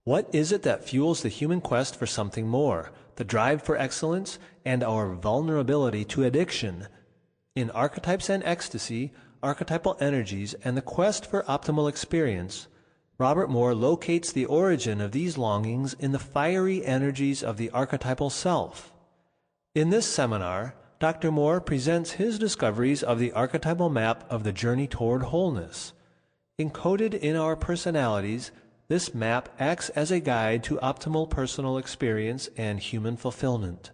What is it that fuels the human quest for something more, the drive for excellence, and our vulnerability to addiction? In Archetypes and Ecstasy, Archetypal Energies, and the Quest for Optimal Experience, Robert Moore locates the origin of these longings in the fiery energies of the archetypal self. In this seminar, Dr. Moore presents his discoveries of the archetypal map of the journey toward wholeness. Encoded in our personalities, this map acts as a guide to optimal personal experience and human fulfillment.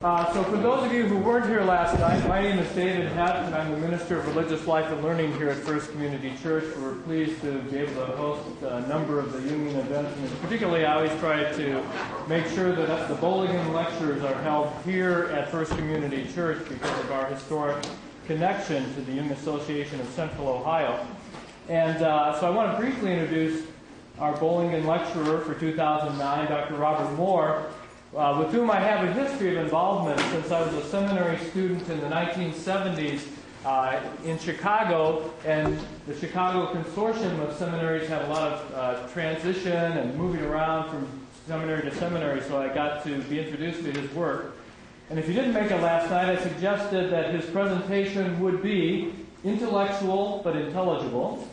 So for those of you who weren't here last night, my name is David Hett, and I'm the Minister of Religious Life and Learning here at First Community Church. We're pleased to be able to host a number of the Jungian events, and particularly I always try to make sure that the Bolligan Lectures are held here at First Community Church because of our historic connection to the Jung Association of Central Ohio. And so I want to briefly introduce our Bolligan Lecturer for 2009, Dr. Robert Moore, with whom I have a history of involvement since I was a seminary student in the 1970s in Chicago, and the Chicago Consortium of Seminaries had a lot of transition and moving around from seminary to seminary, so I got to be introduced to his work. And if you didn't make it last night, I suggested that his presentation would be intellectual but intelligible,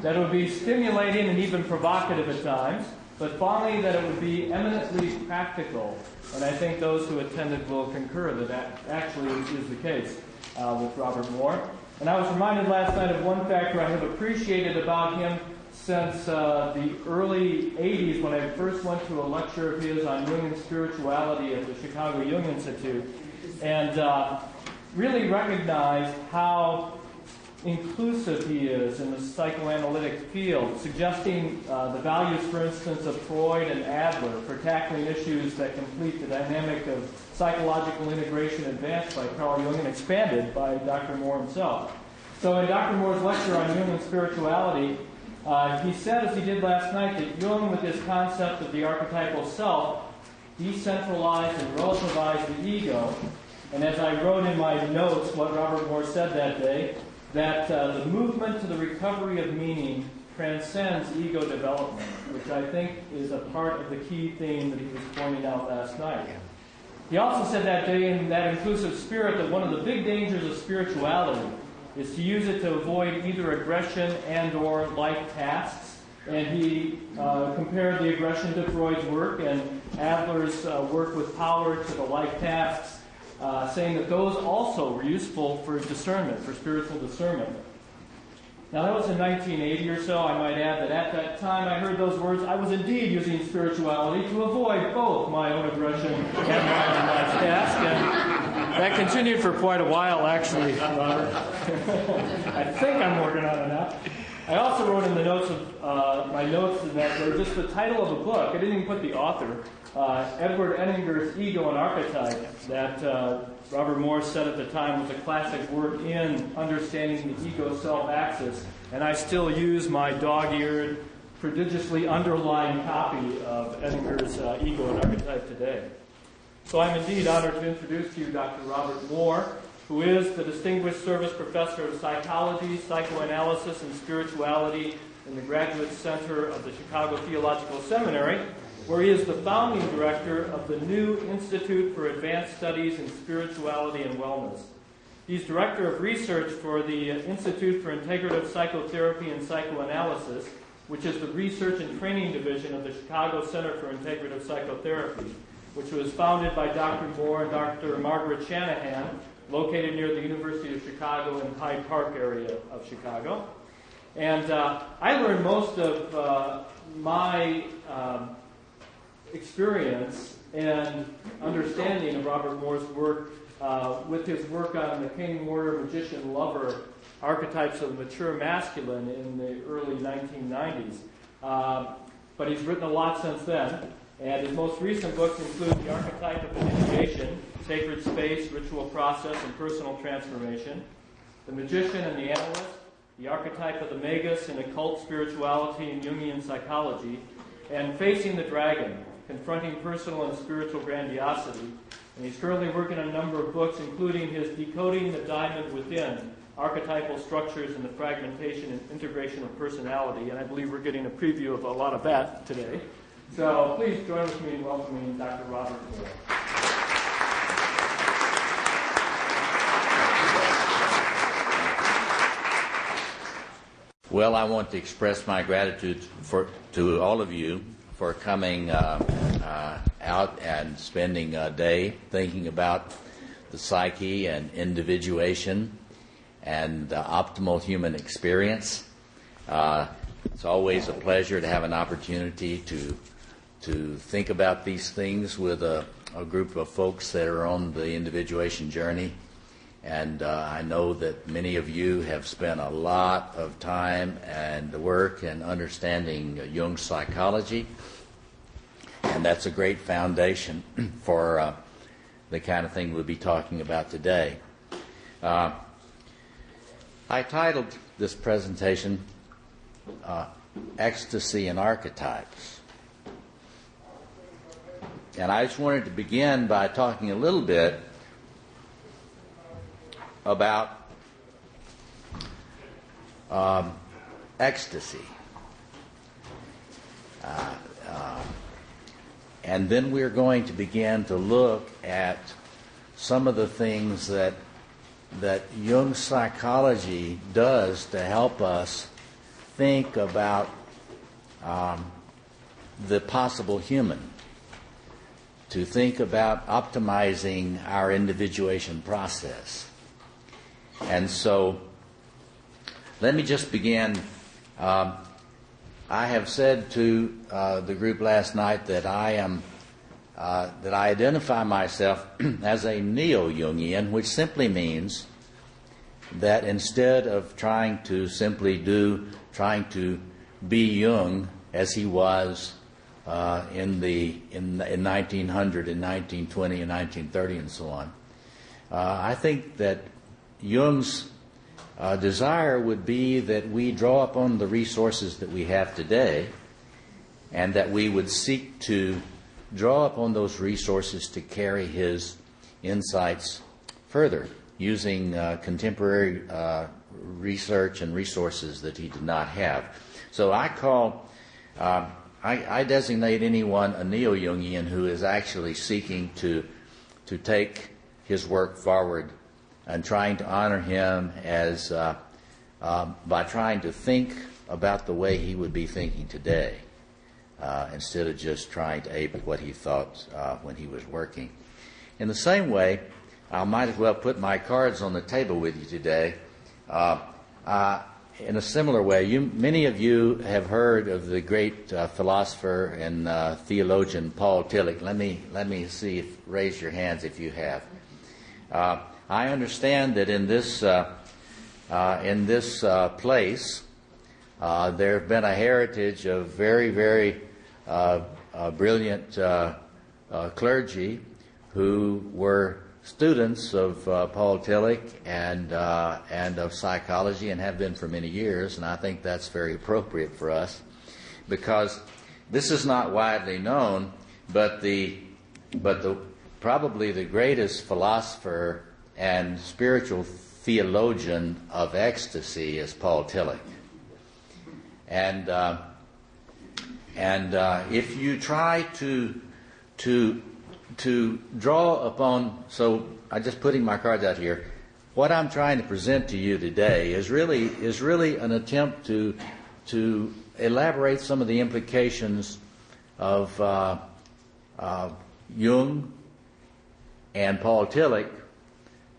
that it would be stimulating and even provocative at times, but finally that it would be eminently practical. And I think those who attended will concur that that actually is the case with Robert Moore. And I was reminded last night of one factor I have appreciated about him since the early 80s when I first went to a lecture of his on Jungian spirituality at the Chicago Jung Institute, and really recognized how inclusive he is in the psychoanalytic field, suggesting the values, for instance, of Freud and Adler for tackling issues that complete the dynamic of psychological integration advanced by Carl Jung and expanded by Dr. Moore himself. So in Dr. Moore's lecture on Jungian spirituality, he said, as he did last night, that Jung, with his concept of the archetypal self, decentralized and relativized the ego. And as I wrote in my notes what Robert Moore said that day, that the movement to the recovery of meaning transcends ego development, which I think is a part of the key theme that he was pointing out last night. He also said that day in that inclusive spirit that one of the big dangers of spirituality is to use it to avoid either aggression and or like tasks. And he compared the aggression to Freud's work and Adler's work with power to the like tasks, saying that those also were useful for discernment, for spiritual discernment. Now that was in 1980 or so. I might add that at that time I heard those words, I was indeed using spirituality to avoid both my own aggression and my own life's task. And that continued for quite a while, actually, Robert. I think I'm working on it now. I also wrote in the notes of my notes that they're just the title of a book. I didn't even put the author. Edward Eninger's Ego and Archetype, that Robert Moore said at the time was a classic work in understanding the ego-self axis, and I still use my dog-eared, prodigiously underlined copy of Eninger's Ego and Archetype today. So I'm indeed honored to introduce to you Dr. Robert Moore, who is the Distinguished Service Professor of Psychology, Psychoanalysis, and Spirituality in the Graduate Center of the Chicago Theological Seminary, where he is the founding director of the new Institute for Advanced Studies in Spirituality and Wellness. He's director of research for the Institute for Integrative Psychotherapy and Psychoanalysis, which is the research and training division of the Chicago Center for Integrative Psychotherapy, which was founded by Dr. Moore and Dr. Margaret Shanahan, located near the University of Chicago in Hyde Park area of Chicago. And I learned most of my experience and understanding of Robert Moore's work with his work on the King, Warrior, Magician, Lover archetypes of the mature masculine in the early 1990s. But he's written a lot since then, and his most recent books include The Archetype of Initiation, Sacred Space, Ritual Process, and Personal Transformation, The Magician and the Analyst, The Archetype of the Magus in Occult Spirituality and Jungian Psychology, and Facing the Dragon, Confronting Personal and Spiritual Grandiosity. And he's currently working on a number of books, including his Decoding the Diamond Within, archetypal structures and the fragmentation and integration of personality, and I believe we're getting a preview of a lot of that today. So please join with me in welcoming Dr. Robert Moore. Well, I want to express my gratitude to all of you for coming out and spending a day thinking about the psyche and individuation and optimal human experience. It's always a pleasure to have an opportunity to think about these things with a group of folks that are on the individuation journey. And I know that many of you have spent a lot of time and work in understanding Jung's psychology, and that's a great foundation for the kind of thing we'll be talking about today. I titled this presentation Ecstasy and Archetypes. And I just wanted to begin by talking a little bit about ecstasy. And then we're going to begin to look at some of the things that Jung's psychology does to help us think about the possible human, to think about optimizing our individuation process. And so, let me just begin. I have said to the group last night that I identify myself as a Neo-Jungian, which simply means that instead of trying to be Jung as he was in 1900 and 1920 and 1930 and so on, I think that Jung's desire would be that we draw upon the resources that we have today, and that we would seek to draw upon those resources to carry his insights further, using contemporary research and resources that he did not have. So I designate anyone a Neo-Jungian who is actually seeking to take his work forward and trying to honor him as by trying to think about the way he would be thinking today, instead of just trying to ape what he thought when he was working. In the same way, I might as well put my cards on the table with you today. In a similar way, many of you have heard of the great philosopher and theologian Paul Tillich. Let me see. Raise your hands if you have. I understand that in this place there have been a heritage of very, very brilliant clergy who were students of Paul Tillich and of psychology, and have been for many years. And I think that's very appropriate for us, because this is not widely known, but probably the greatest philosopher and spiritual theologian of ecstasy is Paul Tillich. And if you try to draw upon, so I'm just putting my cards out here. What I'm trying to present to you today is really an attempt to elaborate some of the implications of Jung and Paul Tillich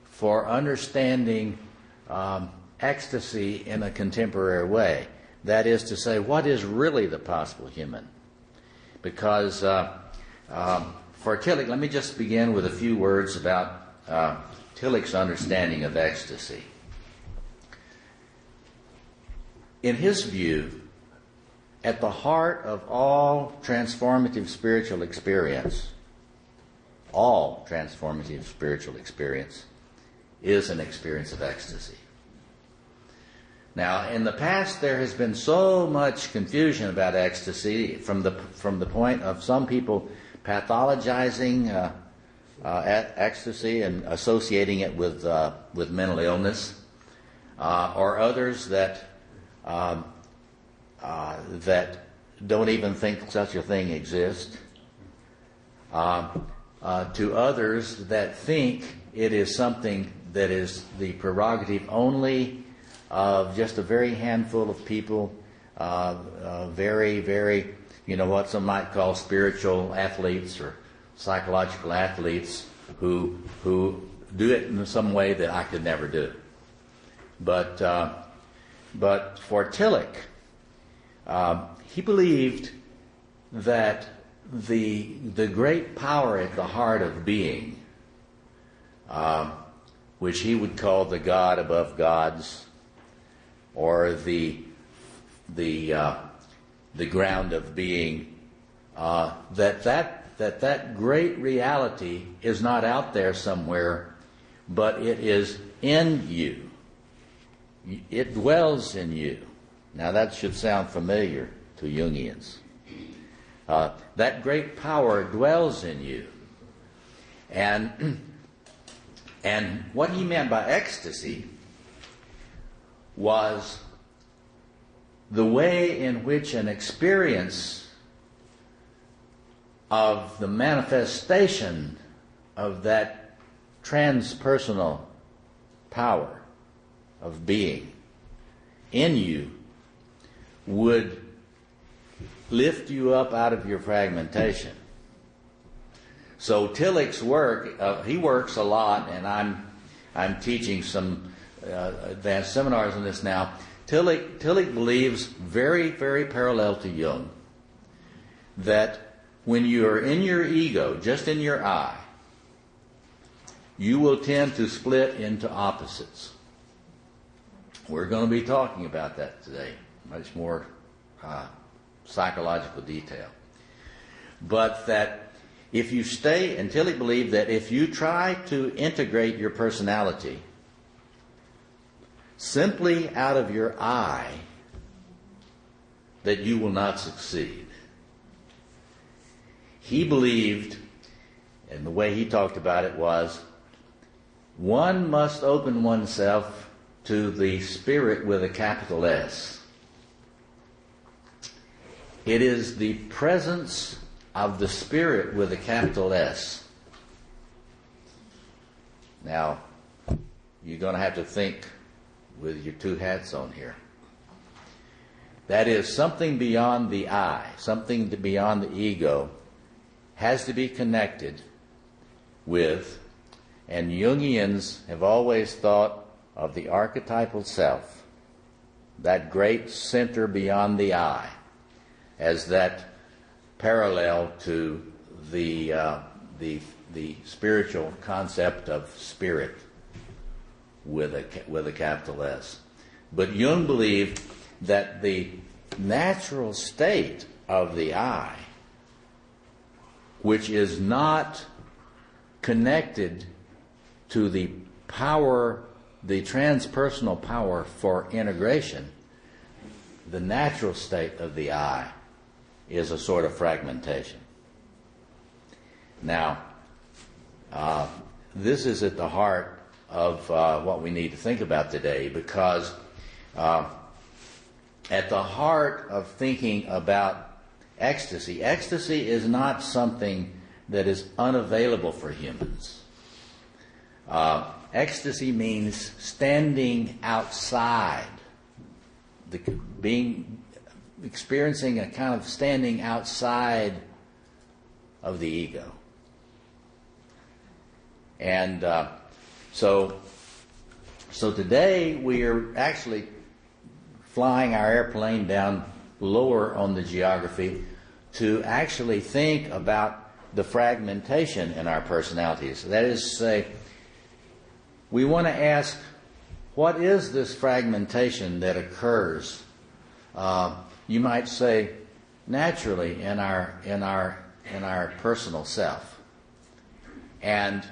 for understanding ecstasy in a contemporary way. That is to say, what is really the possible human? Because for Tillich, let me just begin with a few words about Tillich's understanding of ecstasy. In his view, at the heart of all transformative spiritual experience, is an experience of ecstasy. Now, in the past, there has been so much confusion about ecstasy from the point of some people pathologizing ecstasy and associating it with mental illness. or others that that don't even think such a thing exists, to others that think it is something that is the prerogative only of just a very handful of people, very, what some might call spiritual athletes or psychological athletes who do it in some way that I could never do. But for Tillich, he believed that the great power at the heart of being, which he would call the God above gods, or the ground of being, that great reality is not out there somewhere, but it is in you. It dwells in you. Now that should sound familiar to Jungians. That great power dwells in you. And what he meant by ecstasy was the way in which an experience of the manifestation of that transpersonal power of being in you would lift you up out of your fragmentation. So Tillich's work, he works a lot, and I'm teaching some advanced seminars on this now. Tillich believes, very, very parallel to Jung, that when you are in your ego, just in your I, you will tend to split into opposites. We're going to be talking about that today, much more psychological detail. But that if you stay, and Tillich believed that if you try to integrate your personality simply out of your I, that you will not succeed. He believed, and the way he talked about it was, one must open oneself to the spirit with a capital S. It is the presence of the spirit with a capital S. Now, you're going to have to think with your two hats on here. That is, something beyond the I, something beyond the ego, has to be connected with, and Jungians have always thought of the archetypal self, that great center beyond the I, as that parallel to the spiritual concept of spirit with a capital S. But Jung believed that the natural state of the I, which is not connected to the power, the transpersonal power for integration, the natural state of the I is a sort of fragmentation. Now, this is at the heart of what we need to think about today, because at the heart of thinking about ecstasy is not something that is unavailable for humans. Ecstasy means standing outside, experiencing a kind of standing outside of the ego. And so today we are actually flying our airplane down lower on the geography to actually think about the fragmentation in our personalities. That is to say, we want to ask, what is this fragmentation that occurs, you might say, naturally in our personal self? And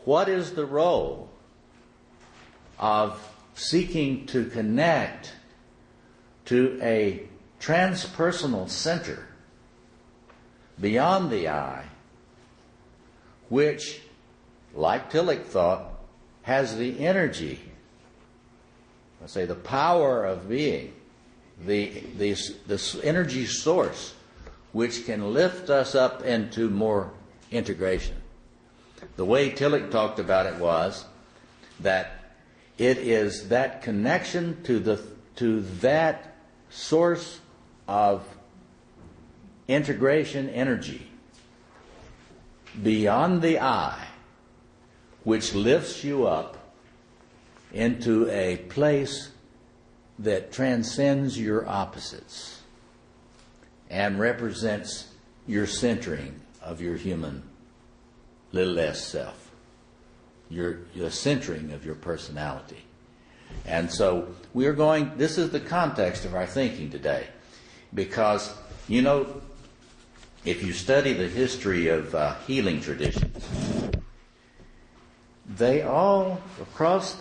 what is the role of seeking to connect to a transpersonal center beyond the I, which, like Tillich thought, has the energy I say the power of being, this energy source which can lift us up into more integration. The way Tillich talked about it was that it is that connection to that source of integration energy beyond the I, which lifts you up into a place that transcends your opposites and represents your centering of your human little s self, your centering of your personality. And so this is the context of our thinking today, because, you know, if you study the history of healing traditions, they all, across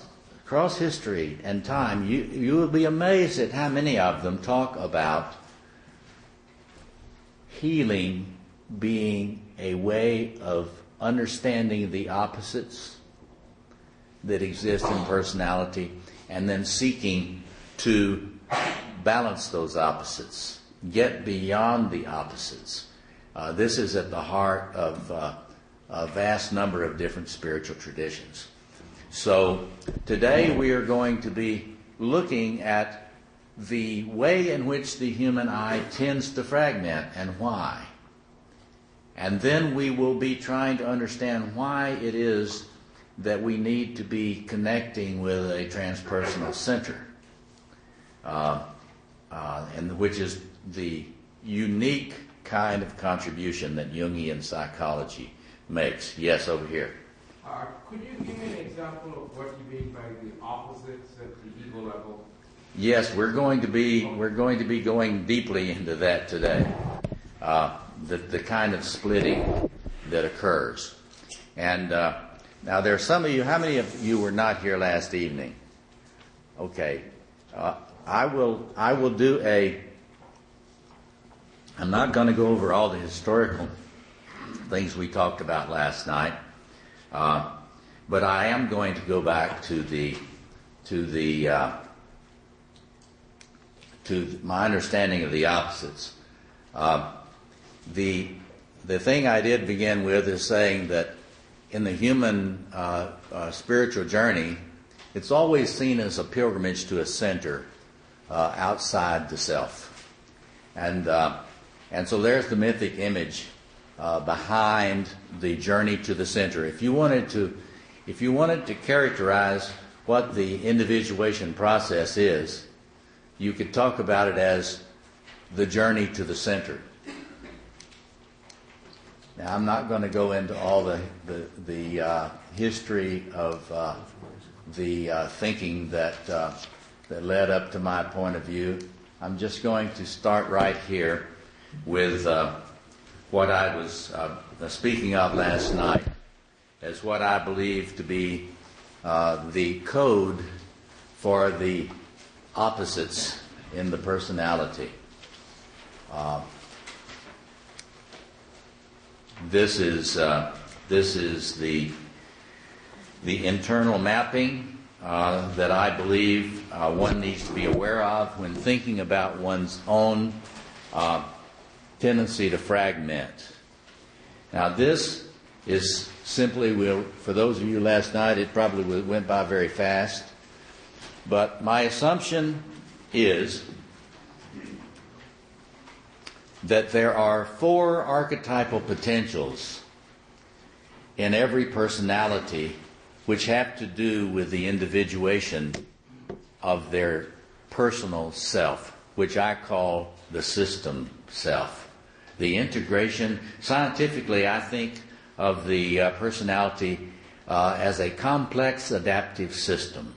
history and time, you will be amazed at how many of them talk about healing being a way of understanding the opposites that exist in personality and then seeking to balance those opposites, get beyond the opposites. This is at the heart of a vast number of different spiritual traditions. So today we are going to be looking at the way in which the human eye tends to fragment and why. And then we will be trying to understand why it is that we need to be connecting with a transpersonal center, and which is the unique kind of contribution that Jungian psychology makes. Yes, over here. Could you give me an example of what you mean by the opposites at the ego level? Yes, we're going to be going deeply into that today. The kind of splitting that occurs. And now there are some of you. How many of you were not here last evening? Okay, I will do a. I'm not going to go over all the historical things we talked about last night, but I am going to go back to my understanding of the opposites. The thing I did begin with is saying that in the human spiritual journey, it's always seen as a pilgrimage to a center outside the self, and so there's the mythic image behind the journey to the center. If you wanted to characterize what the individuation process is, you could talk about it as the journey to the center. Now, I'm not going to go into all the history of the thinking that led up to my point of view. I'm just going to start right here with what I was speaking of last night as what I believe to be the code for the opposites in the personality. This is the internal mapping that I believe one needs to be aware of when thinking about one's own tendency to fragment. Now, this is simply, for those of you last night, it probably went by very fast, but my assumption is that there are 4 archetypal potentials in every personality which have to do with the individuation of their personal self, which I call the system self. The integration, scientifically, I think of the personality as a complex adaptive system.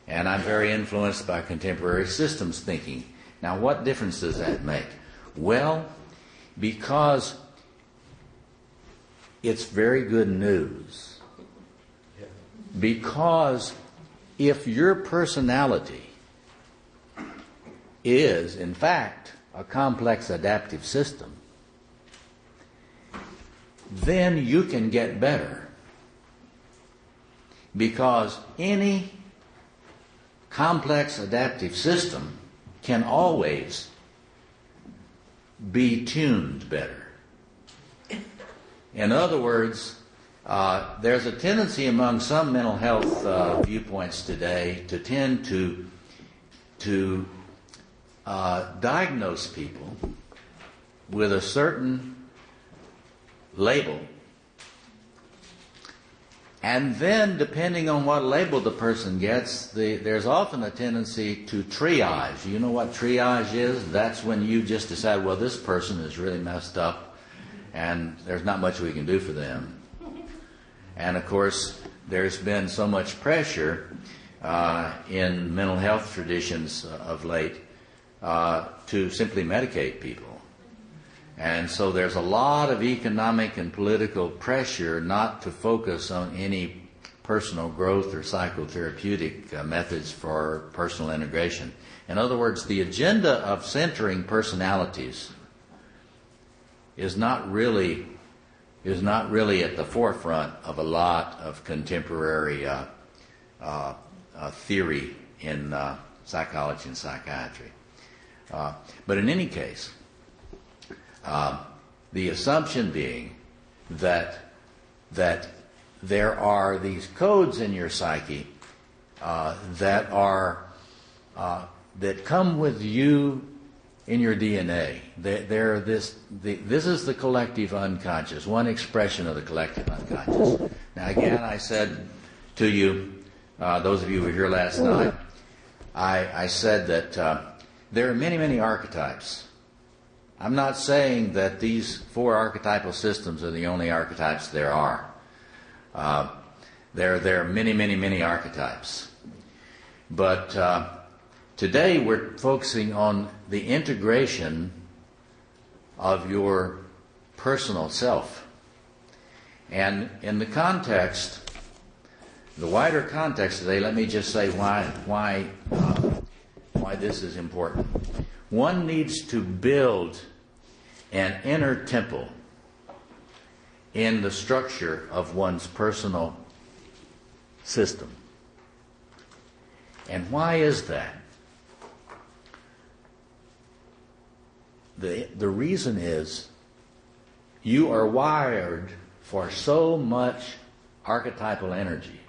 And I'm very influenced by contemporary systems thinking. Now, what difference does that make? Well, because it's very good news. Because if your personality is, in fact, a complex adaptive system, then you can get better. Because any complex adaptive system can always be tuned better. In other words, there's a tendency among some mental health viewpoints today to tend to diagnose people with a certain label, and then depending on what label the person gets, there's often a tendency to triage. You know what triage is? That's when you just decide, well, this person is really messed up and there's not much we can do for them. And of course, there's been so much pressure in mental health traditions of late to simply medicate people. And so there's a lot of economic and political pressure not to focus on any personal growth or psychotherapeutic methods for personal integration. In other words, the agenda of centering personalities is not really at the forefront of a lot of contemporary theory in psychology and psychiatry. But in any case, the assumption being that there are these codes in your psyche that come with you in your DNA. This is the collective unconscious, one expression of the collective unconscious. Now again, I said to you, those of you who were here last night, I said that there are many, many archetypes. I'm not saying that these 4 archetypal systems are the only archetypes there are. There are many, many, many archetypes. But today we're focusing on the integration of your personal self. And in the context, the wider context today, let me just say why this is important. One needs to build an inner temple in the structure of one's personal system. And why is that? The reason is you are wired for so much archetypal energy.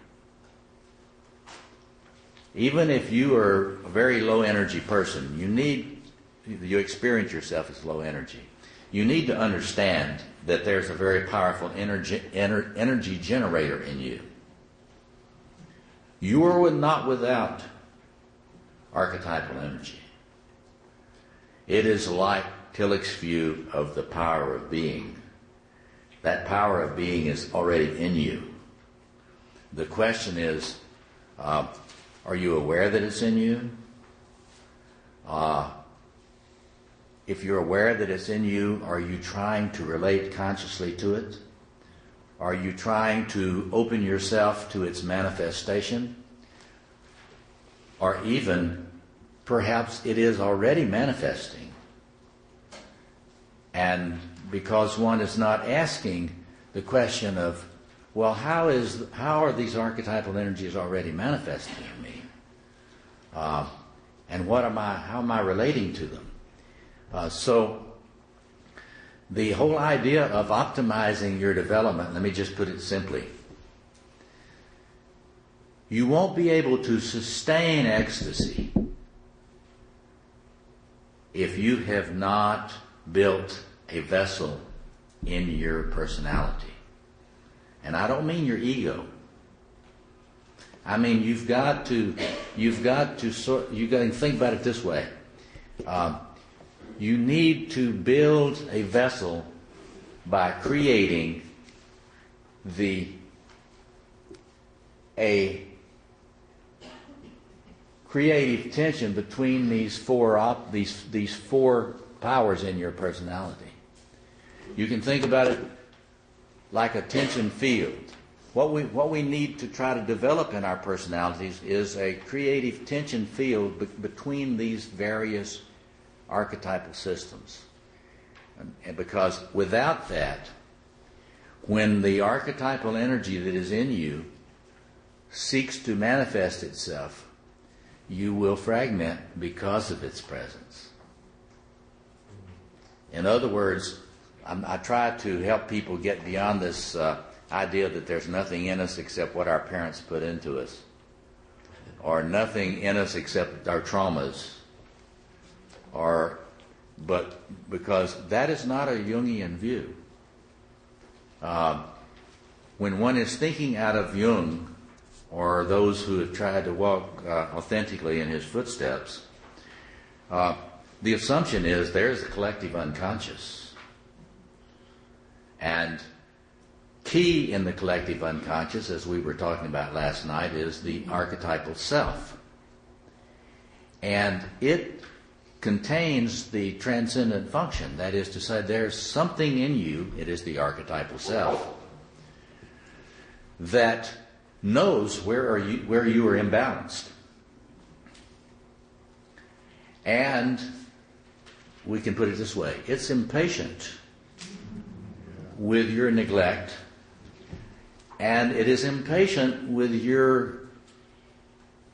Even if you are a very low energy person, you experience yourself as low energy. You need to understand that there's a very powerful energy generator in you. You are not without archetypal energy. It is like Tillich's view of the power of being. That power of being is already in you. The question is, are you aware that it's in you? If you're aware that it's in you, are you trying to relate consciously to it? Are you trying to open yourself to its manifestation? Or even, perhaps it is already manifesting. And because one is not asking the question of, well, how are these archetypal energies already manifesting in me? And how am I relating to them? So the whole idea of optimizing your development, let me just put it simply, you won't be able to sustain ecstasy if you have not built a vessel in your personality. And I don't mean your ego. I mean you've got to think about it this way. You need to build a vessel by creating a creative tension between these four powers in your personality. You can think about it like a tension field. What we need to try to develop in our personalities is a creative tension field between these various archetypal systems. And because without that, when the archetypal energy that is in you seeks to manifest itself, you will fragment because of its presence. In other words, I try to help people get beyond this idea that there's nothing in us except what our parents put into us, or nothing in us except our traumas, but because that is not a Jungian view. When one is thinking out of Jung, or those who have tried to walk authentically in his footsteps, the assumption is there's a collective unconscious. And key in the collective unconscious, as we were talking about last night, is the archetypal self. And it contains the transcendent function. That is to say, there's something in you, it is the archetypal self, that knows where you are imbalanced. And we can put it this way, it's impatient with your neglect, and it is impatient with your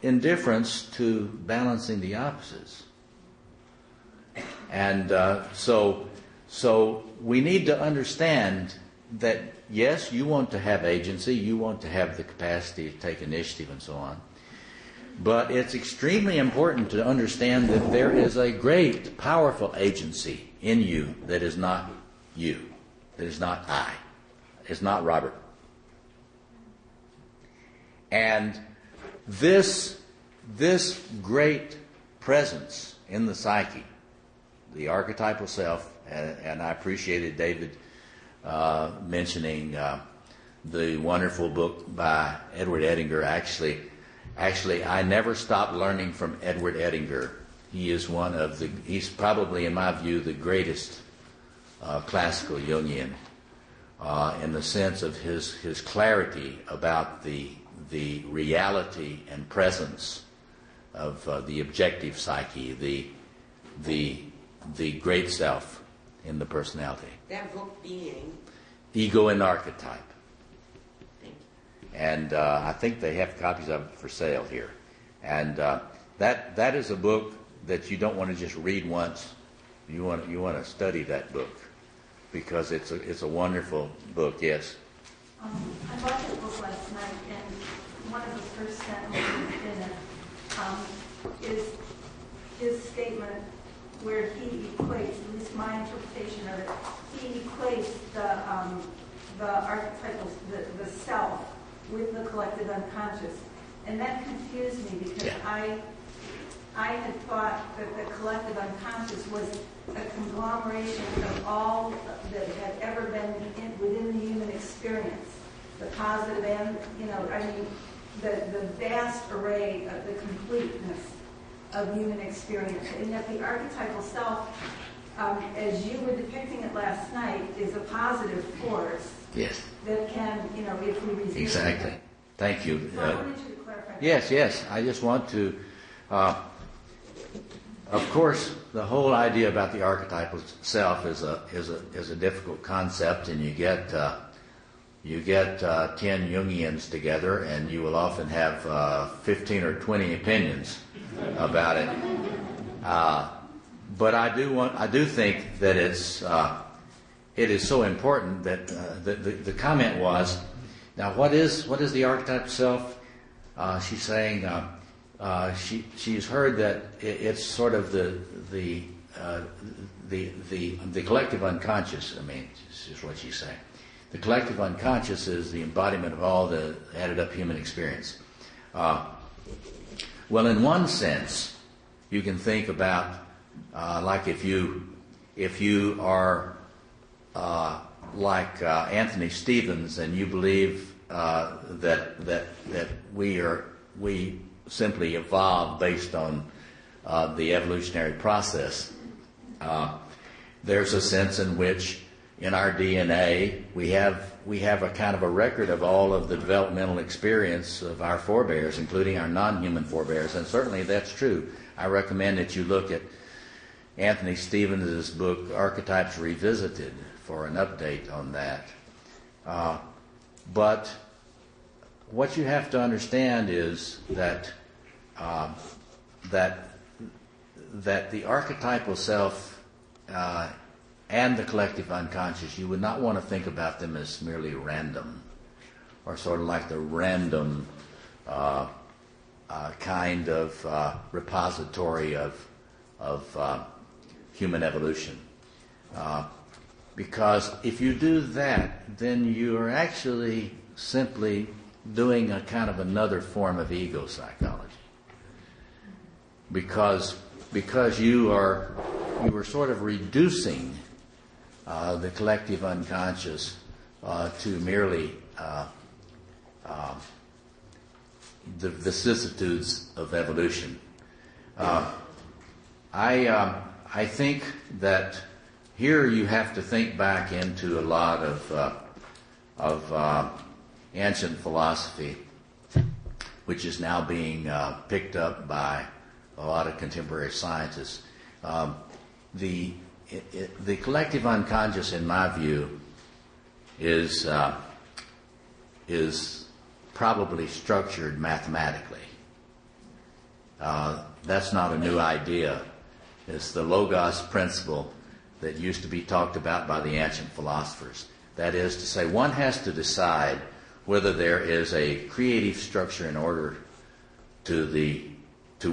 indifference to balancing the opposites. And so we need to understand that, yes, you want to have agency, you want to have the capacity to take initiative and so on, but it's extremely important to understand that there is a great, powerful agency in you that is not you, that is not I, it's not Robert. And this great presence in the psyche, the archetypal self, and I appreciated David mentioning the wonderful book by Edward Edinger. Actually, I never stopped learning from Edward Edinger. He is he's probably, in my view, the greatest classical Jungian in the sense of his clarity about the reality and presence of the objective psyche, the great self in the personality. That book being? Ego and Archetype. Thank you. And I think they have copies of it for sale here. And that is a book that you don't want to just read once. You want to study that book because it's a wonderful book. Yes. I bought the book last night, and one of the first sentences in it is his statement where he equates, at least my interpretation of it, he equates the archetypal, the self, with the collective unconscious. And that confused me because I had thought that the collective unconscious was a conglomeration of all that had ever been within the human experience, the positive and, the vast array of the completeness of human experience. And yet the archetypal self, as you were depicting it last night, is a positive force. Yes. That can, if we resist. Exactly. Thank you. So I wanted you to clarify. Yes. I just want to, of course, the whole idea about the archetypal self is a difficult concept, and you get 10 Jungians together, and you will often have 15 or 20 opinions about it. But I do think that it is so important that the comment was, now what is the archetypal self? She's saying she's heard that it's sort of the collective unconscious. I mean, this is what she's saying. The collective unconscious is the embodiment of all the added up human experience. Well, in one sense, you can think about like if you are like Anthony Stevens, and you believe that we simply evolve based on the evolutionary process. There's a sense in which in our DNA we have a kind of a record of all of the developmental experience of our forebears, including our non-human forebears, and certainly that's true. I recommend that you look at Anthony Stevens' book Archetypes Revisited for an update on that. But what you have to understand is that that the archetypal self and the collective unconscious, you would not want to think about them as merely random, or sort of like the random kind of repository of human evolution. Because if you do that, then you're actually simply doing a kind of another form of ego psychology. Because you were sort of reducing the collective unconscious to merely the vicissitudes of evolution. I think that here you have to think back into a lot of ancient philosophy, which is now being picked up by a lot of contemporary scientists. The collective unconscious, in my view, is probably structured mathematically. That's not a new idea. It's the logos principle that used to be talked about by the ancient philosophers. That is to say, one has to decide whether there is a creative structure in order to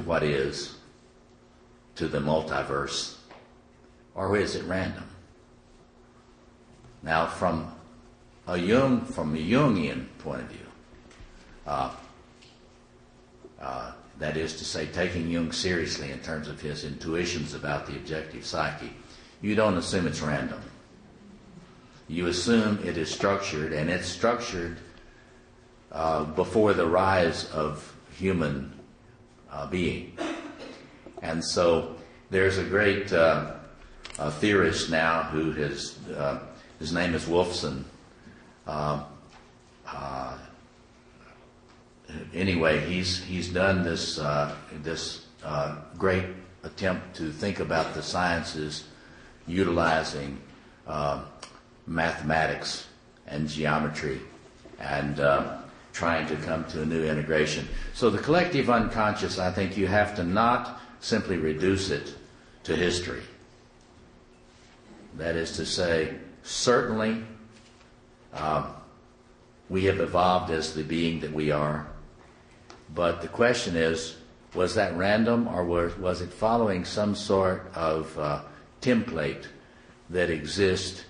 what is, to the multiverse, or is it random? Now, from a Jungian point of view, that is to say, taking Jung seriously in terms of his intuitions about the objective psyche, you don't assume it's random. You assume it is structured, and it's structured before the rise of human being. And so there's a great theorist now who his name is Wolfson. Anyway, he's done this great attempt to think about the sciences utilizing mathematics and geometry and trying to come to a new integration. So the collective unconscious, I think you have to not simply reduce it to history. That is to say, certainly we have evolved as the being that we are, but the question is, was that random, or was it following some sort of template that exists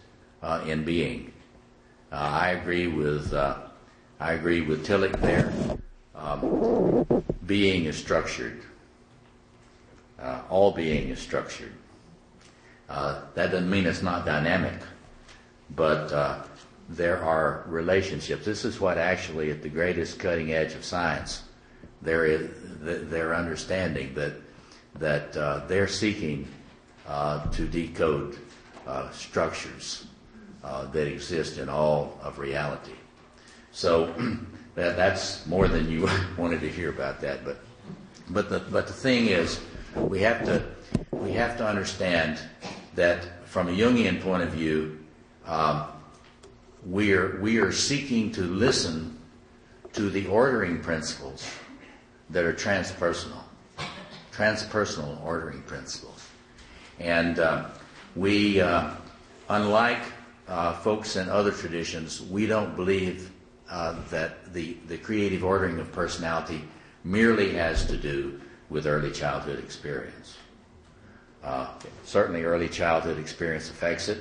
in being? I agree with Tillich there. Being is structured. All being is structured. That doesn't mean it's not dynamic, but there are relationships. This is what actually, at the greatest cutting edge of science, they're understanding that they're seeking to decode structures that exist in all of reality. So that's more than you wanted to hear about that. But the thing is, we have to understand that from a Jungian point of view, we are seeking to listen to the ordering principles that are transpersonal ordering principles. And we, unlike folks in other traditions, we don't believe that the creative ordering of personality merely has to do with early childhood experience. Certainly early childhood experience affects it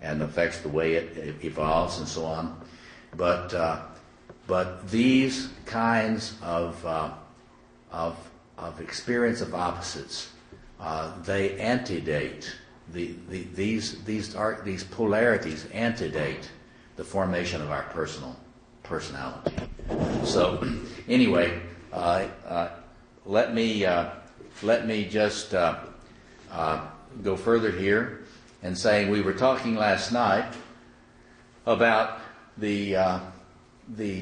and affects the way it evolves and so on. But these kinds of experience of opposites, they antedate these polarities antedate the formation of our personality. So anyway, let me just go further here and say we were talking last night about the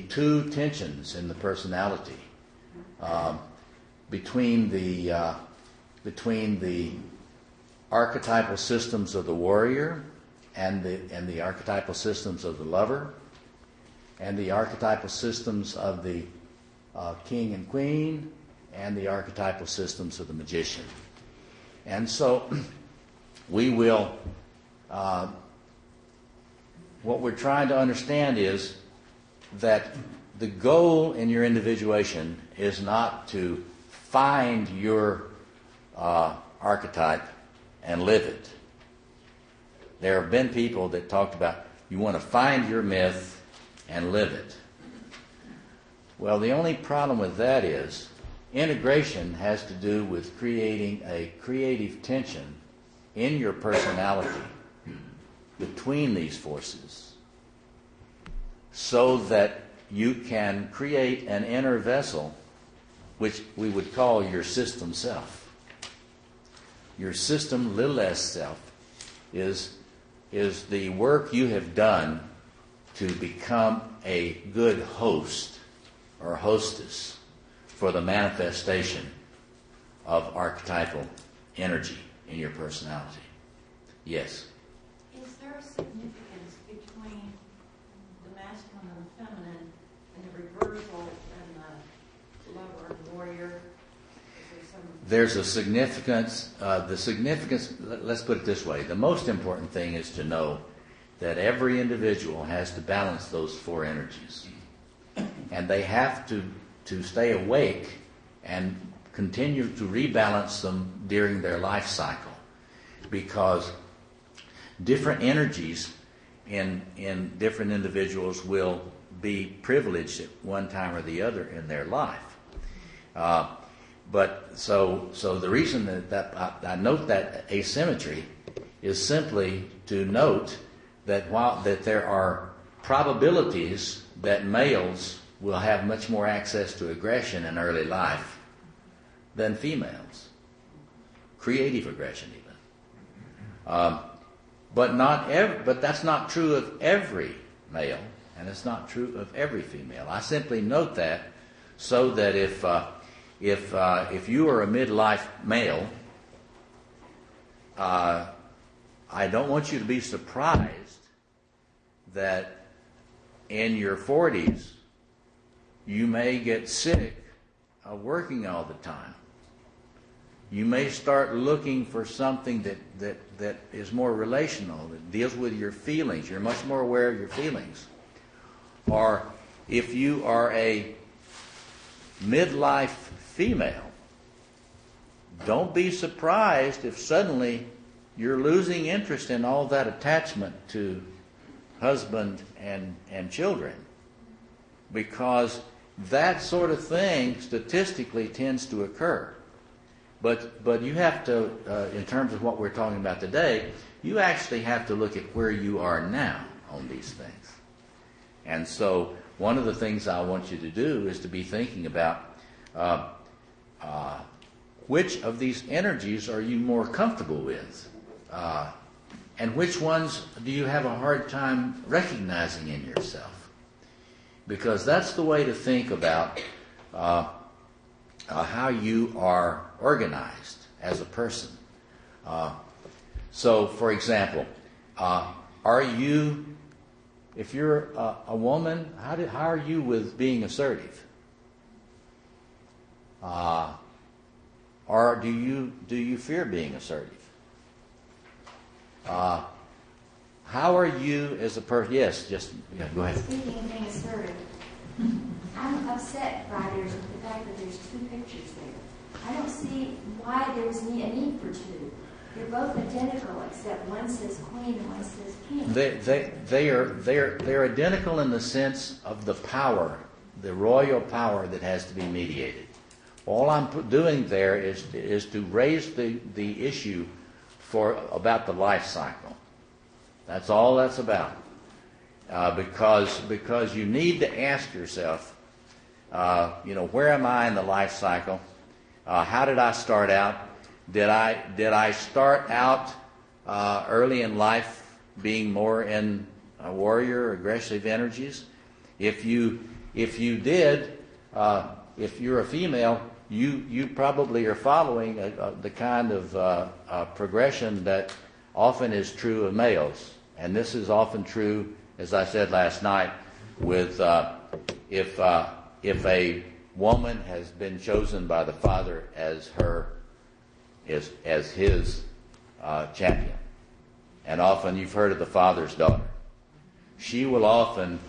two tensions in the personality between the archetypal systems of the warrior and the archetypal systems of the lover, and the archetypal systems of the king and queen and the archetypal systems of the magician. And so we will, what we're trying to understand is that the goal in your individuation is not to find your archetype and live it. There have been people that talked about you want to find your myth and live it. Well, the only problem with that is integration has to do with creating a creative tension in your personality between these forces so that you can create an inner vessel which we would call your system self. Your system, little s self, is the work you have done to become a good host or hostess for the manifestation of archetypal energy in your personality. Yes? Is there a significance between the masculine and the feminine and the reversal and the lover and warrior? There's a significance. Let's put it this way. The most important thing is to know that every individual has to balance those four energies. And they have to stay awake and continue to rebalance them during their life cycle. Because different energies in different individuals will be privileged at one time or the other in their life. But so the reason that I note that asymmetry is simply to note that that there are probabilities that males will have much more access to aggression in early life than females. Creative aggression even. But that's not true of every male, and it's not true of every female. I simply note that so that if you are a midlife male, I don't want you to be surprised that in your 40s you may get sick of working all the time. You may start looking for something that is more relational, that deals with your feelings. You're much more aware of your feelings. Or if you are a midlife female, don't be surprised if suddenly you're losing interest in all that attachment to husband and children, because that sort of thing statistically tends to occur. But you have to, in terms of what we're talking about today, you actually have to look at where you are now on these things. And so one of the things I want you to do is to be thinking about which of these energies are you more comfortable with? And which ones do you have a hard time recognizing in yourself? Because that's the way to think about how you are organized as a person. So, for example, are you, if you're a woman, how are you with being assertive? Or do you fear being assertive? How are you as a person? Yes, go ahead. Speaking of being assertive, I'm upset, writers, with the fact that there's two pictures there. I don't see why there's a need for two. They're both identical, except one says queen and one says king. They're identical in the sense of the power, the royal power that has to be mediated. All I'm doing there is to raise the issue about the life cycle. That's all that's about. Because you need to ask yourself, where am I in the life cycle? How did I start out? Did I start out early in life being more in warrior, aggressive energies? If you did, if you're a female, you probably are following the kind of progression that often is true of males. And this is often true, as I said last night, with if a woman has been chosen by the father as his champion. And often you've heard of the father's daughter. She will often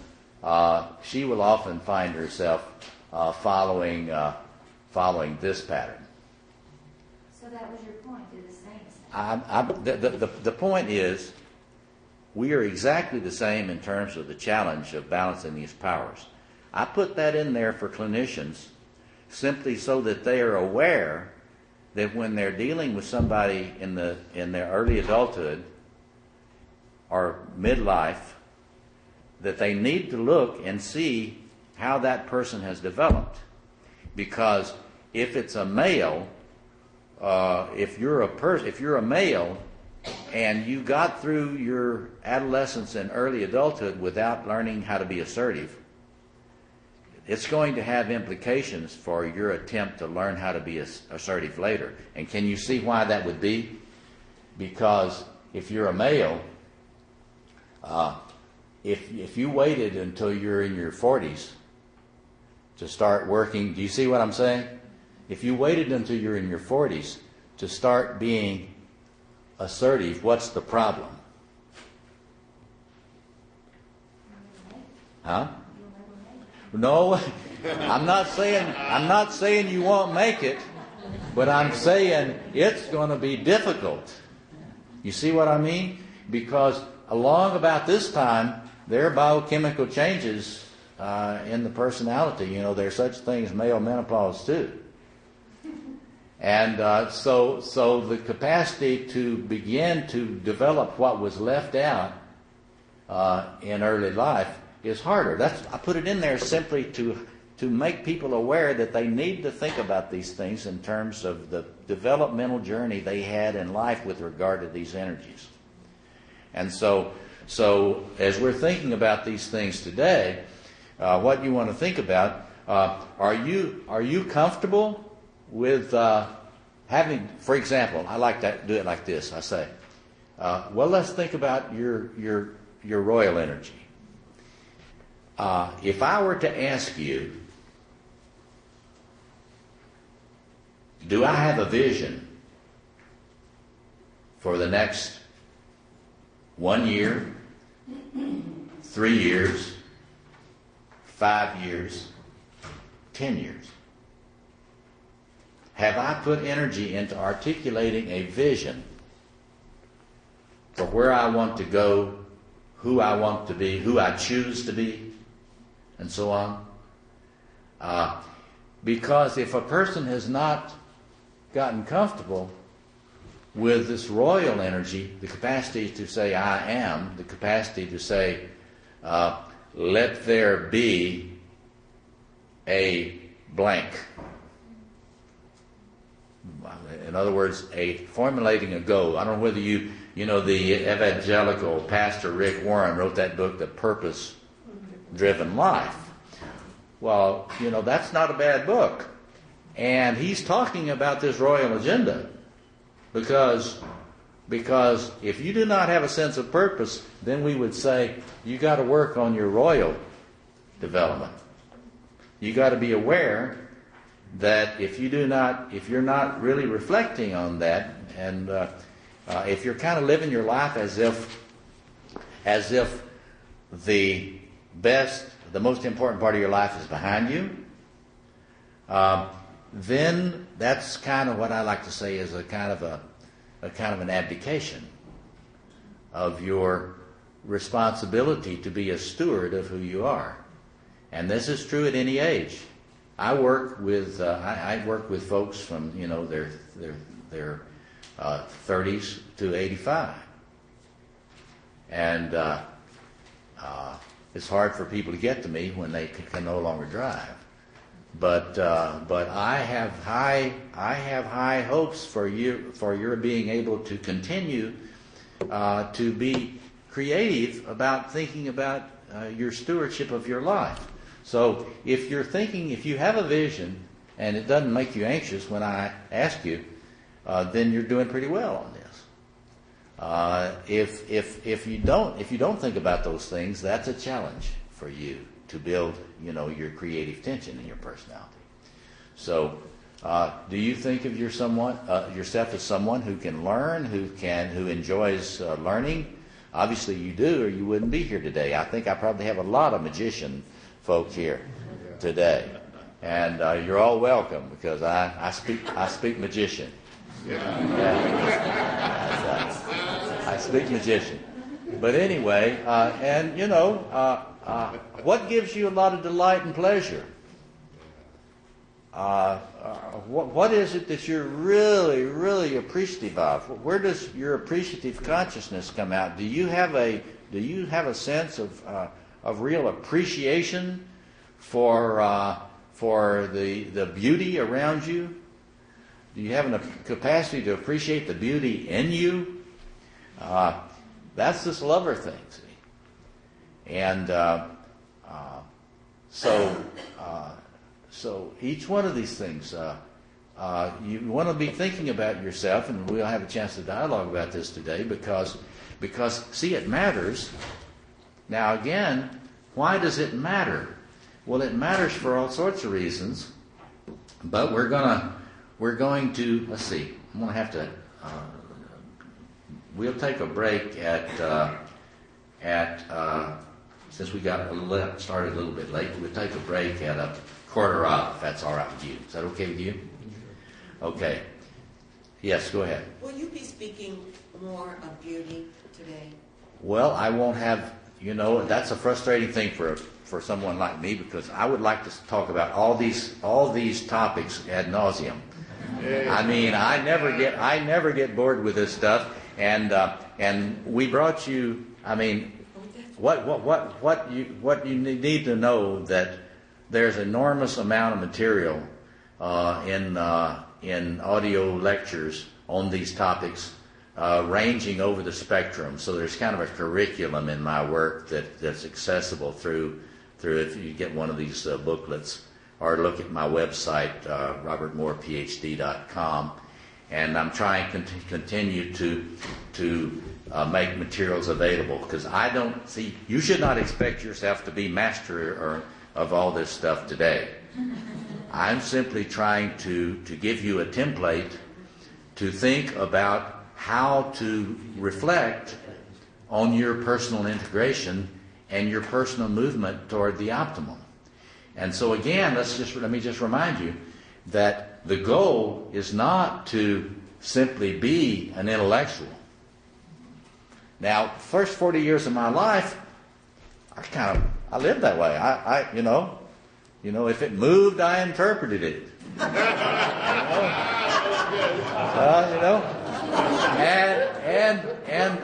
find herself following this pattern. So that was your point, they're the same. The point is, we are exactly the same in terms of the challenge of balancing these powers. I put that in there for clinicians simply so that they are aware that when they're dealing with somebody in their early adulthood or midlife, that they need to look and see how that person has developed. Because if it's a male, if you're a male and you got through your adolescence and early adulthood without learning how to be assertive, it's going to have implications for your attempt to learn how to be assertive later. And can you see why that would be? Because if you're a male, if you waited until you're in your 40s to start working, do you see what I'm saying? If you waited until you're in your 40s to start being assertive, what's the problem? Huh? No, I'm not saying you won't make it, but I'm saying it's going to be difficult. You see what I mean? Because along about this time, there are biochemical changes in the personality. You know, there's such things as male menopause too. And so the capacity to begin to develop what was left out in early life is harder. I put it in there simply to make people aware that they need to think about these things in terms of the developmental journey they had in life with regard to these energies. And so as we're thinking about these things today, what you want to think about, are you comfortable with having, for example, I like to do it like this. I say, well, let's think about your royal energy. If I were to ask you, do I have a vision for the next 1 year, 3 years, 5 years, 10 years? Have I put energy into articulating a vision for where I want to go, who I want to be, who I choose to be, and so on? Because if a person has not gotten comfortable with this royal energy, the capacity to say I am, the capacity to say let there be a blank. In other words, formulating a goal. I don't know whether you know the evangelical pastor Rick Warren wrote that book, The Purpose-Driven Life. Well, you know, that's not a bad book. And he's talking about this royal agenda because if you do not have a sense of purpose, then we would say you got to work on your royal development. You got to be aware that if you're not really reflecting on that, and if you're kind of living your life as if the most important part of your life is behind you, then that's kind of what I like to say is a kind of an abdication of your responsibility to be a steward of who you are. And this is true at any age. I work with folks from their 30s to 85, and it's hard for people to get to me when they can no longer drive. But I have high hopes for your being able to continue to be creative about thinking about your stewardship of your life. So if you have a vision and it doesn't make you anxious when I ask you, then you're doing pretty well on this. If you don't think about those things, that's a challenge for you to build, your creative tension in your personality. So, do you think of yourself as someone who can learn, who enjoys learning? Obviously you do, or you wouldn't be here today. I think I probably have a lot of magician folk here today, and you're all welcome, because I speak magician. I speak magician. But anyway, and you know, what gives you a lot of delight and pleasure? What is it that you're really, really appreciative of? Where does your appreciative consciousness come out? Do you have a sense of real appreciation for the beauty around you? Do you have a capacity to appreciate the beauty in you? That's this lover thing, see. And so each one of these things, you want to be thinking about yourself, and we'll have a chance to dialogue about this today, because see, it matters. Now again, why does it matter? Well, it matters for all sorts of reasons, but we're going to let's see. I'm going to have to. We'll take a break at since we got started a little bit late. We'll take a break at a 1:15, if that's all right with you. Is that okay with you? Okay. Yes, go ahead. Will you be speaking more of beauty today? Well, I won't have. You know, that's a frustrating thing for someone like me, because I would like to talk about all these topics ad nauseum. I mean, I never get bored with this stuff. And we brought you. I mean, what you need to know, that there's enormous amount of material in audio lectures on these topics, ranging over the spectrum. So there's kind of a curriculum in my work that's accessible through if you get one of these booklets, or look at my website, robertmoorephd.com. And I'm trying to continue to make materials available, because I don't see. You should not expect yourself to be master of all this stuff today. I'm simply trying to give you a template to think about how to reflect on your personal integration and your personal movement toward the optimum. And so again, let me just remind you that the goal is not to simply be an intellectual. Now, first 40 years of my life, I lived that way. I you know, if it moved, I interpreted it.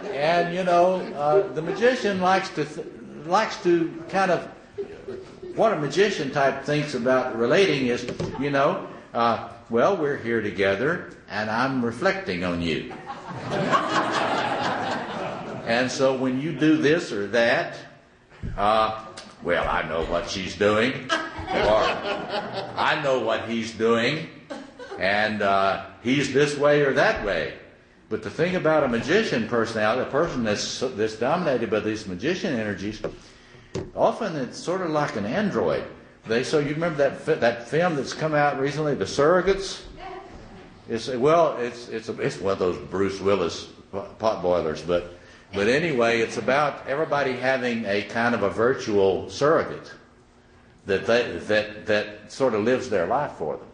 And you know, the magician likes to kind of, what a magician type thinks about relating is, you know, well, we're here together, and I'm reflecting on you. And so when you do this or that, well, I know what she's doing, or I know what he's doing, and he's this way or that way. But the thing about a magician personality, a person that's dominated by these magician energies, often it's sort of like an android. So you remember that film that's come out recently, The Surrogates? It's one of those Bruce Willis potboilers, but anyway, it's about everybody having a kind of a virtual surrogate that sort of lives their life for them.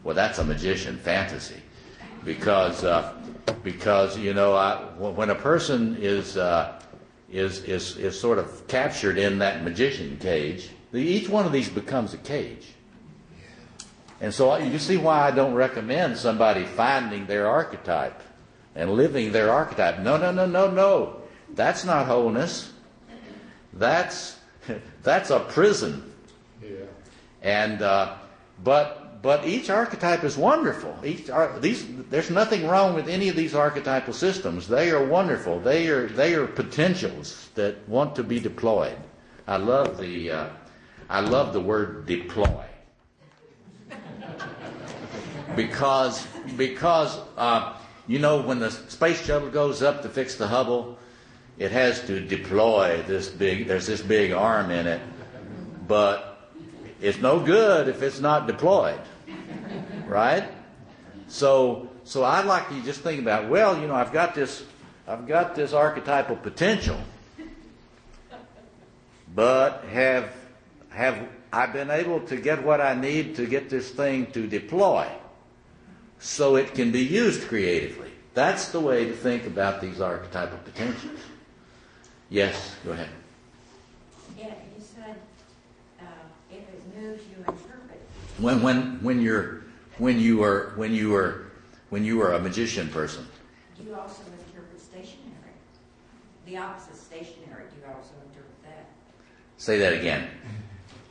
Well, that's a magician fantasy, because you know, when a person is sort of captured in that magician cage, each one of these becomes a cage. And so you see why I don't recommend somebody finding their archetype and living their archetype. No. That's not wholeness. That's a prison. Yeah. And but each archetype is wonderful. There's nothing wrong with any of these archetypal systems. They are wonderful. They are potentials that want to be deployed. I love the word deploy, because you know, when the space shuttle goes up to fix the Hubble, it has to deploy there's this big arm in it, but it's no good if it's not deployed. right? So I'd like you to just think about, well, you know, I've got this archetypal potential, but have I been able to get what I need to get this thing to deploy so it can be used creatively? That's the way to think about these archetypal potentials. Yes, go ahead. Yeah, you said if it moves, you interpret. When you were a magician person. Do you also interpret stationary? The opposite stationary, do you also interpret that? Say that again.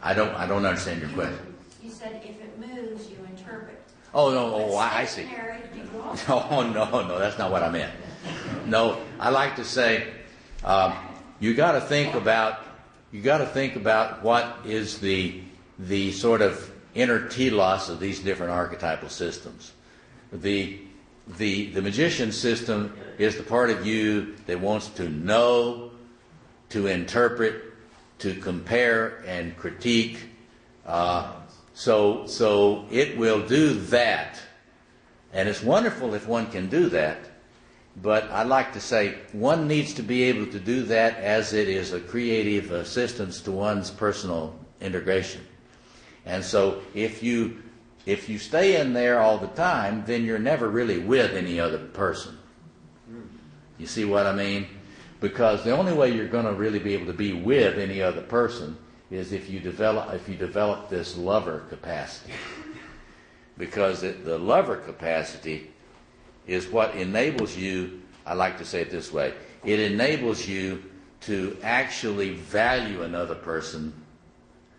I don't understand your question. You said if it moves, you interpret. Oh no! I see. Stationary, do you also? Oh no! That's not what I meant. No, I like to say you got to think about what is the sort of inner telos of these different archetypal systems. The magician system is the part of you that wants to know, to interpret, to compare and critique. So it will do that. And it's wonderful if one can do that. But I like to say one needs to be able to do that as it is a creative assistance to one's personal integration. And so if you stay in there all the time, then you're never really with any other person. You see what I mean? Because the only way you're going to really be able to be with any other person is if you develop this lover capacity. Because the lover capacity is what enables you, I like to say it this way, it enables you to actually value another person.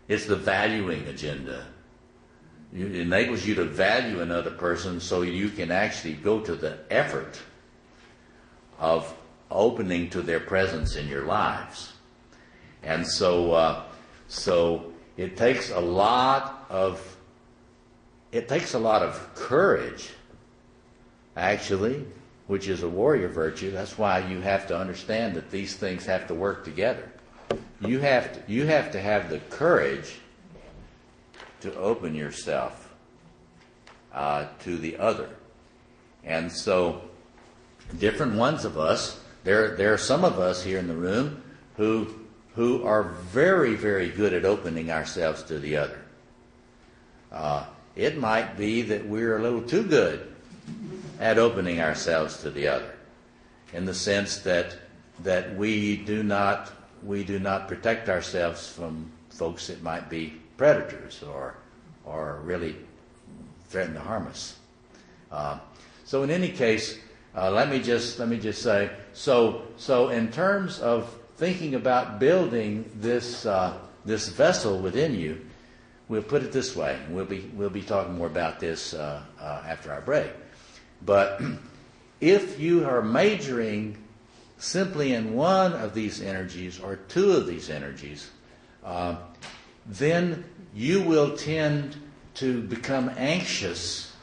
It's the valuing agenda. It enables you to value another person so you can actually go to the effort of opening to their presence in your lives. And so it takes a lot of courage, actually, which is a warrior virtue. That's why you have to understand that these things have to work together. You have to have the courage to open yourself to the other. And so different ones of us, there are some of us here in the room who are very, very good at opening ourselves to the other. It might be that we're a little too good at opening ourselves to the other, in the sense that we do not protect ourselves from folks that might be predators or really threaten to harm us. So in any case, let me just say, so in terms of thinking about building this vessel within you, we'll put it this way. We'll be talking more about this after our break. But if you are majoring simply in one of these energies or two of these energies, then you will tend to become anxious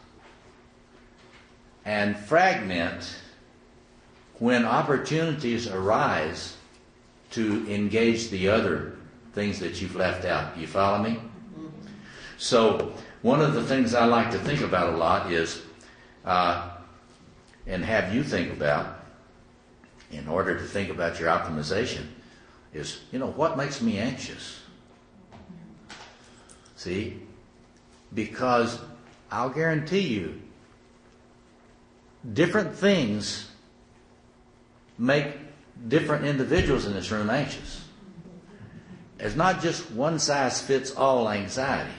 and fragment when opportunities arise to engage the other things that you've left out. You follow me? So one of the things I like to think about a lot is, and have you think about, in order to think about your optimization, is, what makes me anxious? See? Because I'll guarantee you, different things make different individuals in this room anxious. It's not just one size fits all anxiety.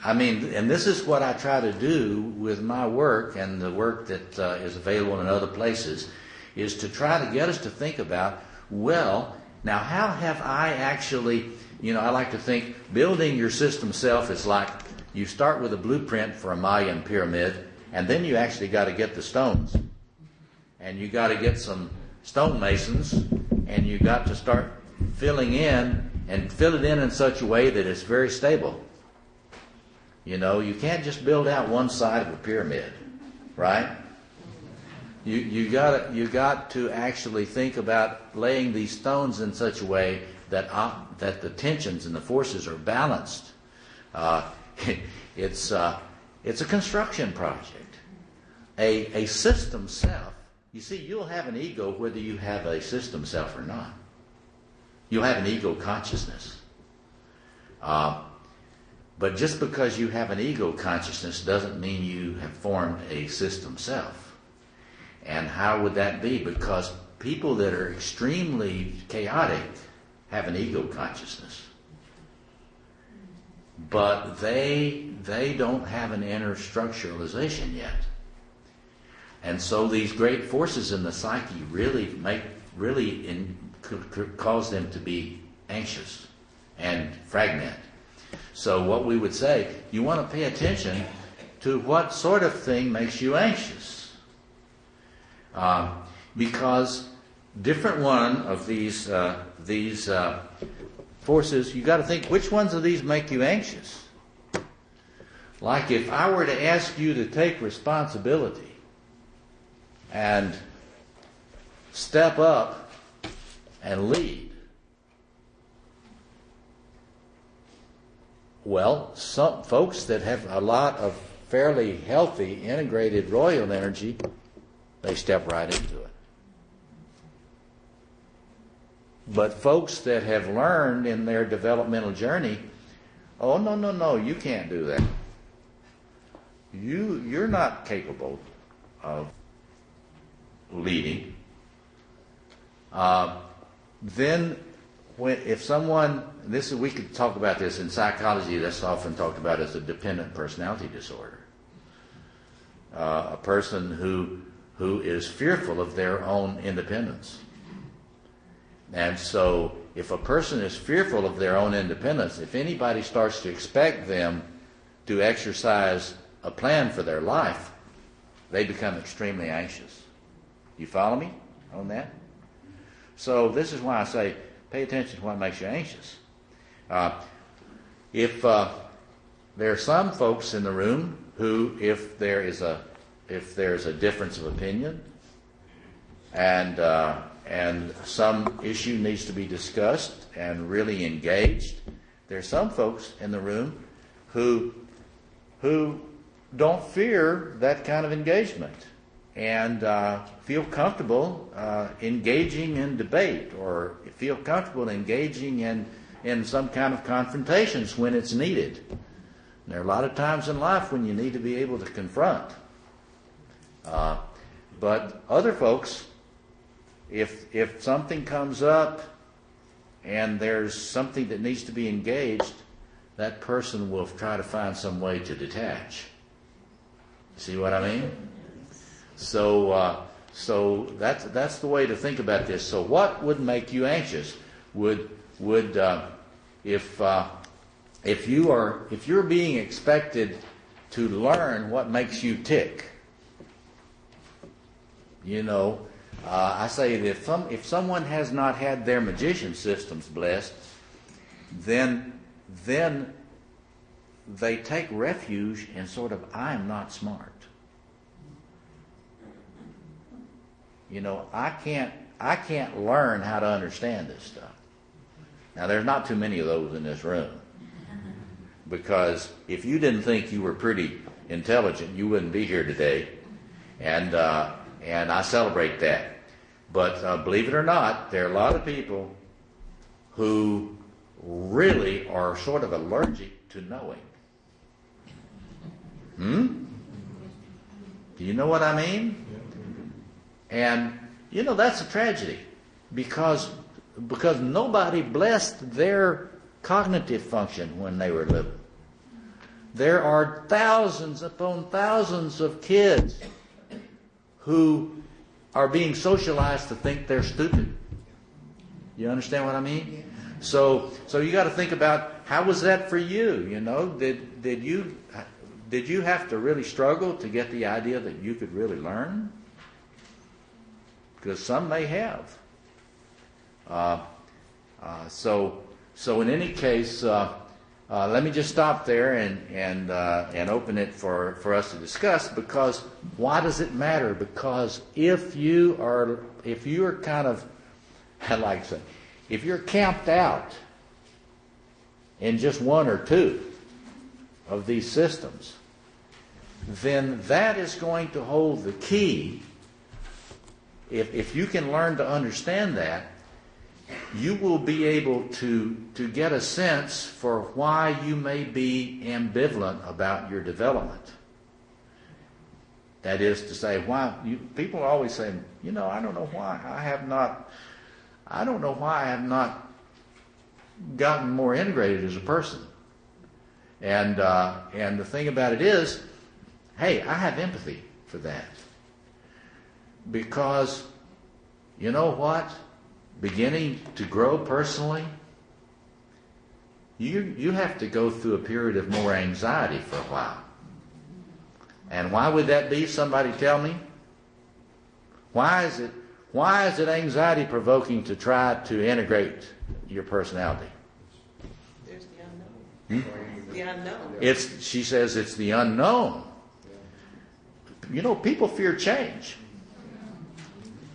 I mean, and this is what I try to do with my work and the work that is available in other places, is to try to get us to think about, well, now how have I actually, I like to think building your system self is like you start with a blueprint for a Mayan pyramid, and then you actually got to get the stones. And you got to get some stonemasons, and you got to start filling in and fill it in such a way that it's very stable. You can't just build out one side of a pyramid, right? You got to actually think about laying these stones in such a way that the tensions and the forces are balanced. It's a construction project. A system self, you see, you'll have an ego whether you have a system self or not. You'll have an ego consciousness. But just because you have an ego consciousness doesn't mean you have formed a system self. And how would that be? Because people that are extremely chaotic have an ego consciousness. But they don't have an inner structuralization yet. And so these great forces in the psyche really cause them to be anxious and fragment. So what we would say, you want to pay attention to what sort of thing makes you anxious. Because different one of these forces, you got to think, which ones of these make you anxious? Like if I were to ask you to take responsibility and step up and lead, well, some folks that have a lot of fairly healthy integrated royal energy, they step right into it. But folks that have learned in their developmental journey, oh, no, you can't do that. You're not capable of leading. Then if someone, we could talk about this in psychology, that's often talked about as a dependent personality disorder. A person who is fearful of their own independence. And so if a person is fearful of their own independence, if anybody starts to expect them to exercise a plan for their life, they become extremely anxious. You follow me on that? So this is why I say, pay attention to what makes you anxious. If there are some folks in the room who, if there's a difference of opinion and some issue needs to be discussed and really engaged, there are some folks in the room who don't fear that kind of engagement and feel comfortable engaging in debate or feel comfortable engaging in some kind of confrontations when it's needed. And there are a lot of times in life when you need to be able to confront. But other folks, if something comes up and there's something that needs to be engaged, that person will try to find some way to detach. See what I mean? So that's the way to think about this. So what would make you anxious? If you're being expected to learn what makes you tick, I say that if someone has not had their magician systems blessed, then they take refuge in sort of, I'm not smart. I can't learn how to understand this stuff. Now, there's not too many of those in this room. Because if you didn't think you were pretty intelligent, you wouldn't be here today. And I celebrate that. But believe it or not, there are a lot of people who really are sort of allergic to knowing. Do you know what I mean? And, that's a tragedy because nobody blessed their cognitive function when they were little. There are thousands upon thousands of kids who are being socialized to think they're stupid. You understand what I mean? So you got to think about, how was that for you? Did you have to really struggle to get the idea that you could really learn? Because some may have. So in any case, let me just stop there and open it for us to discuss. Because why does it matter? Because if you're kind of, I like to say, if you're camped out in just one or two, of these systems, then that is going to hold the key. If you can learn to understand that, you will be able to get a sense for why you may be ambivalent about your development. That is to say, people always say, I don't know why I have not gotten more integrated as a person. And the thing about it is, hey, I have empathy for that. Because, you know what? Beginning to grow personally, you have to go through a period of more anxiety for a while. And why would that be? Somebody tell me. Why is it anxiety provoking to try to integrate your personality? There's the unknown. The unknown. She says it's the unknown. People fear change.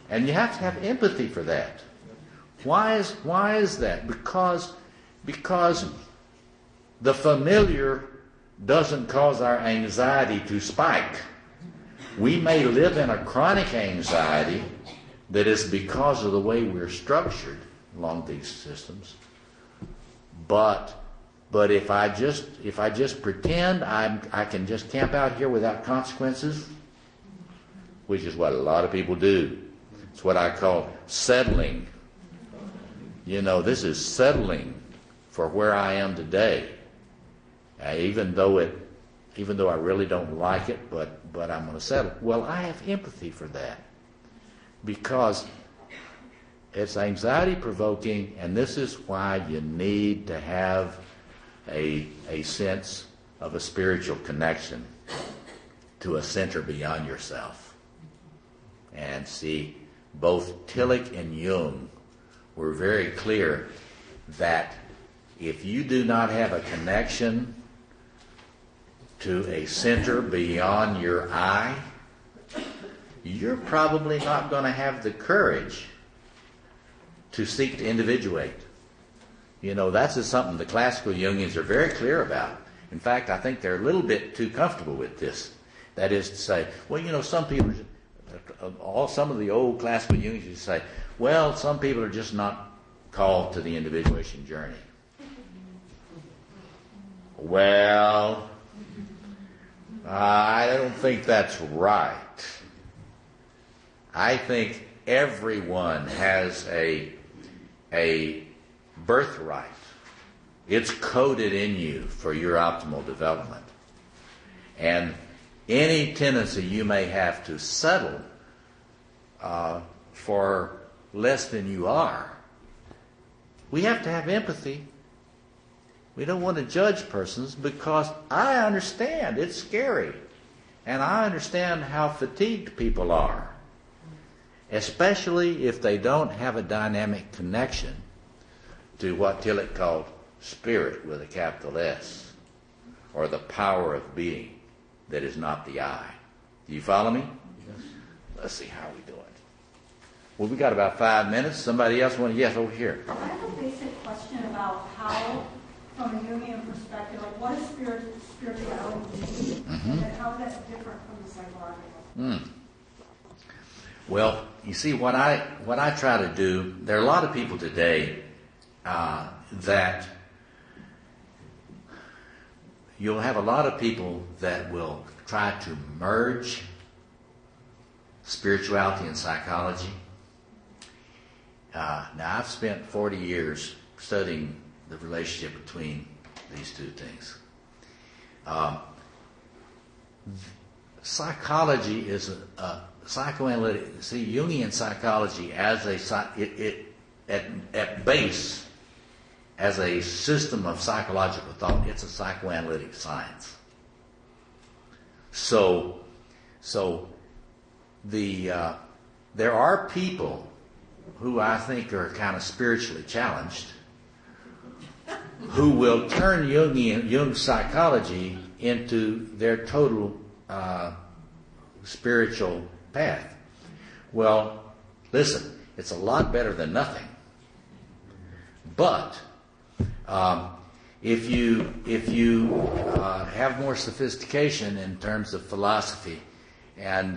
And you have to have empathy for that. Why is that? Because the familiar doesn't cause our anxiety to spike. We may live in a chronic anxiety that is because of the way we're structured along these systems. But if I just pretend I can just camp out here without consequences, which is what a lot of people do. It's what I call settling. This is settling for where I am today. Even though I really don't like it, but I'm going to settle. Well, I have empathy for that because it's anxiety provoking, and this is why you need to have a sense of a spiritual connection to a center beyond yourself. And see, both Tillich and Jung were very clear that if you do not have a connection to a center beyond your I, you're probably not going to have the courage to seek to individuate. That's just something the classical Jungians are very clear about. In fact, I think they're a little bit too comfortable with this. That is to say, some people, some of the old classical Jungians say, some people are just not called to the individuation journey. Well, I don't think that's right. I think everyone has a birthright. It's coded in you for your optimal development. And any tendency you may have to settle for less than you are, we have to have empathy. We don't want to judge persons because I understand it's scary. And I understand how fatigued people are, especially if they don't have a dynamic connection to what Tillich called spirit with a capital S, or the power of being that is not the I. Do you follow me? Yes. Let's see how we do it. Well, we got about 5 minutes. Somebody else want to? Yes, over here. I have a basic question about how, from a Jungian perspective, what is spirituality, and how that's different from the psychological. Well, you see, what I try to do, there are a lot of people today that you'll have a lot of people that will try to merge spirituality and psychology. Now, I've spent 40 years studying the relationship between these two things. Psychology is a psychoanalytic. See, Jungian psychology as at base, as a system of psychological thought, it's a psychoanalytic science. So there are people who I think are kind of spiritually challenged who will turn Jung's psychology into their total spiritual path. Well, listen, it's a lot better than nothing. But if you have more sophistication in terms of philosophy and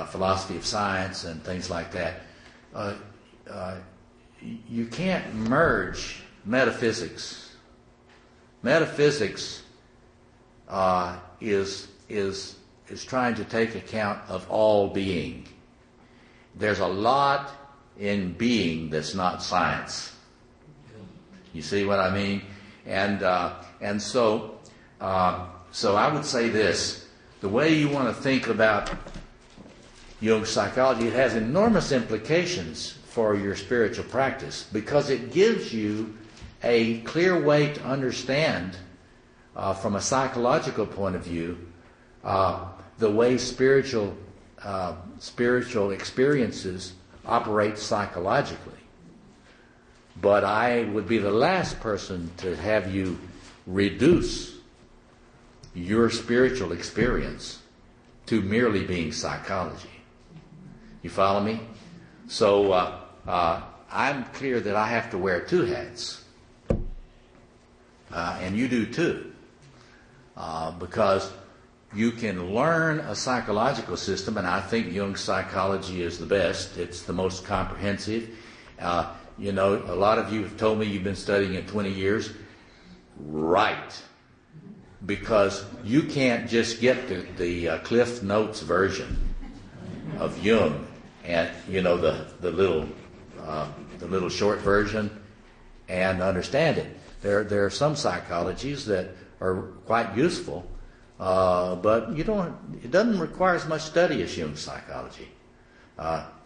philosophy of science and things like that, you can't merge metaphysics. Metaphysics is trying to take account of all being. There's a lot in being that's not science. You see what I mean? And so I would say this: the way you want to think about Jung's psychology, it has enormous implications for your spiritual practice, because it gives you a clear way to understand, from a psychological point of view, the way spiritual experiences operate psychologically. But I would be the last person to have you reduce your spiritual experience to merely being psychology. You follow me? So I'm clear that I have to wear two hats. And you do too. Because you can learn a psychological system, and I think Jung's psychology is the best. It's the most comprehensive. You know, a lot of you have told me you've been studying it 20 years. Right. Because you can't just get the Cliff Notes version of Jung, and you know the little short version, and understand it. There are some psychologies that are quite useful, but it doesn't require as much study as Jung's psychology.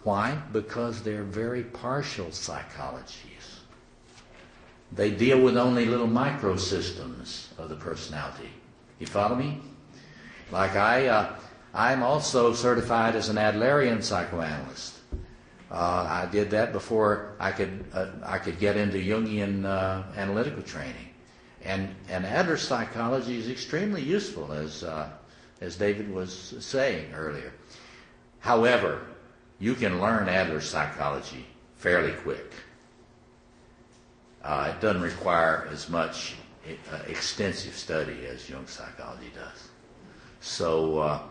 Why? Because they're very partial psychologies. They deal with only little microsystems of the personality. You follow me? Like I'm also certified as an Adlerian psychoanalyst. I did that before I could get into Jungian analytical training. And Adler psychology is extremely useful, as David was saying earlier. However, you can learn Adler psychology fairly quick. It doesn't require as much extensive study as Jung's psychology does. So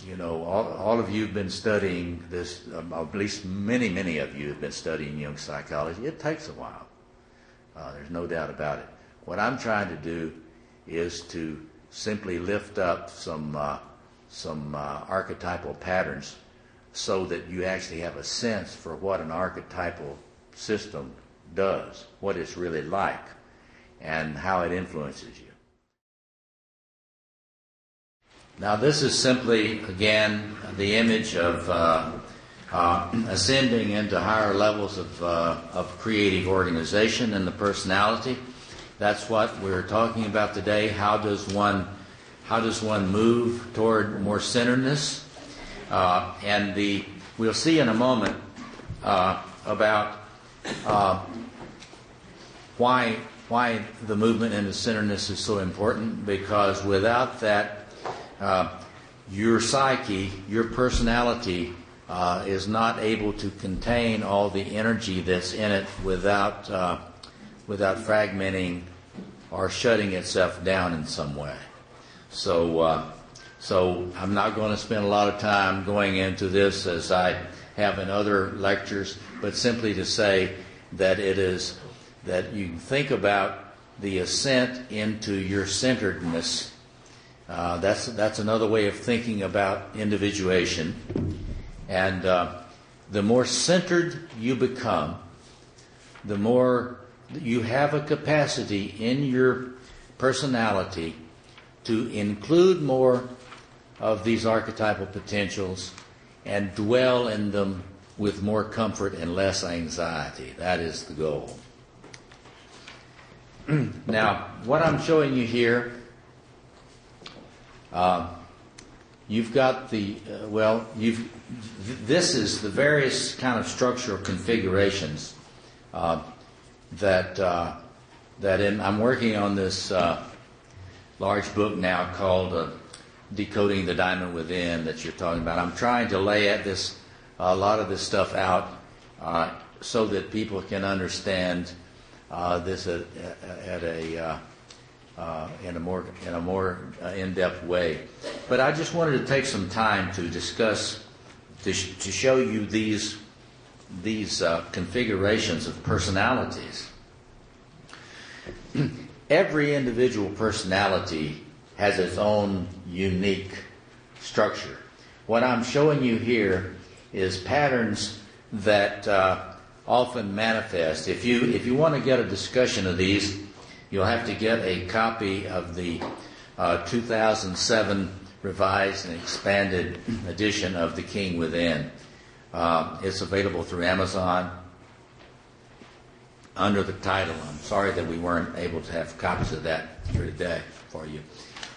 you know, all of you have been studying this, at least many of you have been studying Jung's psychology. It takes a while. There's no doubt about it. What I'm trying to do is to simply lift up some archetypal patterns so that you actually have a sense for what an archetypal system does, what it's really like, and how it influences you. Now this is simply, again, the image of ascending into higher levels of creative organization in the personality. That's what we're talking about today. How does one move toward more centeredness? And we'll see in a moment about why the movement into centeredness is so important, because without that, your psyche, your personality, is not able to contain all the energy that's in it without fragmenting or shutting itself down in some way. So I'm not going to spend a lot of time going into this as I have in other lectures, but simply to say that it is that you think about the ascent into your centeredness. That's another way of thinking about individuation. And the more centered you become, the more you have a capacity in your personality to include more of these archetypal potentials and dwell in them with more comfort and less anxiety. That is the goal. Now, what I'm showing you here, you've got this is the various kind of structural configurations I'm working on this large book now called Decoding the Diamond Within that you're talking about. I'm trying to lay at a lot of this stuff out so that people can understand this in a more in-depth way. But I just wanted to take some time to discuss, to show you these configurations of personalities. Every individual personality has its own unique structure. What I'm showing you here is patterns that often manifest. If you want to get a discussion of these, you'll have to get a copy of the 2007 revised and expanded edition of The King Within. It's available through Amazon under the title. I'm sorry that we weren't able to have copies of that here today for you.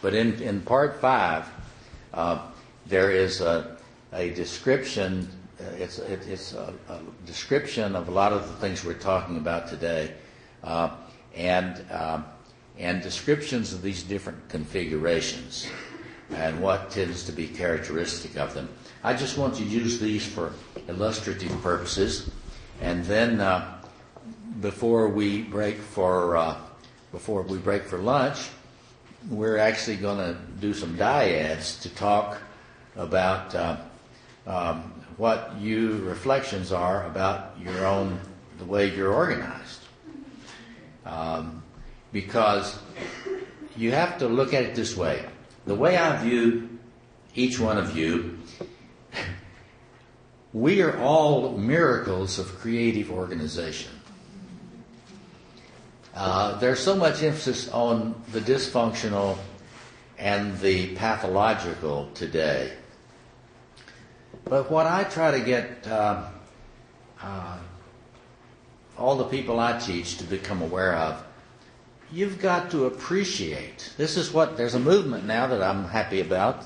But in part 5, there is a description. It's a description of a lot of the things we're talking about today, and descriptions of these different configurations and what tends to be characteristic of them. I just want to use these for illustrative purposes, and then before we break for lunch, we're actually going to do some dyads to talk about what your reflections are about your own, the way you're organized. Because you have to look at it this way. The way I view each one of you, we are all miracles of creative organization. There's so much emphasis on the dysfunctional and the pathological today. But what I try to get all the people I teach to become aware of, you've got to appreciate. There's a movement now that I'm happy about.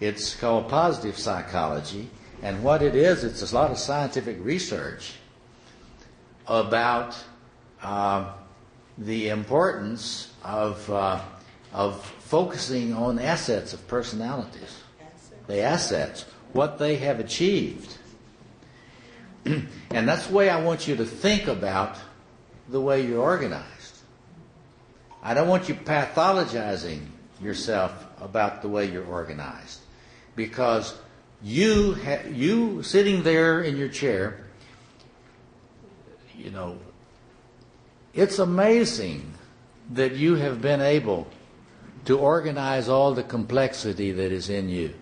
It's called positive psychology. And what it is, it's a lot of scientific research about the importance of focusing on assets of personalities. The assets, what they have achieved. And that's the way I want you to think about the way you're organized. I don't want you pathologizing yourself about the way you're organized, because you sitting there in your chair, it's amazing that you have been able to organize all the complexity that is in you.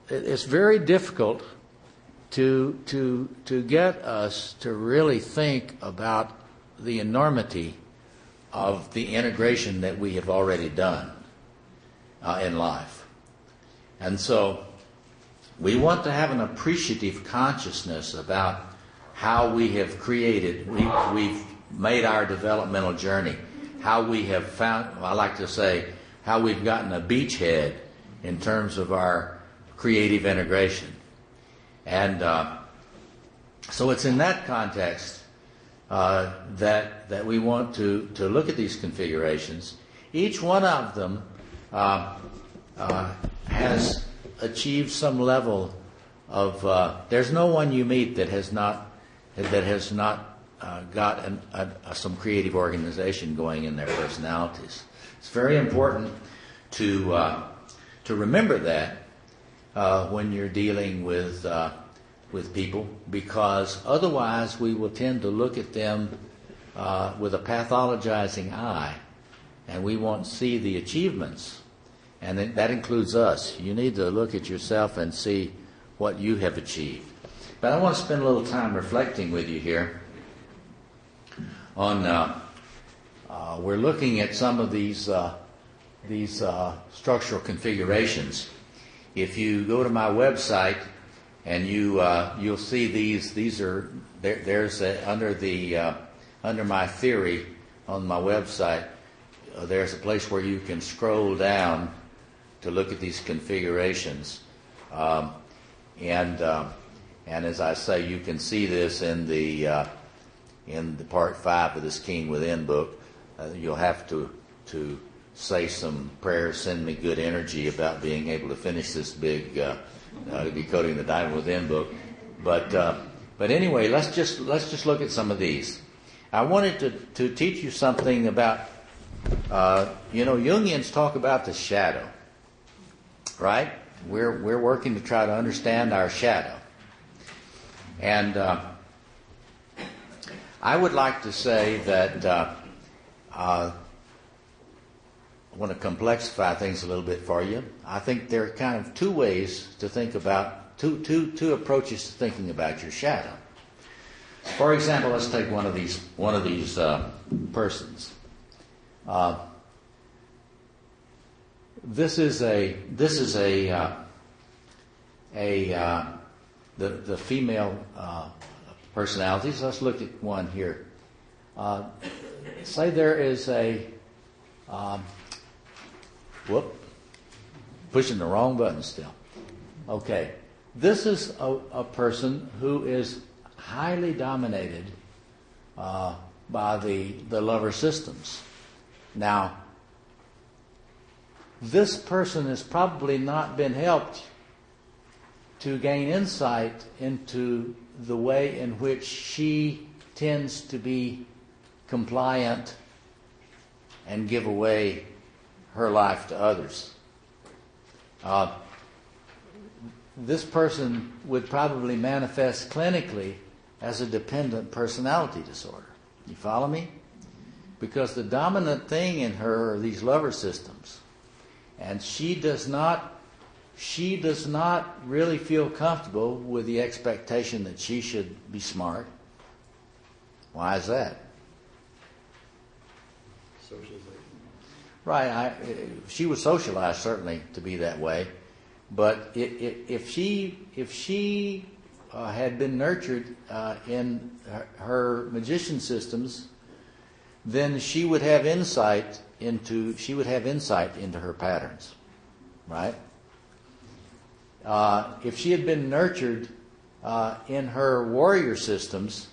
It's very difficult to get us to really think about the enormity of the integration that we have already done in life. And so we want to have an appreciative consciousness about how we have created, we've made our developmental journey, how we have found, I like to say, how we've gotten a beachhead in terms of our creative integration. And so it's in that context that we want to look at these configurations. Each one of them has achieved some level of. There's no one you meet that has not got some creative organization going in their personalities. It's very important to remember that when you're dealing with people, because otherwise we will tend to look at them with a pathologizing eye, and we won't see the achievements, and that includes us. You need to look at yourself and see what you have achieved. But I want to spend a little time reflecting with you here on. We're looking at some of these structural configurations. If you go to my website and you'll see these are there's under my theory on my website. There's a place where you can scroll down to look at these configurations, and as I say, you can see this in the part 5 of this King Within book. You'll have to say some prayers, send me good energy about being able to finish this big Decoding the Diamond Within book. But anyway, let's just look at some of these. I wanted to teach you something about, Jungians talk about the shadow, right? We're working to try to understand our shadow. And I would like to say that I want to complexify things a little bit for you. I think there are kind of two ways to think about, two approaches to thinking about your shadow. For example, let's take one of these persons. This is the female personalities. Let's look at one here. Say there is pushing the wrong button still. Okay, this is a person who is highly dominated by the lover systems. Now, this person has probably not been helped to gain insight into the way in which she tends to be compliant and give away her life to others. This person would probably manifest clinically as a dependent personality disorder. You follow me? Because the dominant thing in her are these lover systems. And she does not really feel comfortable with the expectation that she should be smart. Why is that? Socialization. Right. She was socialized certainly to be that way, but if she had been nurtured in her magician systems, then she would have insight into her patterns, right? If she had been nurtured in her warrior systems,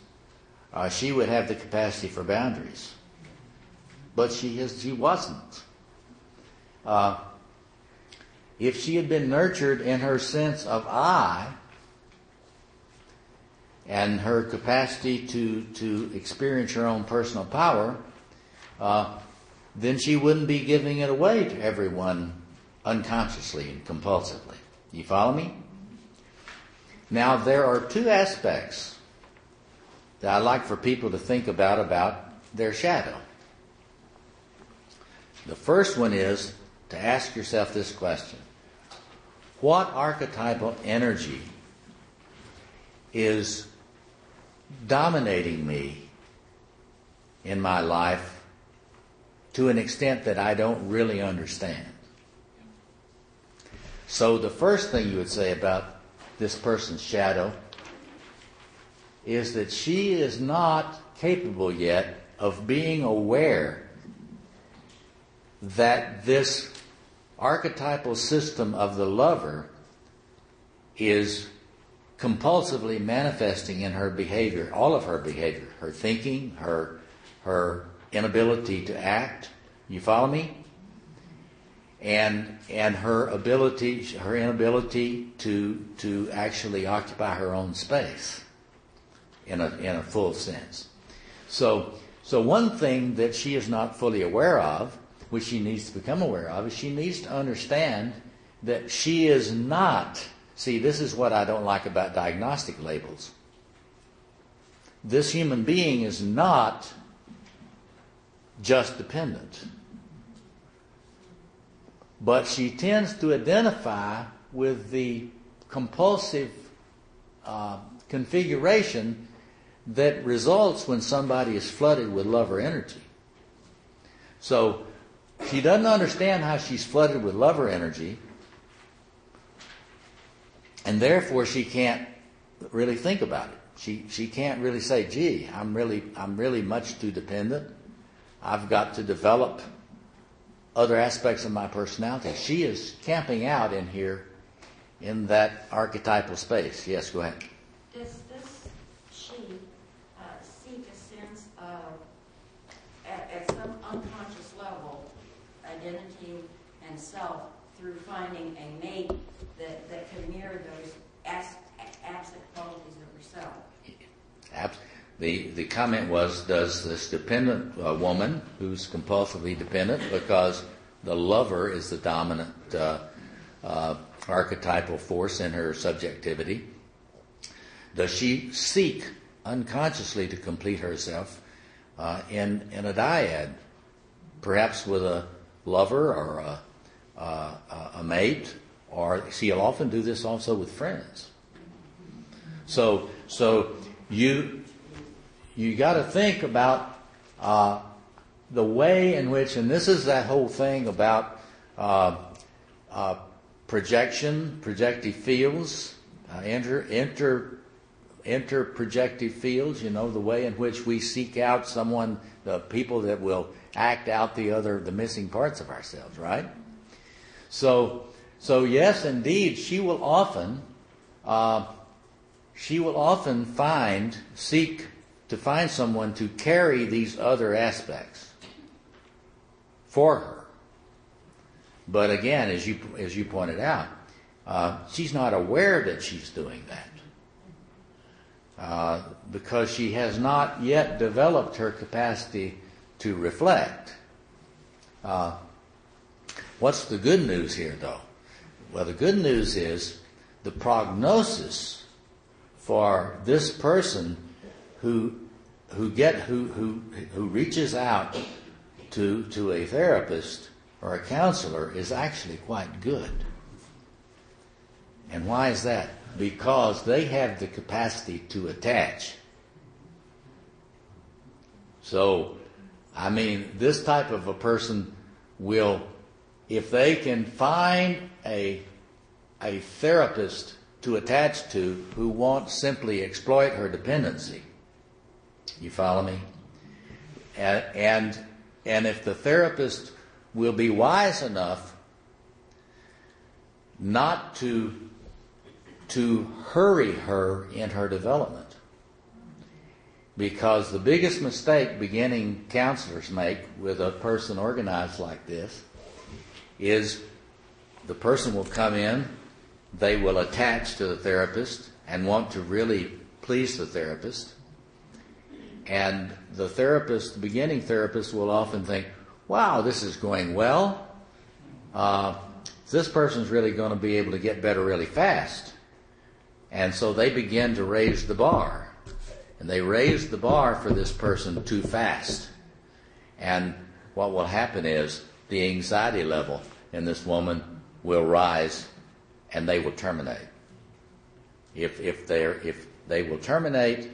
she would have the capacity for boundaries. But she wasn't. If she had been nurtured in her sense of I and her capacity to experience her own personal power, then she wouldn't be giving it away to everyone unconsciously and compulsively. You follow me? Now, there are two aspects that I'd like for people to think about their shadow. The first one is to ask yourself this question. What archetypal energy is dominating me in my life to an extent that I don't really understand? So the first thing you would say about this person's shadow is that she is not capable yet of being aware that this archetypal system of the lover is compulsively manifesting in her behavior, all of her behavior, her thinking, her inability to act. You follow me? And her inability to actually occupy her own space in a full sense. So one thing that she is not fully aware of, which she needs to become aware of, is she needs to understand that she is not. See, this is what I don't like about diagnostic labels. This human being is not just dependent. But she tends to identify with the compulsive configuration that results when somebody is flooded with lover energy. So she doesn't understand how she's flooded with lover energy, and therefore she can't really think about it. She can't really say, "Gee, I'm really much too dependent. I've got to develop other aspects of my personality." She is camping out in here in that archetypal space. Yes, go ahead. Does this she seek a sense of, at some unconscious level, identity and self through finding a mate that can mirror those the comment was, does this dependent woman, who's compulsively dependent because the lover is the dominant archetypal force in her subjectivity, does she seek unconsciously to complete herself in a dyad, perhaps with a lover or a mate, or she'll often do this also with friends. So you got to think about the way in which, and this is that whole thing about projection, projective fields, interprojective fields, the way in which we seek out someone, the people that will act out the missing parts of ourselves, right? So yes, indeed, she will often seek to find someone to carry these other aspects for her. But again, as you pointed out, she's not aware that she's doing that because she has not yet developed her capacity to reflect. What's the good news here, though? Well, the good news is the prognosis for this person who reaches out to a therapist or a counselor is actually quite good. And why is that? Because they have the capacity to attach. So, this type of a person will, if they can find a therapist to attach to who won't simply exploit her dependency, you follow me? And if the therapist will be wise enough not to hurry her in her development. Because the biggest mistake beginning counselors make with a person organized like this is the person will come in, they will attach to the therapist and want to really please the therapist. And the beginning therapist will often think, wow, this is going well. This person's really going to be able to get better really fast. And so they begin to raise the bar. And they raise the bar for this person too fast. And what will happen is the anxiety level in this woman will rise and they will terminate. If they will terminate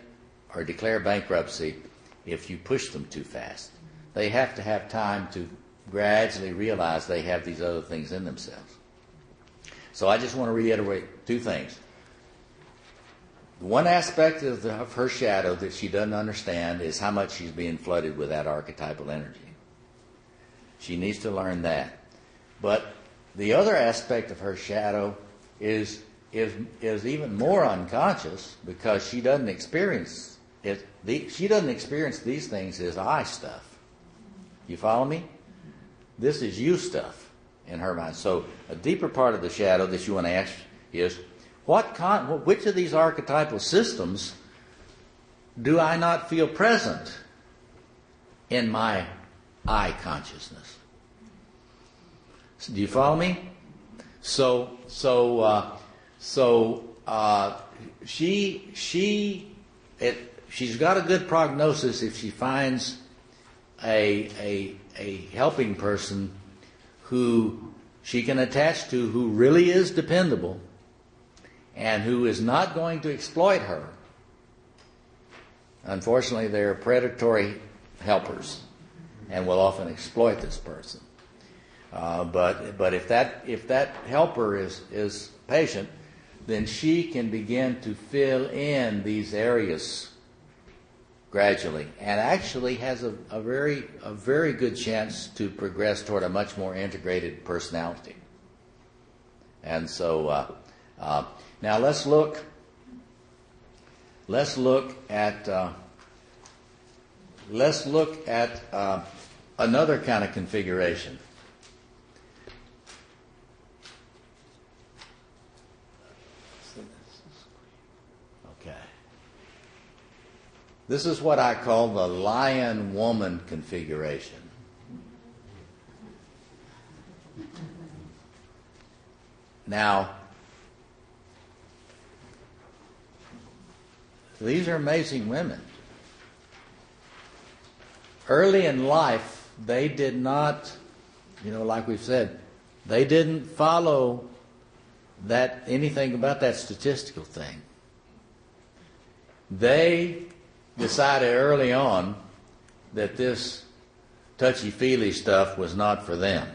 or declare bankruptcy if you push them too fast. They have to have time to gradually realize they have these other things in themselves. So I just want to reiterate two things. One aspect of her shadow that she doesn't understand is how much she's being flooded with that archetypal energy. She needs to learn that. But the other aspect of her shadow is even more unconscious because she doesn't experience it. She doesn't experience these things as I stuff. You follow me? This is you stuff in her mind. So a deeper part of the shadow that you want to ask is, which of these archetypal systems do I not feel present in my I consciousness? Do you follow me? She's got a good prognosis if she finds a helping person who she can attach to, who really is dependable and who is not going to exploit her. Unfortunately, they're predatory helpers and will often exploit this person. But if that helper is patient, then she can begin to fill in these areas gradually, and actually has a very good chance to progress toward a much more integrated personality. And so now let's look at another kind of configuration. Okay. This is what I call the lion-woman configuration. Now, these are amazing women. Early in life, they did not, like we've said, they didn't follow anything about that statistical thing. They decided early on that this touchy-feely stuff was not for them.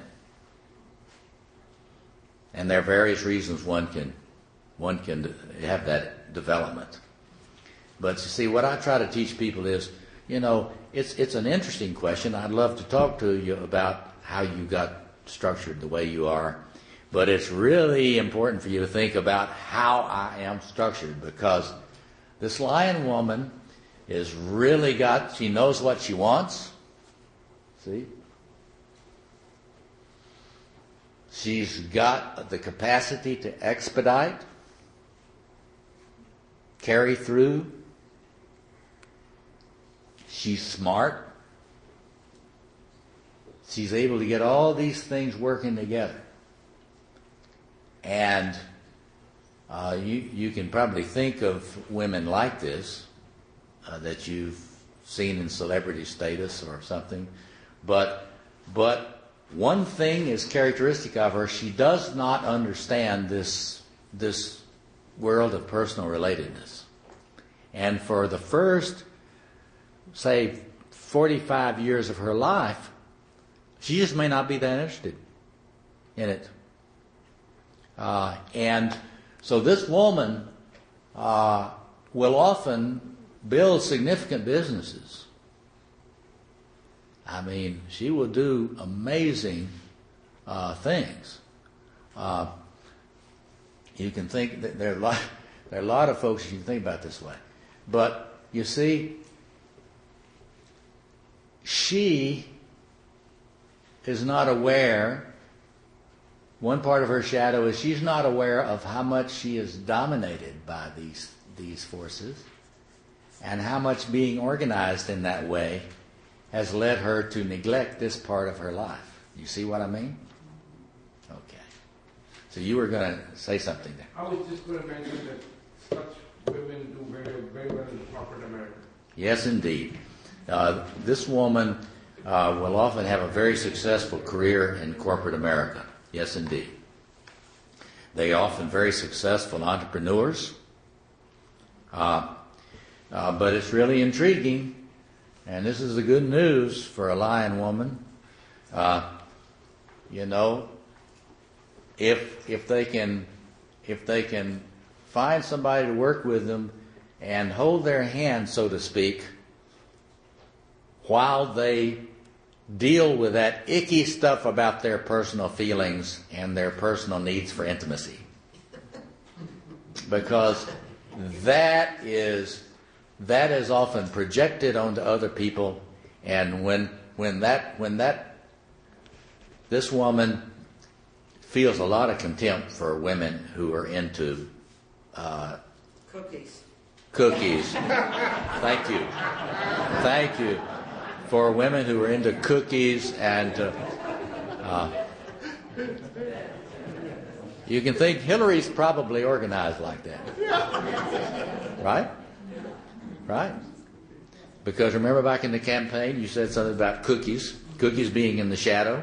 And there are various reasons one can have that development. But you see, what I try to teach people is, it's an interesting question. I'd love to talk to you about how you got structured the way you are. But it's really important for you to think about how I am structured, because this lion woman is really she knows what she wants. See? She's got the capacity to expedite, carry through. She's smart. She's able to get all these things working together. And you can probably think of women like this that you've seen in celebrity status or something. But one thing is characteristic of her: she does not understand this world of personal relatedness. And for the first, say, 45 years of her life, she just may not be that interested in it. And so this woman will often build significant businesses. I mean, she will do amazing things. You can think that there are a lot of folks you can think about this way. But you see, she is not aware. One part of her shadow is she's not aware of how much she is dominated by these forces, and how much being organized in that way has led her to neglect this part of her life. You see what I mean? Okay. So you were going to say something there. I was just going to mention that such women do very, very well in corporate America. Yes, indeed. This woman will often have a very successful career in corporate America. Yes, indeed. They are often very successful entrepreneurs. But it's really intriguing, and this is the good news for a lion woman. If they can find somebody to work with them and hold their hand, so to speak, while they deal with that icky stuff about their personal feelings and their personal needs for intimacy, because that is often projected onto other people, and when this woman feels a lot of contempt for women who are into cookies. Thank you. For women who are into cookies, and you can think Hillary's probably organized like that. Right? Because remember back in the campaign, you said something about cookies being in the shadow.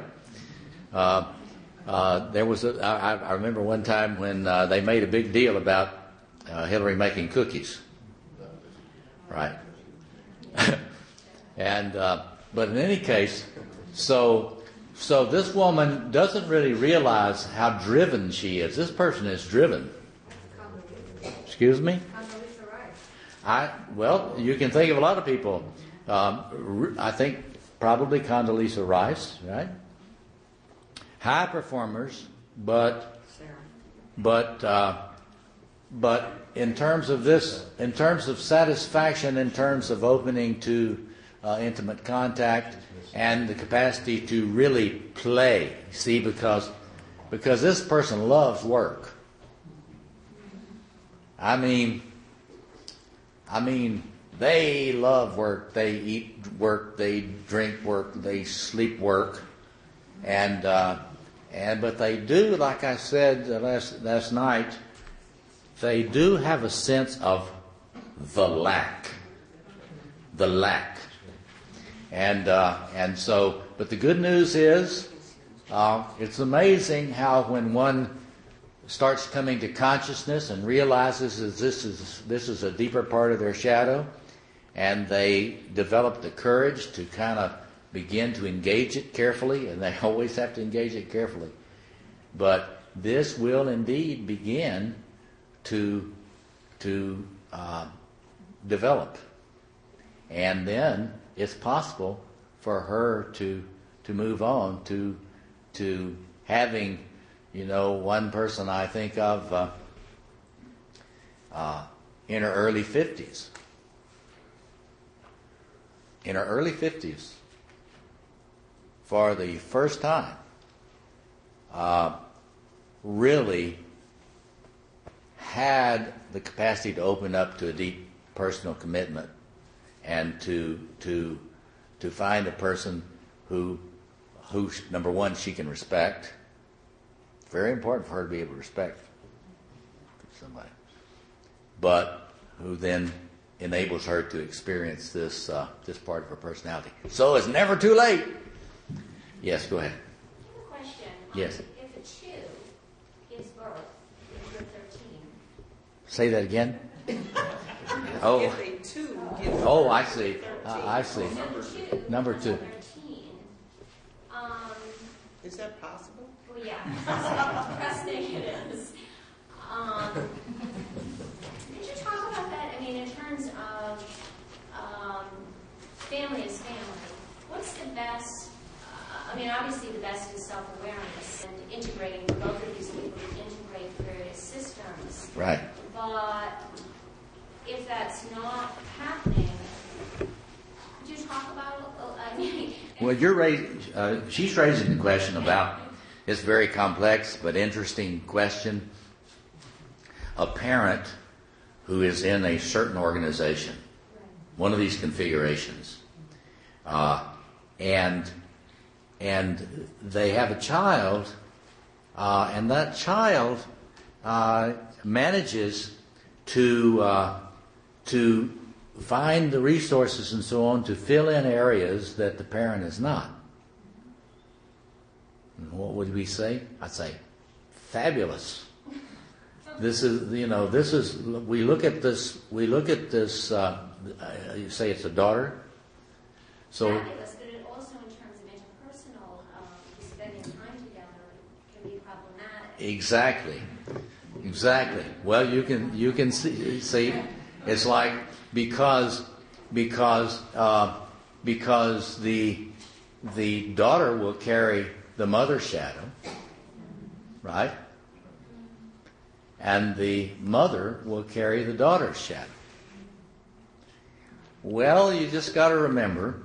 There was I remember one time when they made a big deal about Hillary making cookies. Right? And but in any case, so this woman doesn't really realize how driven she is. This person is driven. Excuse me? Well, you can think of a lot of people. I think probably Condoleezza Rice, right? High performers, but in terms of this, in terms of satisfaction, in terms of opening to intimate contact and the capacity to really play. See, because this person loves work. I mean, They love work. They eat work. They drink work. They sleep work. But they do, like I said last night, they do have a sense of the lack. The lack. And so, but the good news is, it's amazing how when one starts coming to consciousness and realizes that this is a deeper part of their shadow, and they develop the courage to kind of begin to engage it carefully, and they always have to engage it carefully. But this will indeed begin to develop. And then it's possible for her to move on to having, one person I think of in her early 50s. In her early 50s, for the first time, really had the capacity to open up to a deep personal commitment and to find a person who number one, she can respect. Very important for her to be able to respect somebody, but who then enables her to experience this part of her personality. So it's never too late. Yes, go ahead. Question. Yes. If a two gives birth when you're 13. Say that again. Oh. If a two gives Oh, I see. I see. Number two. 13. Is that possible? Well, yeah. Trusting it is. Could you talk about that? I mean, in terms of family is family. What's the best? Obviously the best is self-awareness and integrating for both of these people to integrate various systems. Right. But if that's not happening, could you talk about? Well, she's raising the question about this very complex but interesting question. A parent who is in a certain organization, one of these configurations, and they have a child, and that child manages to find the resources and so on to fill in areas that the parent is not. And what would we say? I'd say, fabulous. This is, we look at this, you say it's a daughter? So. Fabulous, but it also in terms of interpersonal, spending time together can be problematic. Exactly. Well, you can see it's like because the daughter will carry the mother's shadow, right? And the mother will carry the daughter's shadow. Well, you just got to remember.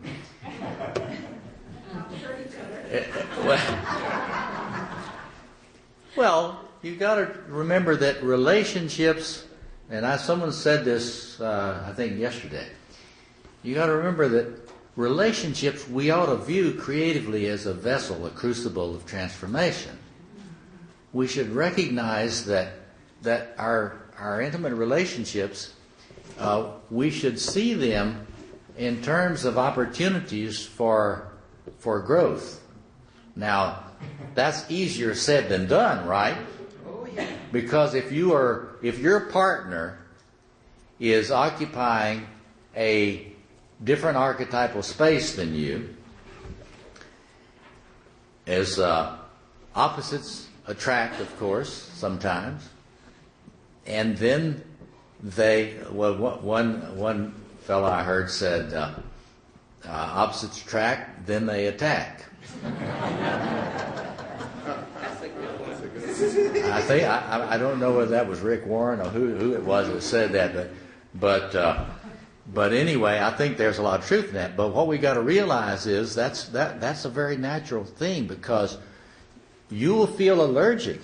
Well, you got to remember that relationships, and someone said this, I think yesterday. You got to remember that relationships we ought to view creatively as a vessel, a crucible of transformation. We should recognize that our intimate relationships, we should see them in terms of opportunities for growth. Now, that's easier said than done, right? Oh, yeah. Because if your partner is occupying a different archetypal space than you, as opposites attract, of course, sometimes, and then one fellow I heard said, opposites attract, then they attack. That's a good one. I think I don't know whether that was Rick Warren or who it was that said that, but anyway, I think there's a lot of truth in that. But what we got to realize is that's a very natural thing, because you will feel allergic.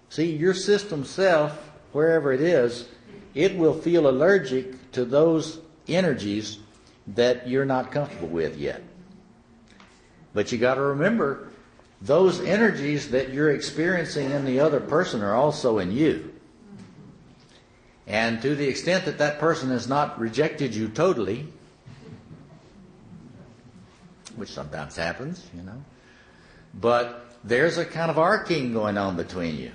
See, your system self, wherever it is, it will feel allergic to those energies that you're not comfortable with yet. But you got to remember, those energies that you're experiencing in the other person are also in you. And to the extent that that person has not rejected you totally, which sometimes happens, you know, but there's a kind of arcing going on between you.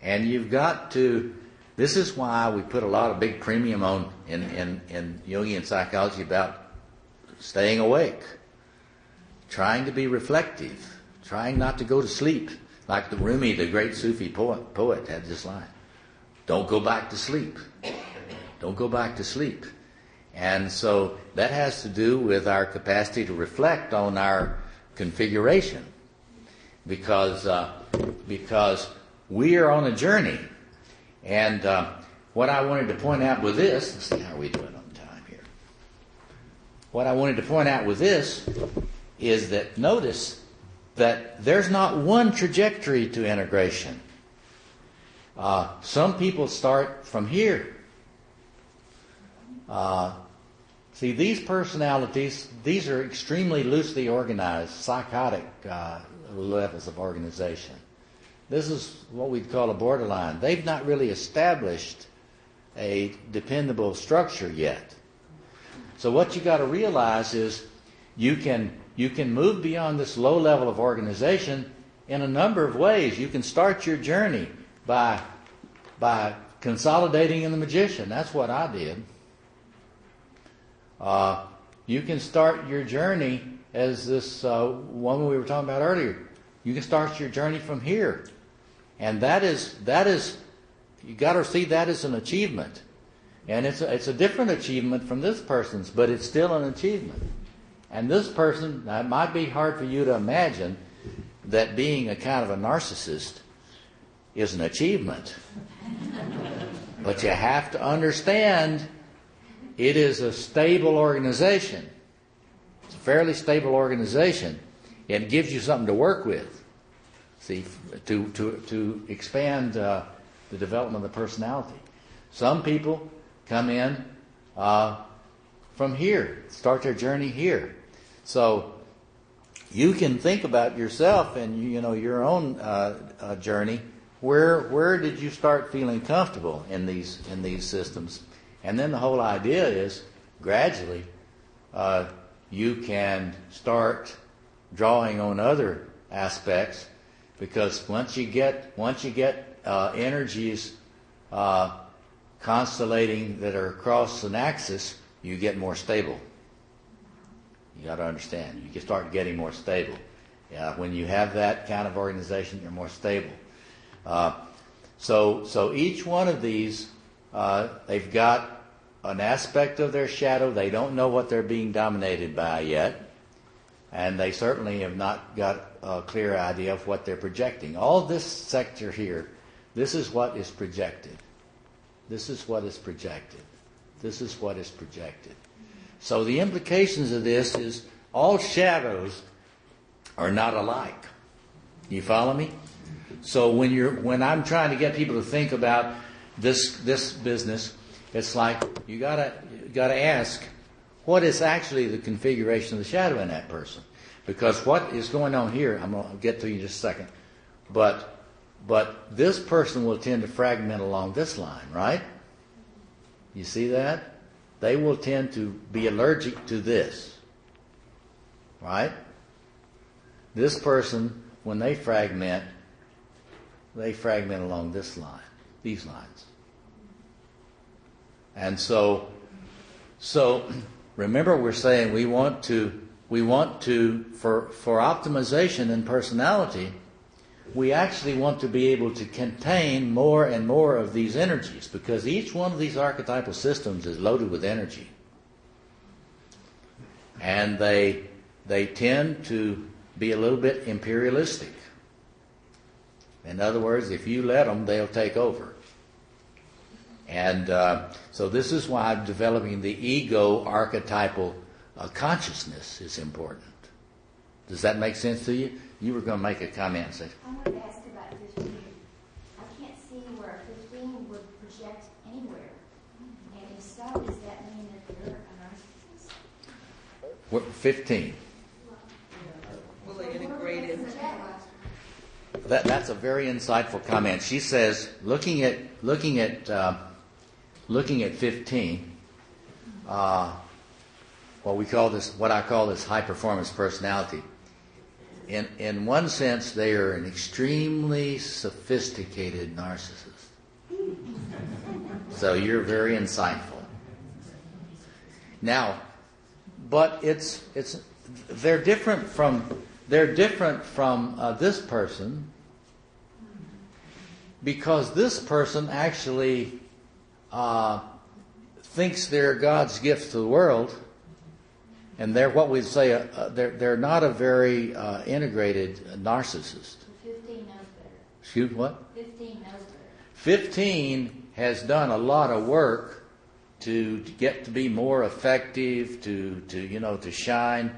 And you've got to, this is why we put a lot of big premium on in Jungian psychology about staying awake, trying to be reflective, trying not to go to sleep. Like the Rumi, the great Sufi poet had this line, don't go back to sleep. Don't go back to sleep. And so that has to do with our capacity to reflect on our configuration, because we are on a journey. And what I wanted to point out with this, let's see how we doing on time here. What I wanted to point out with this is that notice that there's not one trajectory to integration. Some people start from here. See, these personalities, these are extremely loosely organized, psychotic levels of organization. This is what we'd call a borderline. They've not really established a dependable structure yet. So what you got to realize is you can move beyond this low level of organization in a number of ways. You can start your journey by consolidating in the magician. That's what I did. You can start your journey as this woman we were talking about earlier. You can start your journey from here. And that is you got to see that as an achievement. And it's a different achievement from this person's, but it's still an achievement. And this person, now it might be hard for you to imagine that being a kind of a narcissist is an achievement. But you have to understand it is a stable organization. It's a fairly stable organization. It gives you something to work with. See, to expand the development of the personality. Some people come in from here, start their journey here. So you can think about yourself and your own journey. Where did you start feeling comfortable in these systems? And then the whole idea is gradually you can start drawing on other aspects, because once you get energies constellating that are across an axis, you get more stable. You got to understand. You can start getting more stable. When you have that kind of organization, you're more stable. So each one of these, they've got an aspect of their shadow. They don't know what they're being dominated by yet. And they certainly have not got a clear idea of what they're projecting. All this sector here, this is what is projected. This is what is projected. This is what is projected. So the implications of this is all shadows are not alike. You follow me? So when I'm trying to get people to think about this business, it's like you gotta ask, what is actually the configuration of the shadow in that person? Because what is going on here, I'm going to get to you in just a second, but this person will tend to fragment along this line, right? You see that? They will tend to be allergic to this, right? This person, when they fragment along this line, these lines. And so remember, we're saying we want to for optimization in personality, we actually want to be able to contain more and more of these energies, because each one of these archetypal systems is loaded with energy. And they tend to be a little bit imperialistic. In other words, if you let them, they'll take over. And so this is why developing the ego archetypal consciousness is important. Does that make sense to you? You were going to make a comment. Say. I wanted to ask about 15. I can't see where 15 would project anywhere? And if so, does that mean that they're a narcissist? We're 15. Will they integrate it? That's a very insightful comment. She says, looking at 15, what I call this high performance personality. In one sense, they are an extremely sophisticated narcissist. So you're very insightful. Now, but they're different from this person, because this person actually thinks they're God's gift to the world, and they're what we'd say they're not a very integrated narcissist. 15 knows better. Shoot, what? 15 knows better. 15 has done a lot of work to get to be more effective, to shine,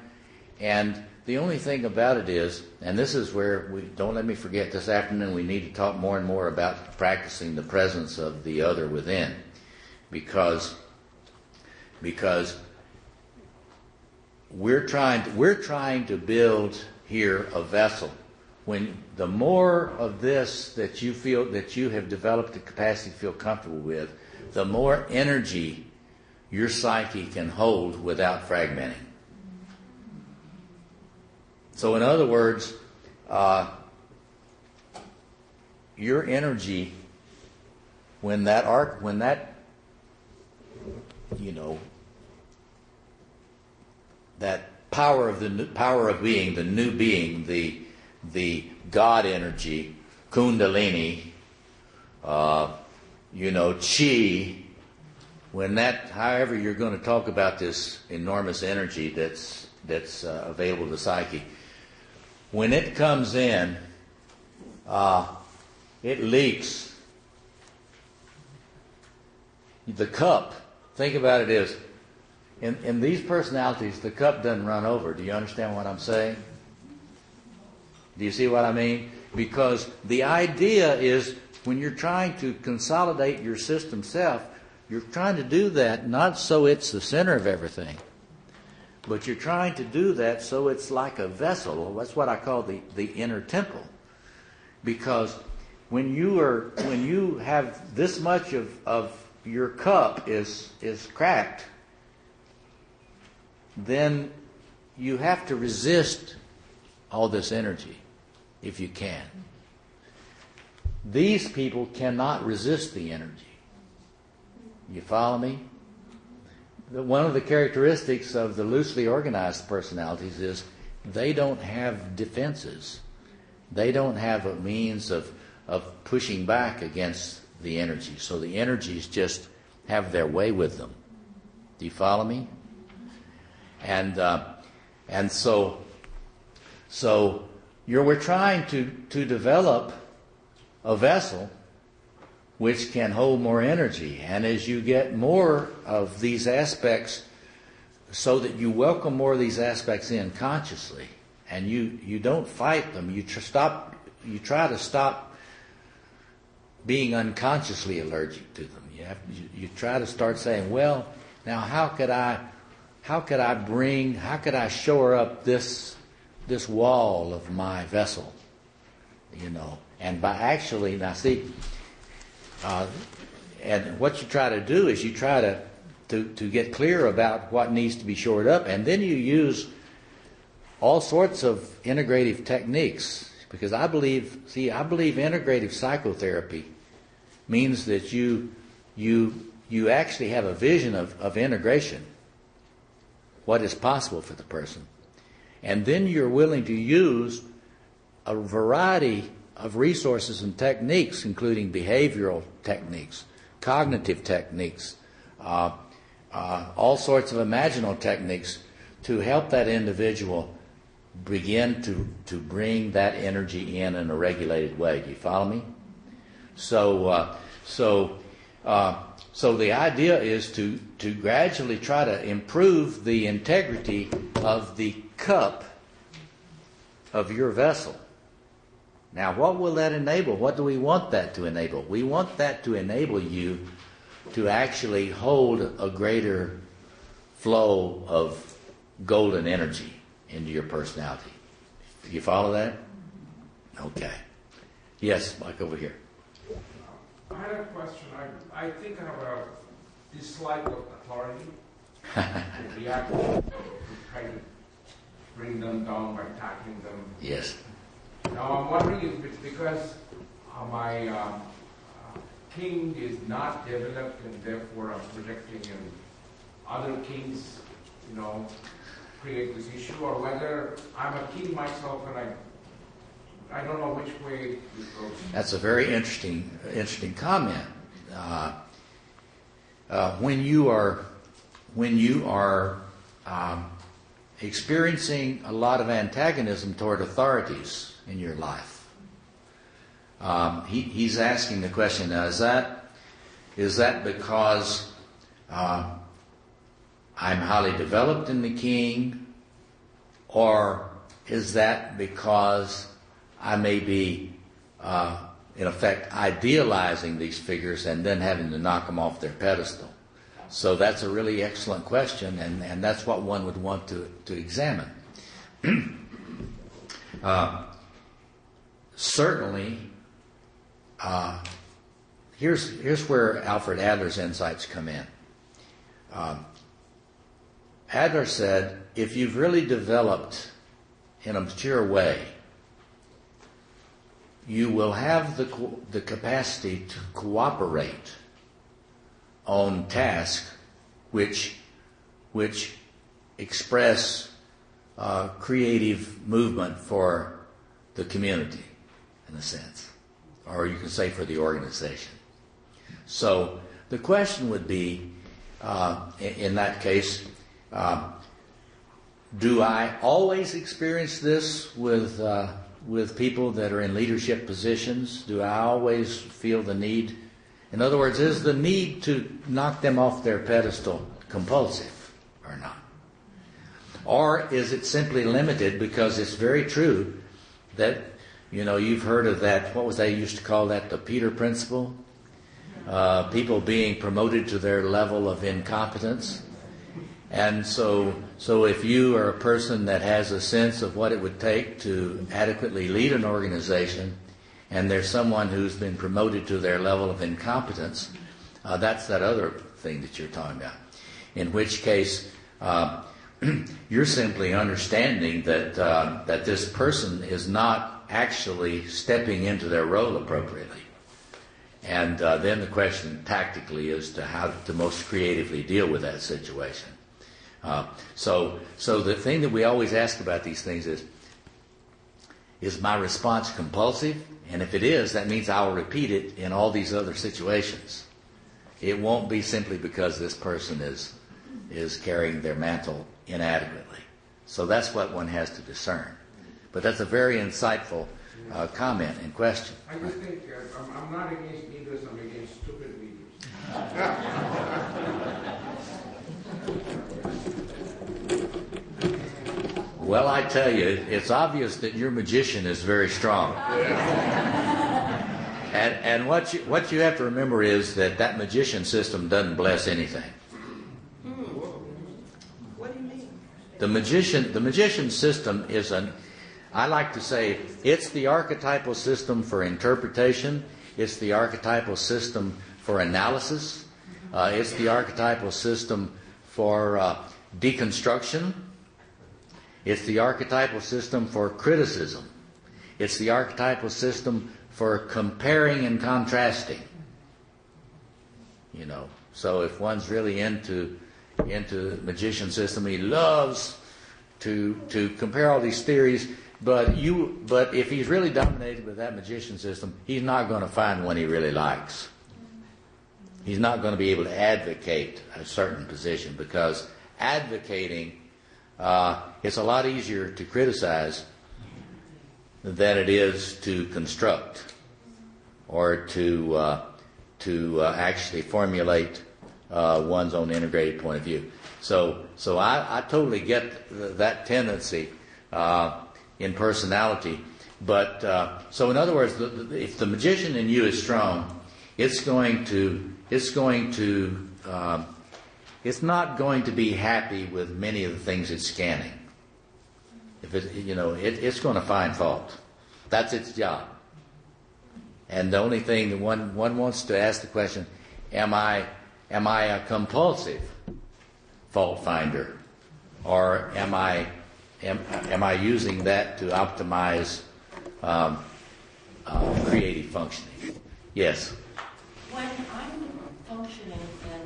and the only thing about it is, and this is where don't let me forget, this afternoon we need to talk more and more about practicing the presence of the other within, because we're trying to build here a vessel. When the more of this that you feel that you have developed the capacity to feel comfortable with, the more energy your psyche can hold without fragmenting. So in other words, your energy, that power of being, the new being, the God energy, Kundalini, Chi, when that, however you're going to talk about this enormous energy that's available to psyche, when it comes in, it leaks. The cup, think about it as, in these personalities, the cup doesn't run over. Do you understand what I'm saying? Do you see what I mean? Because the idea is, when you're trying to consolidate your system self, you're trying to do that not so it's the center of everything, but you're trying to do that so it's like a vessel. That's what I call the inner temple. Because when you have this much of your cup is cracked, then you have to resist all this energy if you can. These people cannot resist the energy. You follow me? One of the characteristics of the loosely organized personalities is they don't have defenses. They don't have a means of pushing back against the energy. So the energies just have their way with them. Do you follow me? And so we're trying to develop a vessel which can hold more energy. And as you get more of these aspects, so that you welcome more of these aspects in consciously, and you don't fight them, you try to stop being unconsciously allergic to them. You try to start saying, well, now how could I shore up this wall of my vessel? And by actually, now see, and what you try to do is you try to get clear about what needs to be shored up, and then you use all sorts of integrative techniques, because I believe integrative psychotherapy means that you actually have a vision of integration, what is possible for the person, and then you're willing to use a variety of resources and techniques, including behavioral techniques, cognitive techniques, all sorts of imaginal techniques, to help that individual begin to bring that energy in a regulated way. Do you follow me? So the idea is to gradually try to improve the integrity of the cup of your vessel. Now, what will that enable? What do we want that to enable? We want that to enable you to actually hold a greater flow of golden energy into your personality. You follow that? Okay. Yes, Mike, over here. I had a question. I think I have a dislike of authority. React to try to bring them down by tackling them. Yes. Now I'm wondering if it's because my king is not developed and therefore I'm projecting and other kings, create this issue, or whether I'm a king myself and I don't know which way this goes. That's a very interesting comment. When you are experiencing a lot of antagonism toward authorities in your life, he's asking the question now: is that because I'm highly developed in the king, or is that because I may be, in effect, idealizing these figures and then having to knock them off their pedestal? So that's a really excellent question, and that's what one would want to examine. Certainly, here's where Alfred Adler's insights come in. Adler said, if you've really developed in a mature way, you will have the capacity to cooperate on tasks which express creative movement for the community, in a sense, or you can say for the organization. So the question would be, in that case, do I always experience this with people that are in leadership positions? Do I always feel the need? In other words, is the need to knock them off their pedestal compulsive or not? Or is it simply limited because it's very true that, you've heard of that, what was they used to call that, the Peter Principle? People being promoted to their level of incompetence. And so if you are a person that has a sense of what it would take to adequately lead an organization, and there's someone who's been promoted to their level of incompetence, that's that other thing that you're talking about. In which case, you're simply understanding that this person is not actually stepping into their role appropriately. And then the question tactically is to how to most creatively deal with that situation. So the thing that we always ask about these things is my response compulsive? And if it is, that means I'll repeat it in all these other situations. It won't be simply because this person is carrying their mantle inadequately. So that's what one has to discern. But that's a very insightful comment and question. I just think I'm not against leaders, I'm against stupid leaders. Well, I tell you, it's obvious that your magician is very strong. And what you have to remember is that magician system doesn't bless anything. What do you mean? The magician system is I like to say, it's the archetypal system for interpretation. It's the archetypal system for analysis. It's the archetypal system for deconstruction. It's the archetypal system for criticism. It's the archetypal system for comparing and contrasting. So if one's really into the magician system, he loves to compare all these theories. But if he's really dominated with that magician system, he's not going to find one he really likes. He's not going to be able to advocate a certain position, because advocating, it's a lot easier to criticize than it is to construct or to actually formulate one's own integrated point of view. So I totally get that tendency in personality, So in other words, if the magician in you is strong, it's not going to be happy with many of the things it's scanning. If it's going to find fault. That's its job. And the only thing that one wants to ask the question: Am I a compulsive fault finder, or am I using that to optimize creative functioning? Yes. When I'm functioning in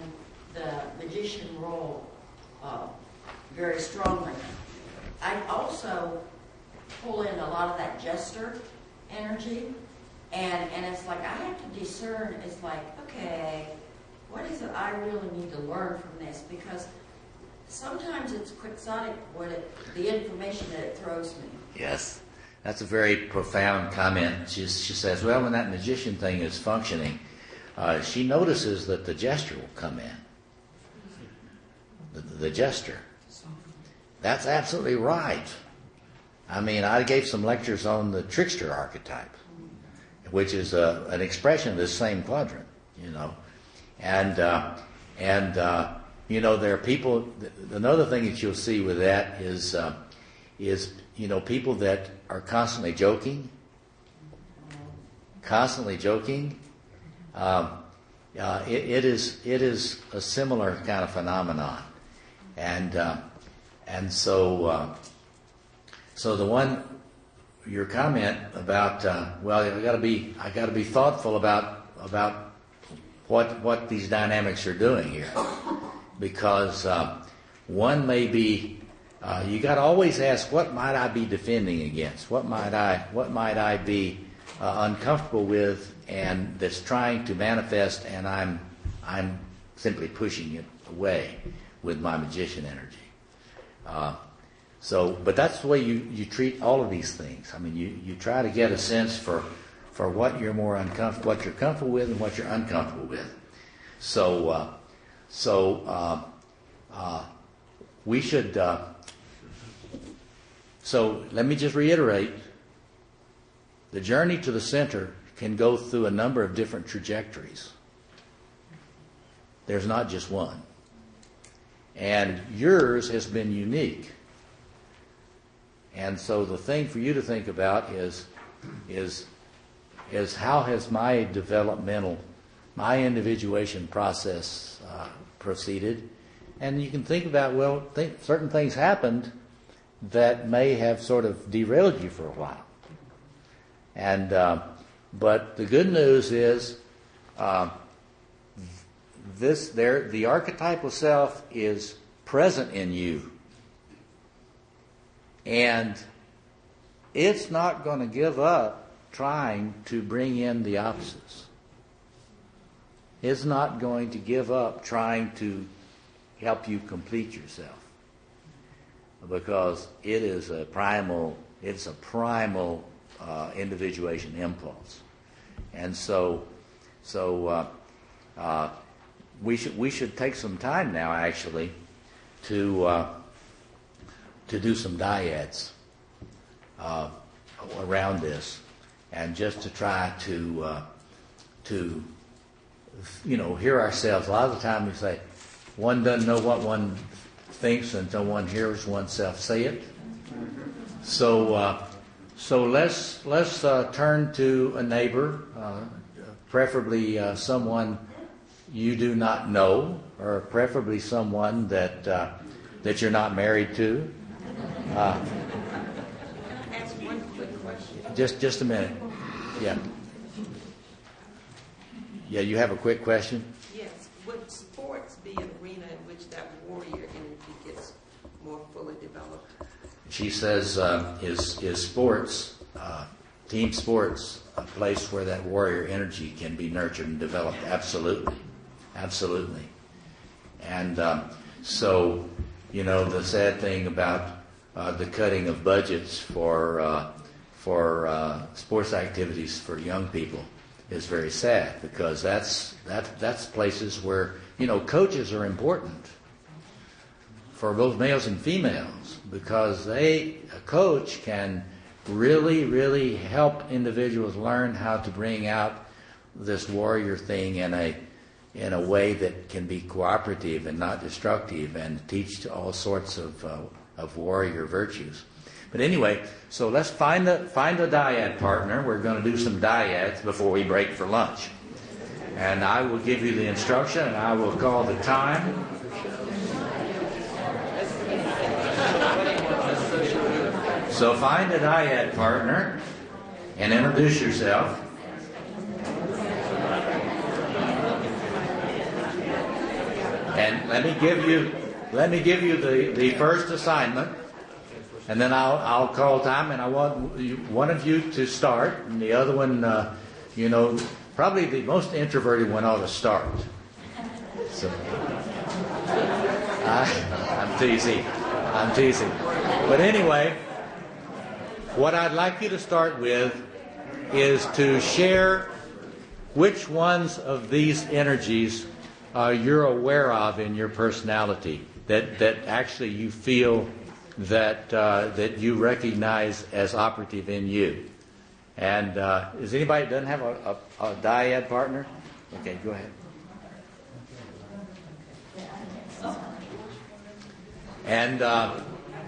the magician role very strongly, I also pull in a lot of that jester energy, and it's like I have to discern. It's like, okay, what is it I really need to learn from this? Because sometimes it's quixotic the information that it throws me. Yes. That's a very profound comment. She says, well, when that magician thing is functioning, she notices that the jester will come in. The jester. That's absolutely right. I mean, I gave some lectures on the trickster archetype, which is an expression of this same quadrant, And there are people. Another thing that you'll see with that is people that are constantly joking. It is a similar kind of phenomenon, and so your comment about I got to be thoughtful about what these dynamics are doing here, because one may be you got to always ask, what might I be defending against? What might I be uncomfortable with, and that's trying to manifest, and I'm simply pushing it away with my magician energy. But that's the way you treat all of these things. I mean, you try to get a sense for what you're what you're comfortable with and what you're uncomfortable with. We should. So let me just reiterate: the journey to the center can go through a number of different trajectories. There's not just one, and yours has been unique. And so the thing for you to think about is how has my individuation process proceeded? And you can think about, certain things happened that may have sort of derailed you for a while. And but the good news is the archetypal self is present in you. And it's not going to give up trying to bring in the opposites. It's not going to give up trying to help you complete yourself, because it is a primal individuation impulse. And so we should take some time now, actually, to do some dyads around this, and just to try to hear ourselves. A lot of the time we say one doesn't know what one thinks until one hears oneself say it. So let's turn to a neighbor, preferably someone you do not know, or preferably someone that you're not married to. Can I ask one quick question? Just a minute. Yeah. Yeah, you have a quick question? Yes. Would sports be an arena in which that warrior energy gets more fully developed? She says, is sports, team sports, a place where that warrior energy can be nurtured and developed? Absolutely. Absolutely. And so, the sad thing about the cutting of budgets for sports activities for young people is very sad, because that's places where coaches are important for both males and females, because a coach can really help individuals learn how to bring out this warrior thing in a way that can be cooperative and not destructive, and teach all sorts of warrior virtues. But anyway, so let's find a dyad partner. We're going to do some dyads before we break for lunch. And I will give you the instruction, and I will call the time. So find a dyad partner and introduce yourself. And let me give you the first assignment, and then I'll call time, and I want one of you to start, and the other one, probably the most introverted one ought to start. So, I'm teasing. But anyway, what I'd like you to start with is to share which ones of these energies you're aware of in your personality that actually you feel that you recognize as operative in you. And is anybody that doesn't have a dyad partner? Okay, go ahead.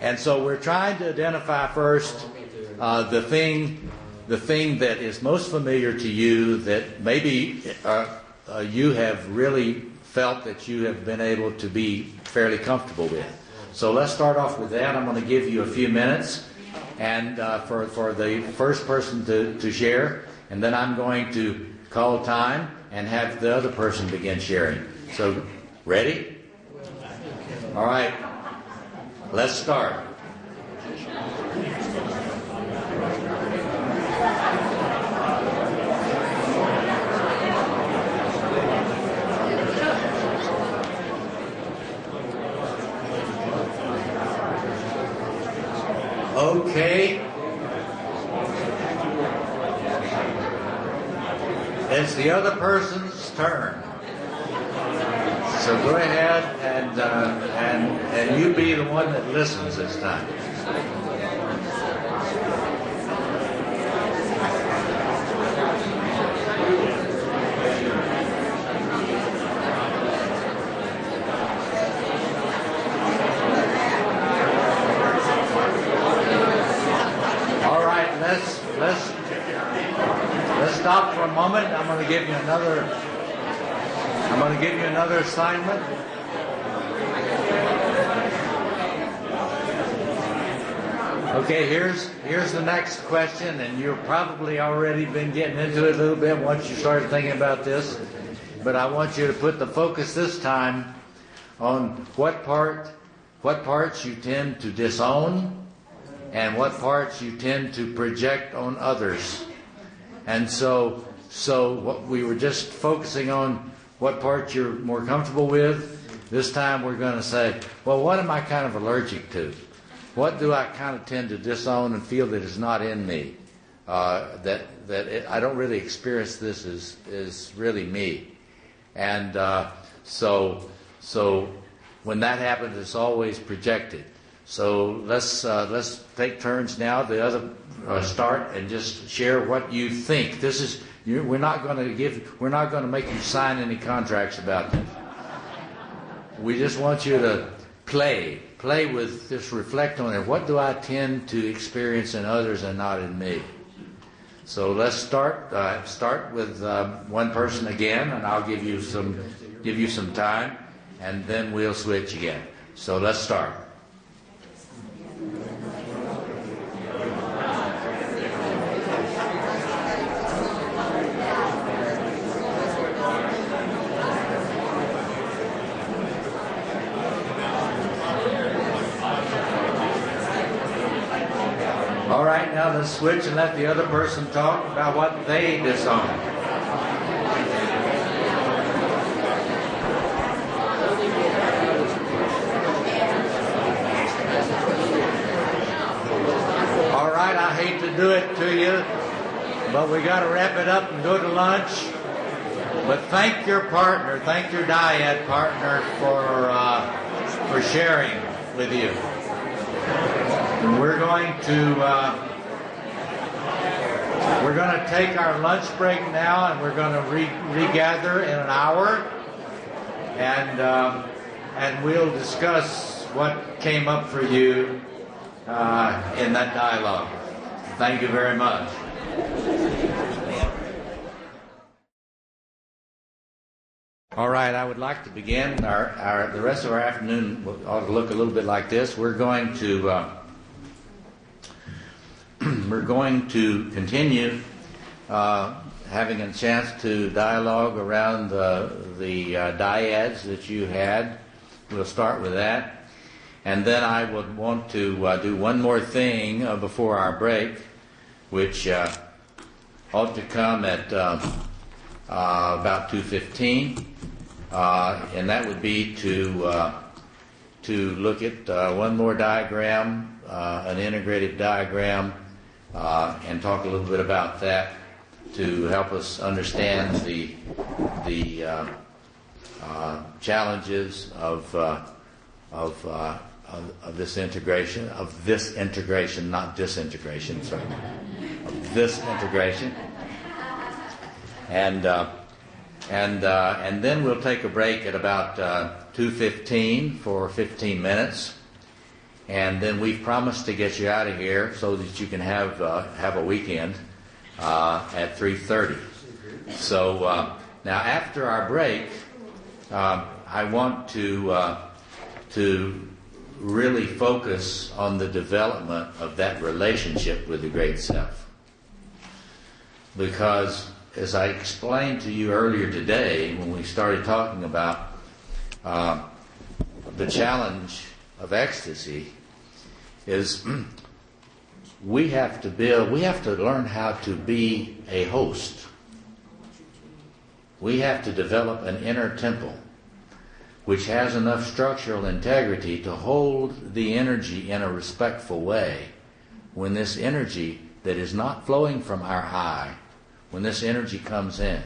And so we're trying to identify first the thing that is most familiar to you, that maybe you have really felt that you have been able to be fairly comfortable with. So let's start off with that. I'm going to give you a few minutes, and for the first person to share, and then I'm going to call time and have the other person begin sharing. So, ready? All right. Let's start. Okay. It's the other person's turn. So go ahead and you be the one that listens this time. All right, let's stop for a moment. I'm going to give you another assignment. Okay, here's the next question, and you've probably already been getting into it a little bit once you started thinking about this. But I want you to put the focus this time on what parts you tend to disown and what parts you tend to project on others. And so what we were just focusing on what parts you're more comfortable with. This time we're going to say, well, what am I kind of allergic to? What do I kind of tend to disown and feel that is not in me? I don't really experience this as really me. And so when that happens, it's always projected. So let's take turns now. The other start and just share what you think. We're not going to make you sign any contracts about this. We just want you to play with, just reflect on it. What do I tend to experience in others and not in me? So let's start with one person again, and I'll give you some time, and then we'll switch again. So let's start. All right, now let's switch and let the other person talk about what they disown. All right, I hate to do it to you, but we got to wrap it up and go to lunch. But thank your partner, thank your dyad partner for sharing with you. And we're going to We're going to take our lunch break now, and we're going to regather in an hour, and we'll discuss what came up for you in that dialogue. Thank you very much. All right, I would like to begin the rest of our afternoon ought to look a little bit like this. We're going to continue having a chance to dialogue around the dyads that you had. We'll start with that. And then I would want to do one more thing before our break, which ought to come at about 2:15. And that would be to look at one more diagram, an integrative diagram, and talk a little bit about that to help us understand the challenges of this integration, not disintegration, sorry, of this integration, and then we'll take a break at about 2:15 for 15 minutes, and then we've promised to get you out of here so that you can have a weekend at 3:30. So now after our break, I want to really focus on the development of that relationship with the Great Self, because as I explained to you earlier today when we started talking about the challenge of ecstasy, is we have to learn how to be a host. We have to develop an inner temple which has enough structural integrity to hold the energy in a respectful way when this energy that is not flowing from our eye, when this energy comes in.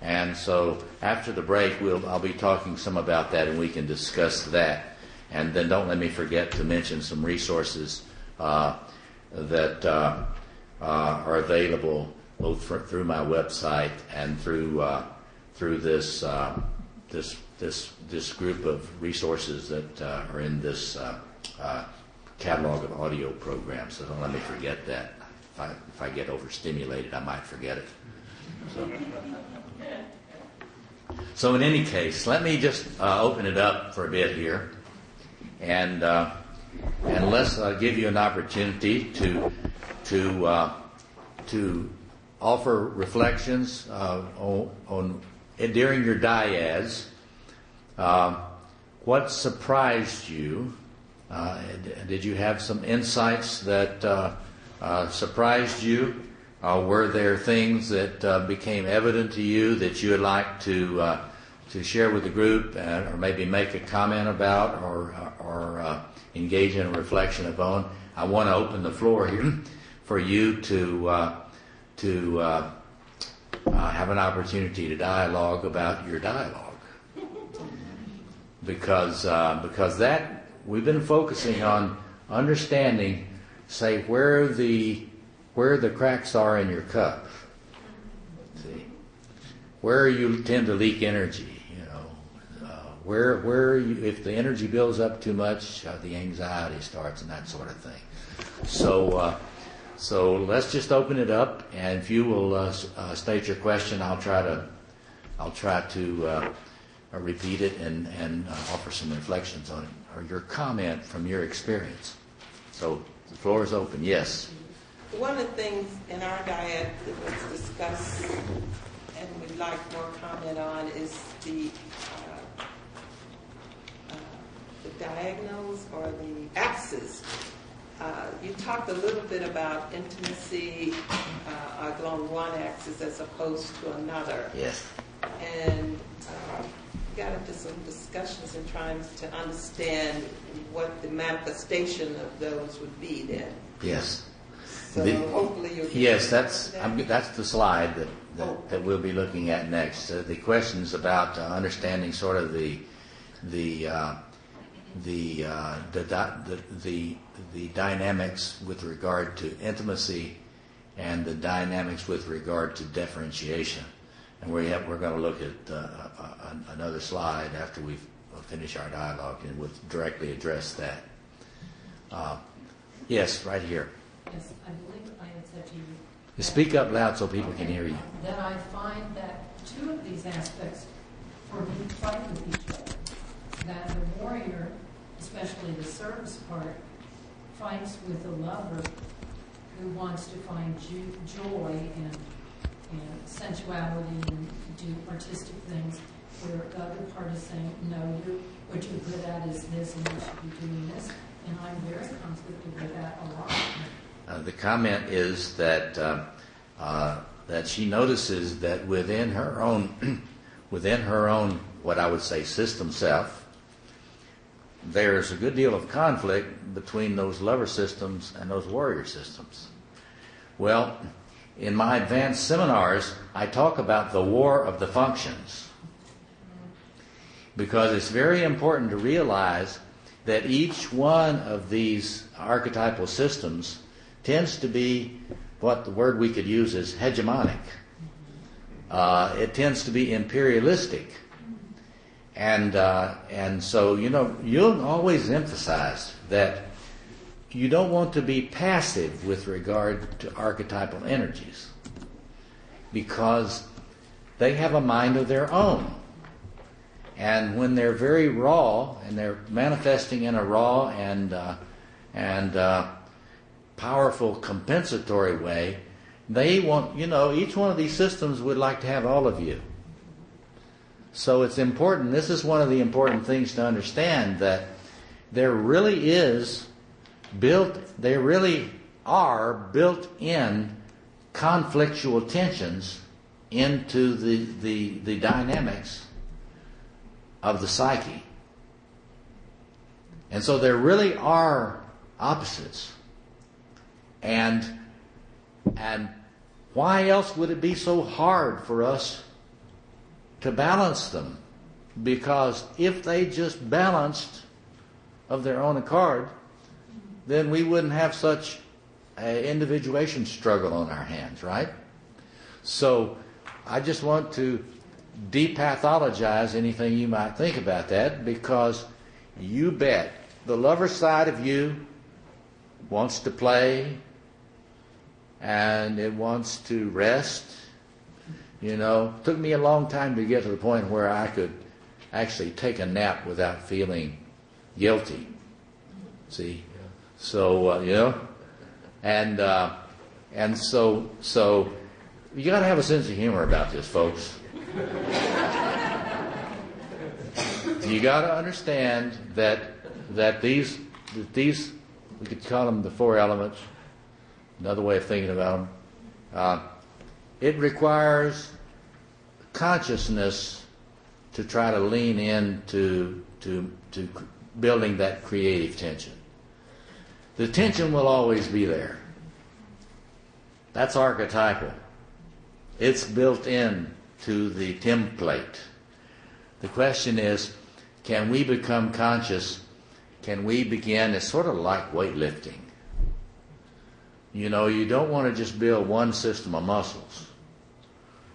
And so after the break, I'll be talking some about that, and we can discuss that. And then don't let me forget to mention some resources that are available both through my website and through this group of resources that are in this catalog of audio programs. So don't let me forget that. If I get overstimulated, I might forget it. So in any case, let me just open it up for a bit here, and let's give you an opportunity to offer reflections on during your dyads. What surprised you? Did you have some insights that surprised you? Were there things that became evident to you that you would like to share with the group, or maybe make a comment about, or engage in a reflection upon? I want to open the floor here for you to have an opportunity to dialogue about your dialogue, because that we've been focusing on understanding, say, where the cracks are in your cup. See, where you tend to leak energy. Where you, if the energy builds up too much, the anxiety starts and that sort of thing. So let's just open it up, and if you will state your question, I'll try to repeat it and offer some reflections on it, or your comment from your experience. So the floor is open. Yes. One of the things in our diet that was discussed and we'd like more comment on is the diagonals or the axes. You talked a little bit about intimacy along one axis as opposed to another. Yes. And got into some discussions in trying to understand what the manifestation of those would be then. Yes. So hopefully you'll yes, that's the slide that we'll be looking at next. The questions about understanding sort of the dynamics with regard to intimacy and the dynamics with regard to differentiation. And we're going to look at another slide after we finish our dialogue, and we'll directly address that. Yes, right here. Yes, I believe I had said to you. Speak up loud so people can hear you. That I find that two of these aspects for me fight with each other. That the warrior, especially the service part, fights with the lover who wants to find joy and sensuality and do artistic things, where the other part is saying, no, what you're good at is this and you should be doing this. And I'm very conflicted with that a lot. The comment is that that she notices that within her own what I would say system self, there's a good deal of conflict between those lover systems and those warrior systems. Well, in my advanced seminars, I talk about the war of the functions, because it's very important to realize that each one of these archetypal systems tends to be what the word we could use is hegemonic. It tends to be imperialistic. And so, Jung always emphasized that you don't want to be passive with regard to archetypal energies, because they have a mind of their own. And when they're very raw and they're manifesting in a raw and powerful compensatory way, they want, each one of these systems would like to have all of you. So it's important, this is one of the important things to understand, that there really are built-in conflictual tensions into the dynamics of the psyche. And so there really are opposites. And why else would it be so hard for us to balance them? Because if they just balanced of their own accord, then we wouldn't have such an individuation struggle on our hands, right? So I just want to depathologize anything you might think about that, because you bet the lover side of you wants to play and it wants to rest. Took me a long time to get to the point where I could actually take a nap without feeling guilty. See? So, and so you got to have a sense of humor about this, folks. You got to understand that these we could call them the four elements. Another way of thinking about them. It requires consciousness to try to lean into to building that creative tension. The tension will always be there. That's archetypal. It's built in to the template. The question is, can we become conscious? Can we begin? It's sort of like weightlifting. You don't want to just build one system of muscles.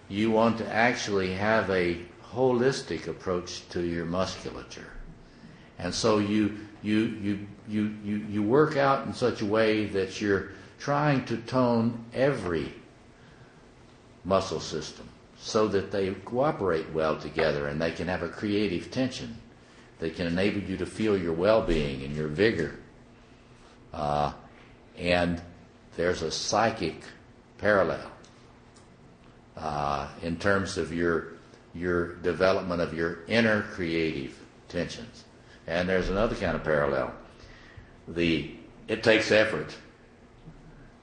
You want to actually have a holistic approach to your musculature. And so you work out in such a way that you're trying to tone every muscle system so that they cooperate well together and they can have a creative tension. They can enable you to feel your well-being and your vigor. And there's a psychic parallel in terms of your development of your inner creative tensions. And there's another kind of parallel. It takes effort.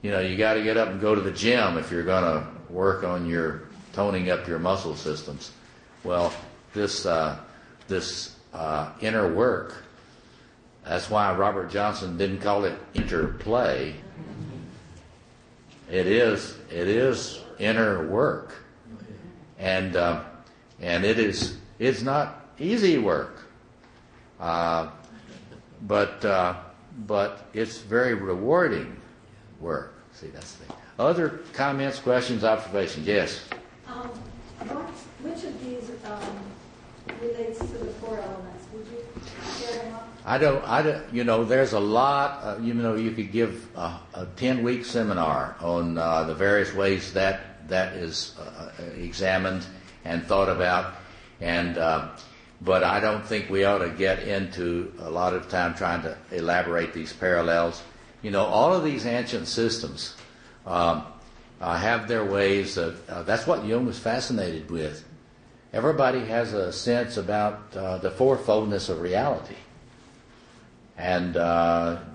You got to get up and go to the gym if you're going to work on your toning up your muscle systems. Well, this inner work, that's why Robert Johnson didn't call it interplay. It is inner work, and it's not easy work, but it's very rewarding work. See, that's the thing. Other comments, questions, observations? Yes. Which of these relates to the four elements? Would you share them up? I don't, there's a lot, you could give a 10-week seminar on the various ways that is examined and thought about, but I don't think we ought to get into a lot of time trying to elaborate these parallels. All of these ancient systems have their ways of, that's what Jung was fascinated with. Everybody has a sense about the fourfoldness of reality. And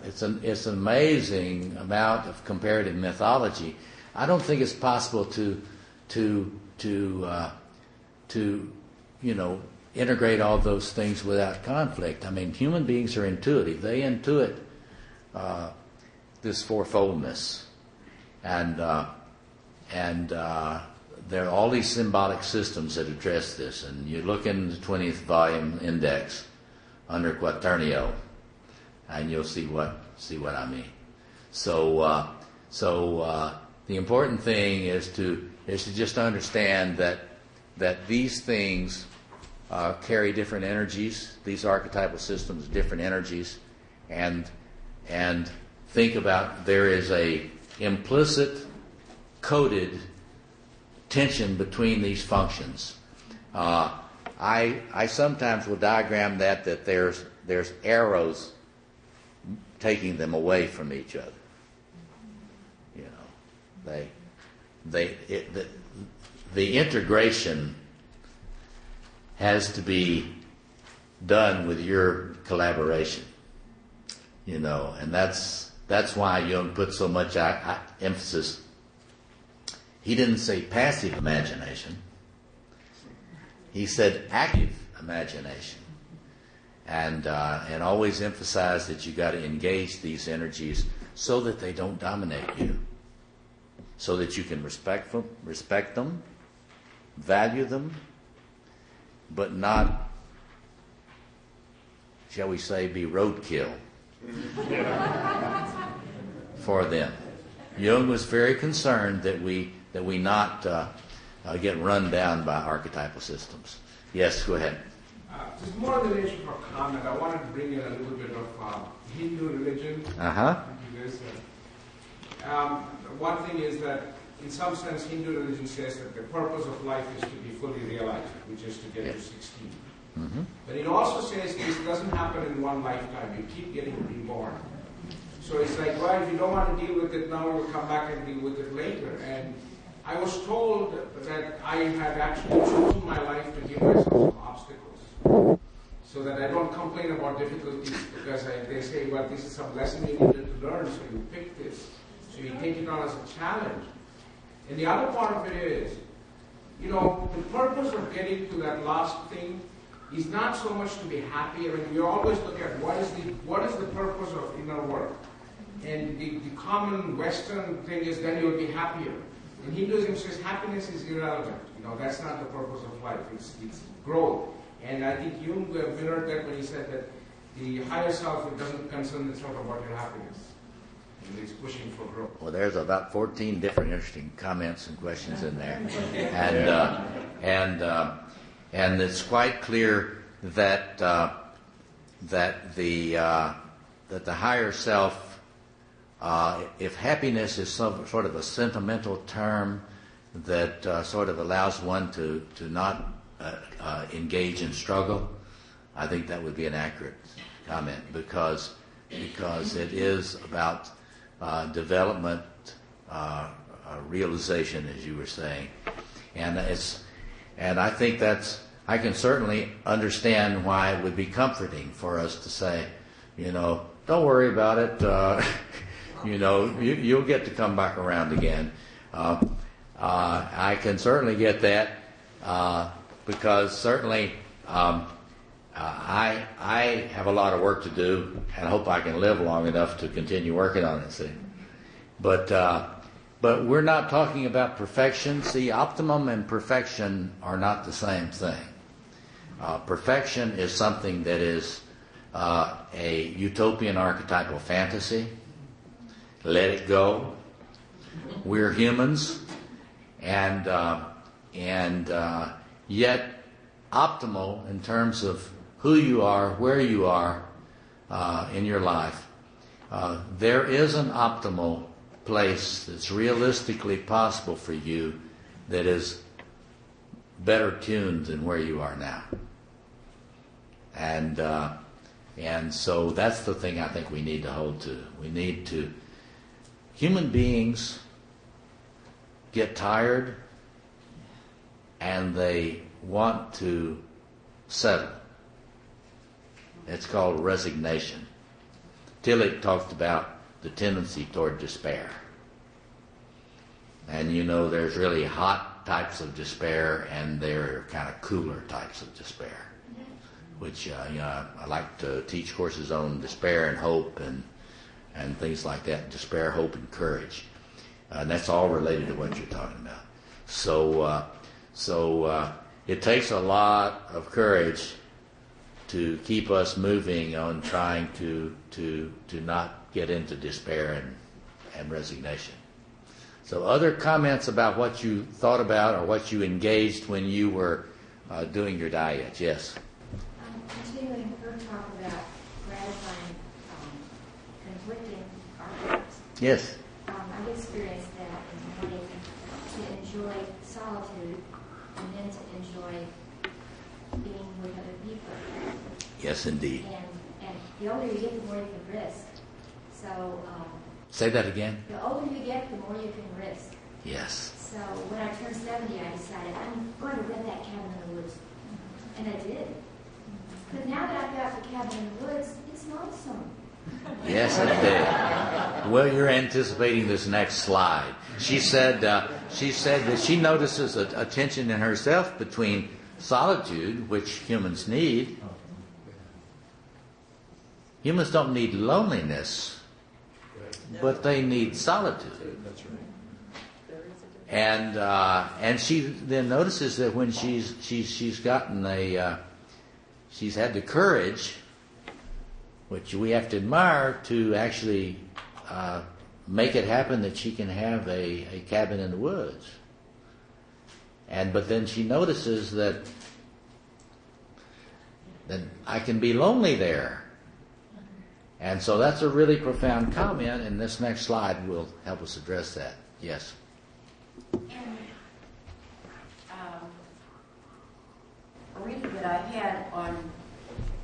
it's an amazing amount of comparative mythology. I don't think it's possible to integrate all those things without conflict. I mean, human beings are intuitive. They intuit this fourfoldness, and there are all these symbolic systems that address this. And you look in the 20th volume index under Quaternio, and you'll see what I mean. So the important thing is to just understand that these things carry different energies. These archetypal systems, different energies, and think about there is a implicit, coded tension between these functions. I sometimes will diagram that there's arrows taking them away from each other. The integration has to be done with your collaboration, and that's why Jung put so much emphasis. He didn't say passive imagination. He said active imagination. And always emphasize that you got to engage these energies so that they don't dominate you, so that you can respect them, value them, but not, shall we say, be roadkill for them. Jung was very concerned that we not get run down by archetypal systems. Yes, go ahead. Just more in relation for comment, I wanted to bring in a little bit of Hindu religion into this. One thing is that, in some sense, Hindu religion says that the purpose of life is to be fully realized, which is to get to 16. Mm-hmm. But it also says this doesn't happen in one lifetime. You keep getting reborn. So it's like, well, if you don't want to deal with it now, we'll come back and deal with it later. And I was told that I had actually chosen my life to give myself some obstacles, so that I don't complain about difficulties, because they say, well, this is some lesson you needed to learn, so you pick this. So you take it on as a challenge. And the other part of it is, the purpose of getting to that last thing is not so much to be happy. I mean, we always look at what is the purpose of inner work. And the common Western thing is then you'll be happier. And Hinduism says happiness is irrelevant. That's not the purpose of life. It's growth. And I think Jung mirrored that when he said that the higher self, it doesn't concern itself about your happiness. And it's pushing for growth. Well, there's about 14 different interesting comments and questions in there. And it's quite clear that the higher self, if happiness is some sort of a sentimental term that sort of allows one to not engage in struggle, I think that would be an accurate comment, because it is about development, realization, as you were saying, and I think I can certainly understand why it would be comforting for us to say, don't worry about it. You'll get to come back around again. I can certainly get that because certainly I have a lot of work to do, and I hope I can live long enough to continue working on it. See, but we're not talking about perfection. See, optimum and perfection are not the same thing. Perfection is something that is a utopian archetypal fantasy. Let it go. We're humans, and yet optimal in terms of who you are, where you are in your life. There is an optimal place that's realistically possible for you that is better tuned than where you are now. And so that's the thing I think we need to hold to. We need to. Human beings get tired and they want to settle. It's called resignation. Tillich talked about the tendency toward despair. And you know, there's really hot types of despair and there are kind of cooler types of despair, which I like to teach courses on despair and hope and things like that. Despair, hope, and courage. And that's all related to what you're talking about. So it takes a lot of courage to keep us moving on trying to not get into despair and resignation. So other comments about what you thought about or what you engaged when you were doing your diet? Yes? Continuing her talk about gratifying conflicting archetypes. Yes. I've experienced that in wanting to enjoy solitude and then to enjoy being with other people. Yes, indeed. And the older you get, the more you can risk. So Say that again. the older you get, the more you can risk. Yes. So when I turned 70, I decided I'm going to rent that cabin in the woods. And I did. But now that I've got the cabin in the woods, it's lonesome. Yes, indeed. Well, you're anticipating this next slide. She said that she notices a tension in herself between solitude, which humans need. Humans don't need loneliness, but they need solitude. And she then notices that when she's gotten she's had the courage, which we have to admire, to actually make it happen that she can have a cabin in the woods. But then she notices that I can be lonely there. And so that's a really profound comment, and this next slide will help us address that. Yes? And a reading that I had on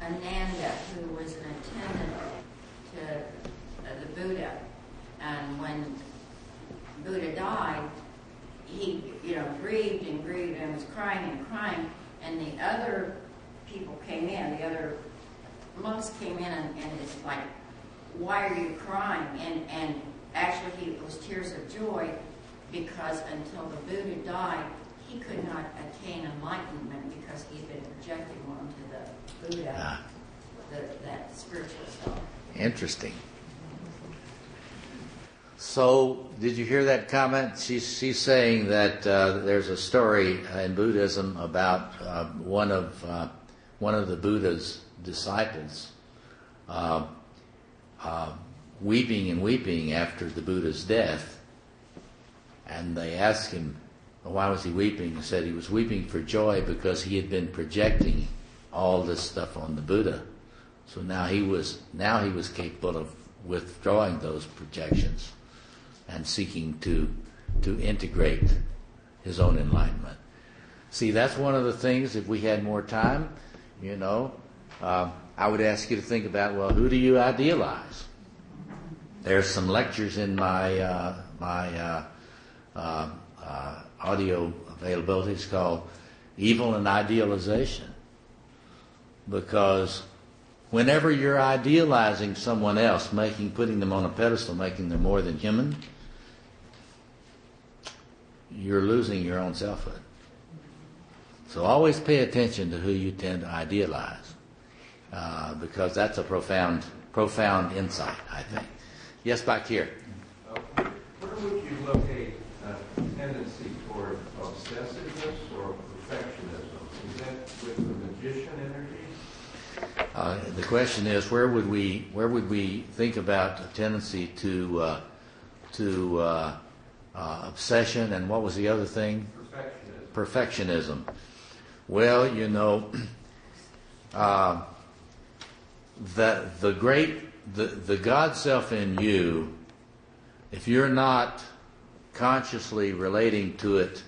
Ananda, who was an attendant to the Buddha, and when Buddha died, he grieved and grieved and was crying and crying, and the other people came in, the other monks came in, and it's like, why are you crying? And actually it was tears of joy, because until the Buddha died, he could not attain enlightenment because he had been projecting onto the Buddha, that spiritual self. Interesting. So, did you hear that comment? She's saying that there's a story in Buddhism about one of the Buddha's disciples weeping and weeping after the Buddha's death, and they asked him, well, why was he weeping? He said he was weeping for joy because he had been projecting all this stuff on the Buddha. So now he was capable of withdrawing those projections and seeking to integrate his own enlightenment. See, that's one of the things, if we had more time, I would ask you to think about, well, who do you idealize? There's some lectures in my audio availabilities called Evil and Idealization. Because whenever you're idealizing someone else, putting them on a pedestal, making them more than human, you're losing your own selfhood. So always pay attention to who you tend to idealize, because that's a profound insight, I think. Yes, back here. Where would you locate a tendency toward obsessiveness or perfectionism? Is that with the magician energy? The question is, where would we think about a tendency to obsession, and what was the other thing? Perfectionism. Well, you know, the God self in you, if you're not consciously relating to it,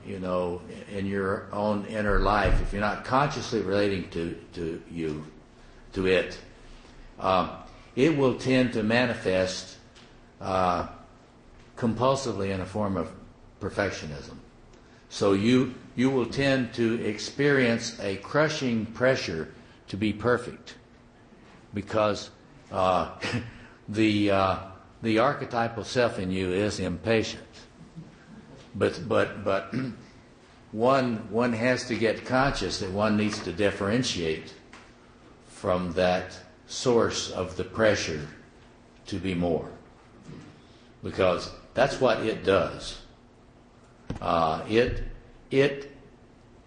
you know, in your own inner life, if you're not consciously relating to it, it will tend to manifest compulsively in a form of perfectionism. So you will tend to experience a crushing pressure to be perfect, because the archetypal self in you is impatient. But one has to get conscious that one needs to differentiate from that source of the pressure to be more, because that's what it does. It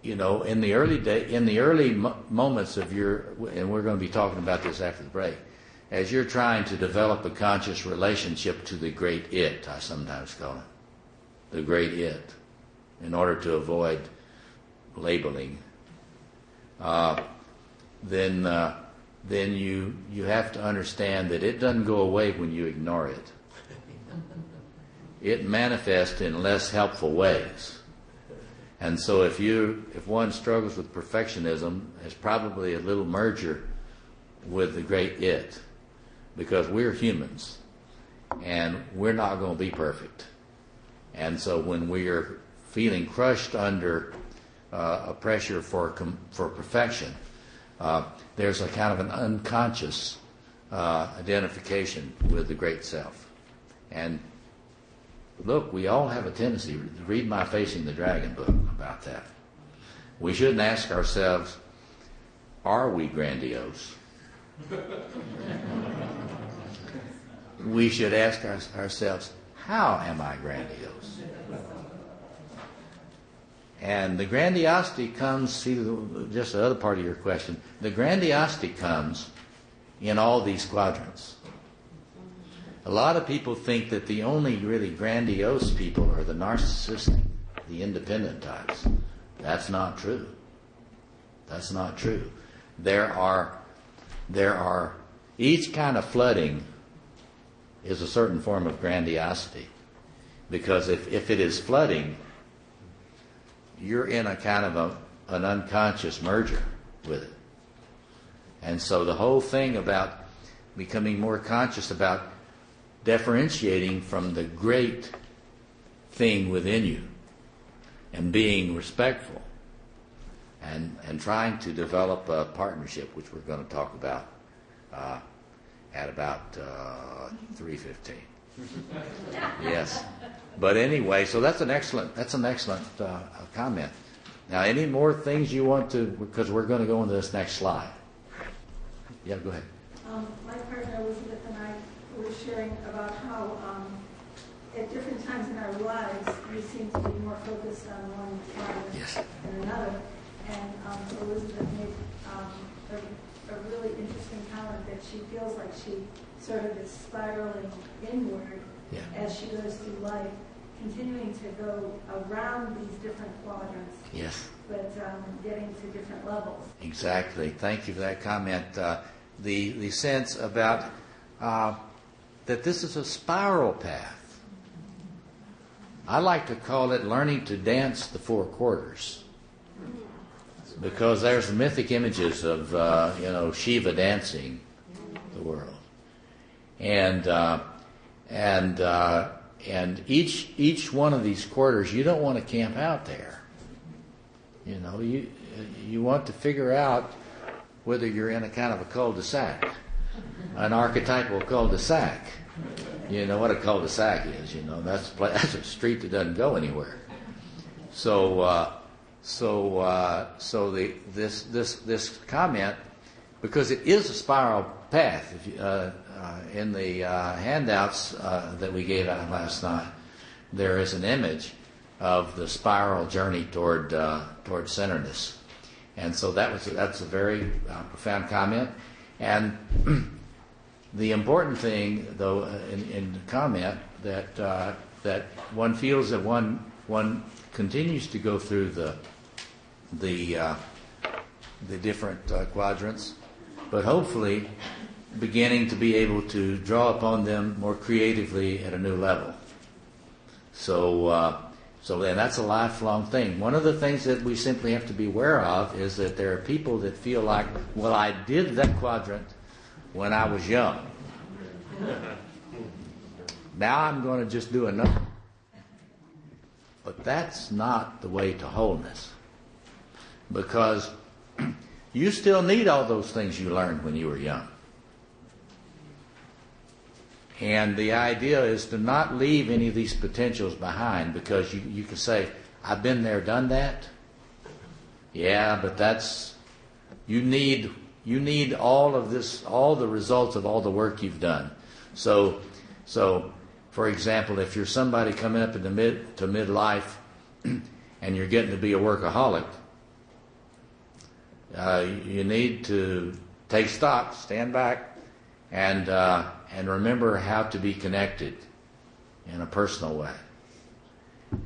you know, in the early moments of your, and we're going to be talking about this after the break, as you're trying to develop a conscious relationship to the great it, I sometimes call it, the great it, in order to avoid labeling, then you have to understand that it doesn't go away when you ignore it. It manifests in less helpful ways. And so if one struggles with perfectionism, it's probably a little merger with the great it, because we're humans and we're not going to be perfect. And so when we are feeling crushed under a pressure for perfection, there's a kind of an unconscious identification with the great self. And look, we all have a tendency to read my Facing the Dragon book about that. We shouldn't ask ourselves, are we grandiose? We should ask ourselves, how am I grandiose? And the grandiosity comes, see, just the other part of your question, the grandiosity comes in all these quadrants. A lot of people think that the only really grandiose people are the narcissistic, the independent types. That's not true. That's not true. There are each kind of flooding is a certain form of grandiosity, because if it is flooding, you're in a kind of an unconscious merger with it. And so the whole thing about becoming more conscious about differentiating from the great thing within you and being respectful and trying to develop a partnership, which we're going to talk about at about 3:15. Yes. But anyway, so that's an excellent comment. Now, any more things you want to, because we're going to go into this next slide. Yeah, go ahead. My partner Elizabeth and I were sharing about how at different times in our lives we seem to be more focused on one side than another. And Elizabeth made a really interesting comment that she feels like she sort of is spiraling inward as she goes through life, continuing to go around these different quadrants. Yes. But getting to different levels. Exactly. Thank you for that comment. The sense about that this is a spiral path. I like to call it learning to dance the four quarters, because there's mythic images of Shiva dancing the world, and each one of these quarters, you don't want to camp out there. You know, you want to figure out whether you're in a kind of a cul-de-sac, an archetypal cul-de-sac. You know what a cul-de-sac is. You know, that's a street that doesn't go anywhere. This comment, because it is a spiral path. In the handouts that we gave out last night, there is an image of the spiral journey toward centeredness, and so that's a very profound comment. And the important thing, though, in the comment that that one feels that one continues to go through the different quadrants, but hopefully beginning to be able to draw upon them more creatively at a new level. So then that's a lifelong thing. One of the things that we simply have to be aware of is that there are people that feel like, well, I did that quadrant when I was young. Now I'm going to just do another. But that's not the way to wholeness. Because you still need all those things you learned when you were young. And the idea is to not leave any of these potentials behind, because you can say, I've been there, done that. Yeah, but that's, you need all of this, all the results of all the work you've done. So for example, if you're somebody coming up in the midlife and you're getting to be a workaholic, you need to take stock, stand back, and remember how to be connected in a personal way.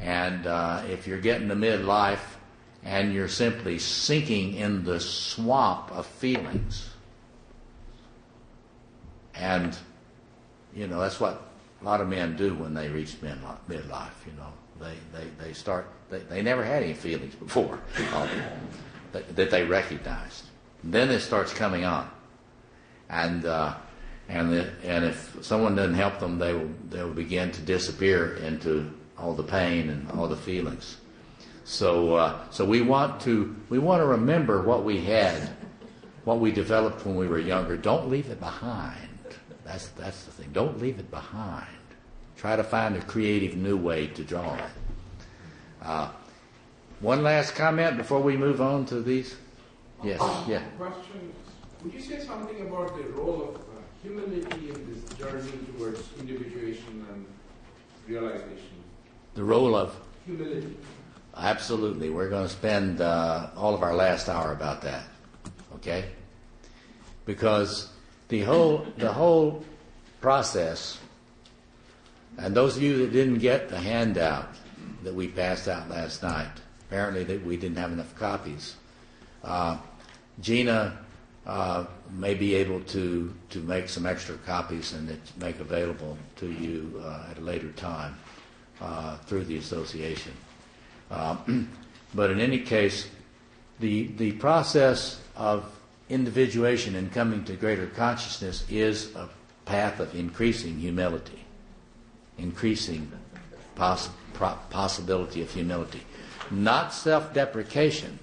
And if you're getting to midlife and you're simply sinking in the swamp of feelings, and that's what a lot of men do when they reach midlife. They start. They never had any feelings before that they recognized. Then it starts coming on, and if someone doesn't help them, they will begin to disappear into all the pain and all the feelings. So we want to remember what we had, what we developed when we were younger. Don't leave it behind. That's the thing. Don't leave it behind. Try to find a creative new way to draw it. One last comment before we move on to these. Yes. Yeah. Question. Would you say something about the role of humility in this journey towards individuation and realization? The role of humility. Absolutely. We're going to spend all of our last hour about that. Okay? Because the whole process, and those of you that didn't get the handout that we passed out last night, apparently that we didn't have enough copies, Gina may be able to make some extra copies and make available to you at a later time through the association. But in any case, the process of individuation and coming to greater consciousness is a path of increasing humility, increasing possibility of humility. Not self-deprecation,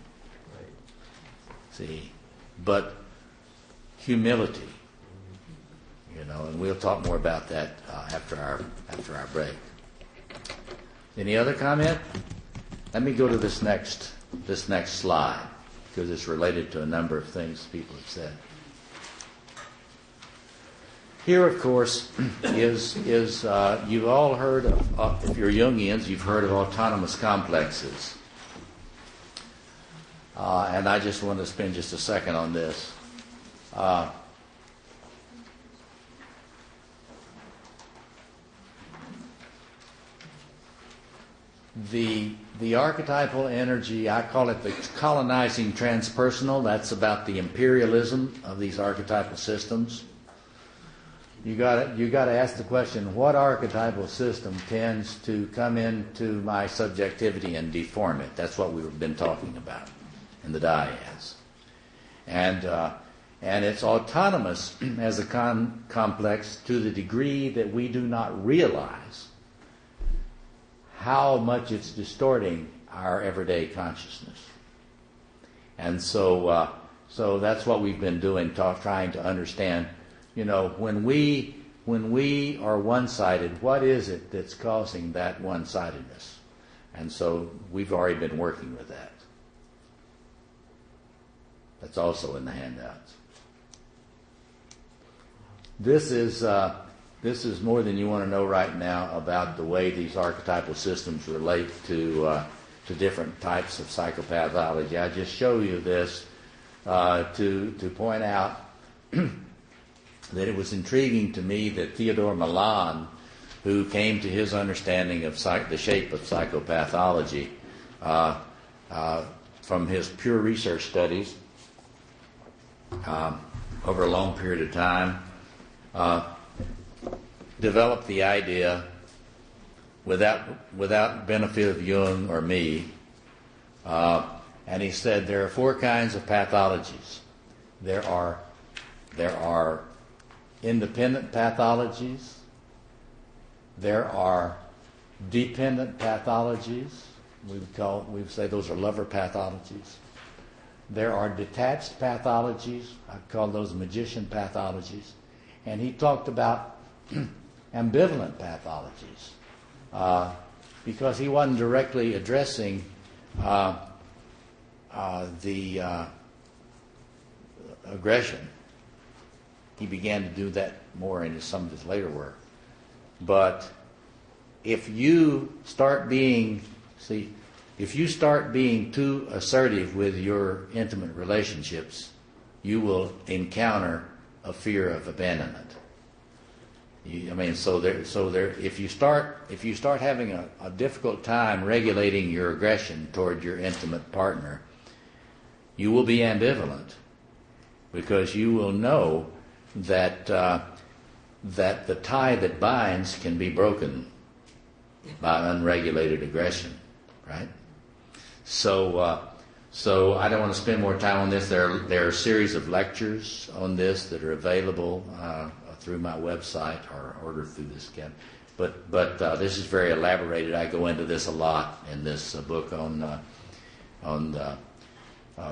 see, but humility. And we'll talk more about that after our break. Any other comment? Let me go to this next slide, because it's related to a number of things people have said. Here, of course, is you've all heard of, if you're Jungians, you've heard of autonomous complexes. And I just want to spend just a second on this. The archetypal energy, I call it the colonizing transpersonal. That's about the imperialism of these archetypal systems. You got to ask the question: what archetypal system tends to come into my subjectivity and deform it? That's what we've been talking about in the dyads. And it's autonomous as a complex to the degree that we do not realize how much it's distorting our everyday consciousness. And so that's what we've been doing, trying to understand, when we are one-sided, what is it that's causing that one-sidedness? And so we've already been working with that. That's also in the handouts. This is more than you want to know right now about the way these archetypal systems relate to different types of psychopathology. I just show you this to point out that it was intriguing to me that Theodore Milan who came to his understanding of the shape of psychopathology from his pure research studies over a long period of time, developed the idea without benefit of Jung or me, and he said there are four kinds of pathologies. There are independent pathologies. There are dependent pathologies. We would say those are lover pathologies. There are detached pathologies. I call those magician pathologies. And he talked about ambivalent pathologies because he wasn't directly addressing the aggression. He began to do that more in some of his later work. But if you start being too assertive with your intimate relationships, you will encounter a fear of abandonment. If you start having a difficult time regulating your aggression toward your intimate partner, you will be ambivalent because you will know that the tie that binds can be broken by unregulated aggression, right? So I don't want to spend more time on this. There are a series of lectures on this that are available through my website or ordered through this camp. But this is very elaborated. I go into this a lot in this book on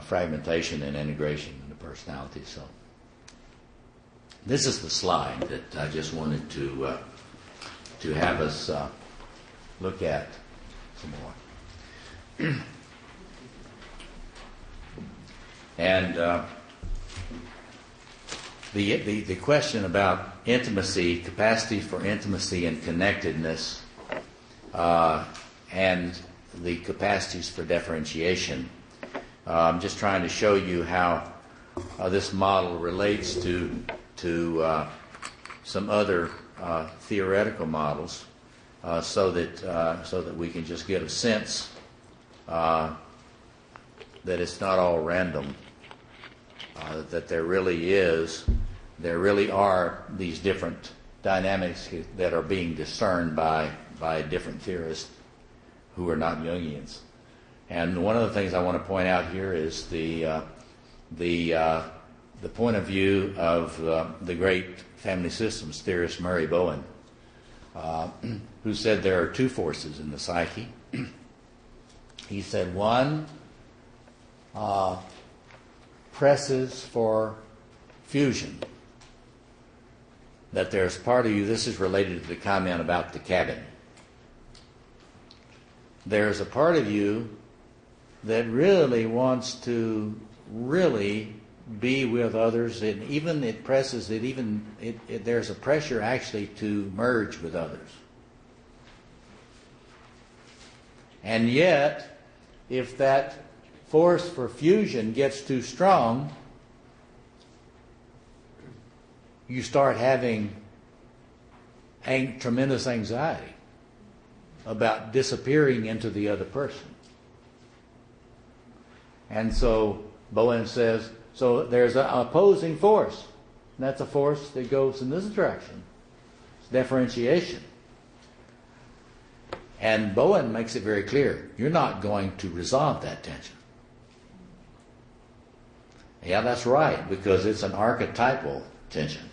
fragmentation and integration in the personality. So this is the slide that I just wanted to have us look at some more. And the question about intimacy, capacity for intimacy and connectedness, and the capacities for differentiation. I'm just trying to show you how this model relates to some other theoretical models, so that we can just get a sense that it's not all random. That there really are these different dynamics that are being discerned by different theorists who are not Jungians. And one of the things I want to point out here is the point of view of the great family systems theorist Murray Bowen, who said there are two forces in the psyche. He said one presses for fusion. That there's part of you, this is related to the comment about the cabin. There's a part of you that really wants to really be with others, and even it presses it, there's a pressure actually to merge with others. And yet, if that force for fusion gets too strong, you start having tremendous anxiety about disappearing into the other person. And so Bowen says, so there's an opposing force. And that's a force that goes in this direction. It's differentiation. And Bowen makes it very clear, you're not going to resolve that tension. Yeah, that's right, because it's an archetypal tension.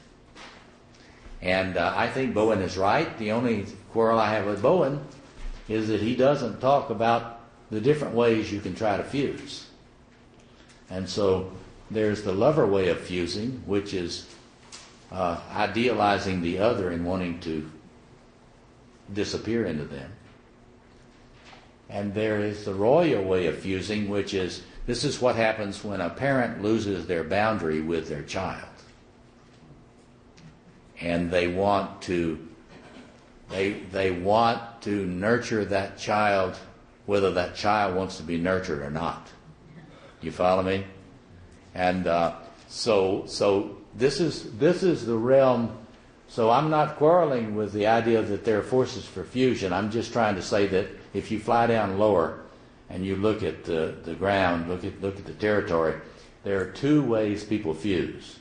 And I think Bowen is right. The only quarrel I have with Bowen is that he doesn't talk about the different ways you can try to fuse. And so there's the lover way of fusing, which is idealizing the other and wanting to disappear into them. And there is the royal way of fusing, which is, this is what happens when a parent loses their boundary with their child. And they want to nurture that child, whether that child wants to be nurtured or not. You follow me? And so this is the realm. So I'm not quarreling with the idea that there are forces for fusion. I'm just trying to say that if you fly down lower and you look at the ground, look at the territory, there are two ways people fuse.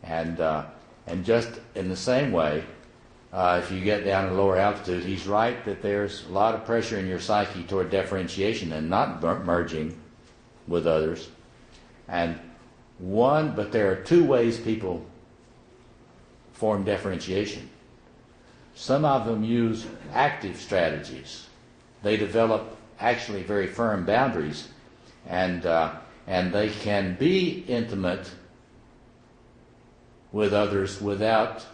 And just in the same way, if you get down at a lower altitude, he's right that there's a lot of pressure in your psyche toward differentiation and not merging with others. But there are two ways people form differentiation. Some of them use active strategies. They develop actually very firm boundaries, and they can be intimate with others without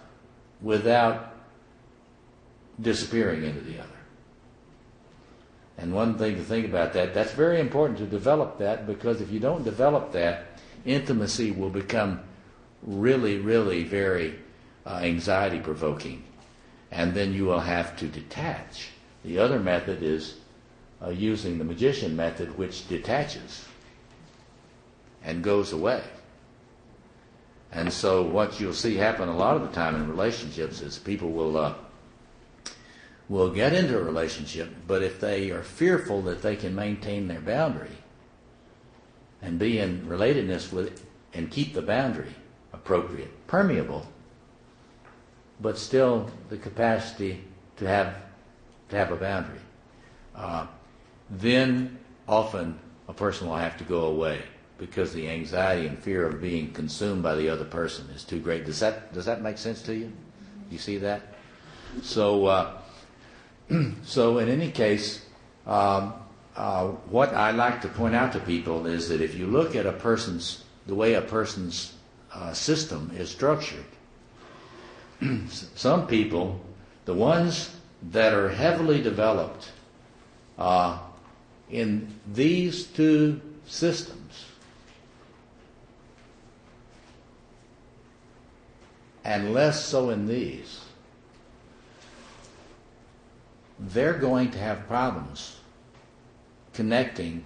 disappearing into the other. And one thing to think about that's very important to develop that, because if you don't develop that, intimacy will become really, really very anxiety-provoking, and then you will have to detach. The other method is using the magician method, which detaches and goes away. And so what you'll see happen a lot of the time in relationships is people will get into a relationship, but if they are fearful that they can maintain their boundary and be in relatedness with it and keep the boundary appropriate, permeable, but still the capacity to have a boundary, then often a person will have to go away because the anxiety and fear of being consumed by the other person is too great. Does that make sense to you? You see that? So in any case, what I like to point out to people is that if you look at the way a person's system is structured, some people, the ones that are heavily developed in these two systems, and less so in these, they're going to have problems connecting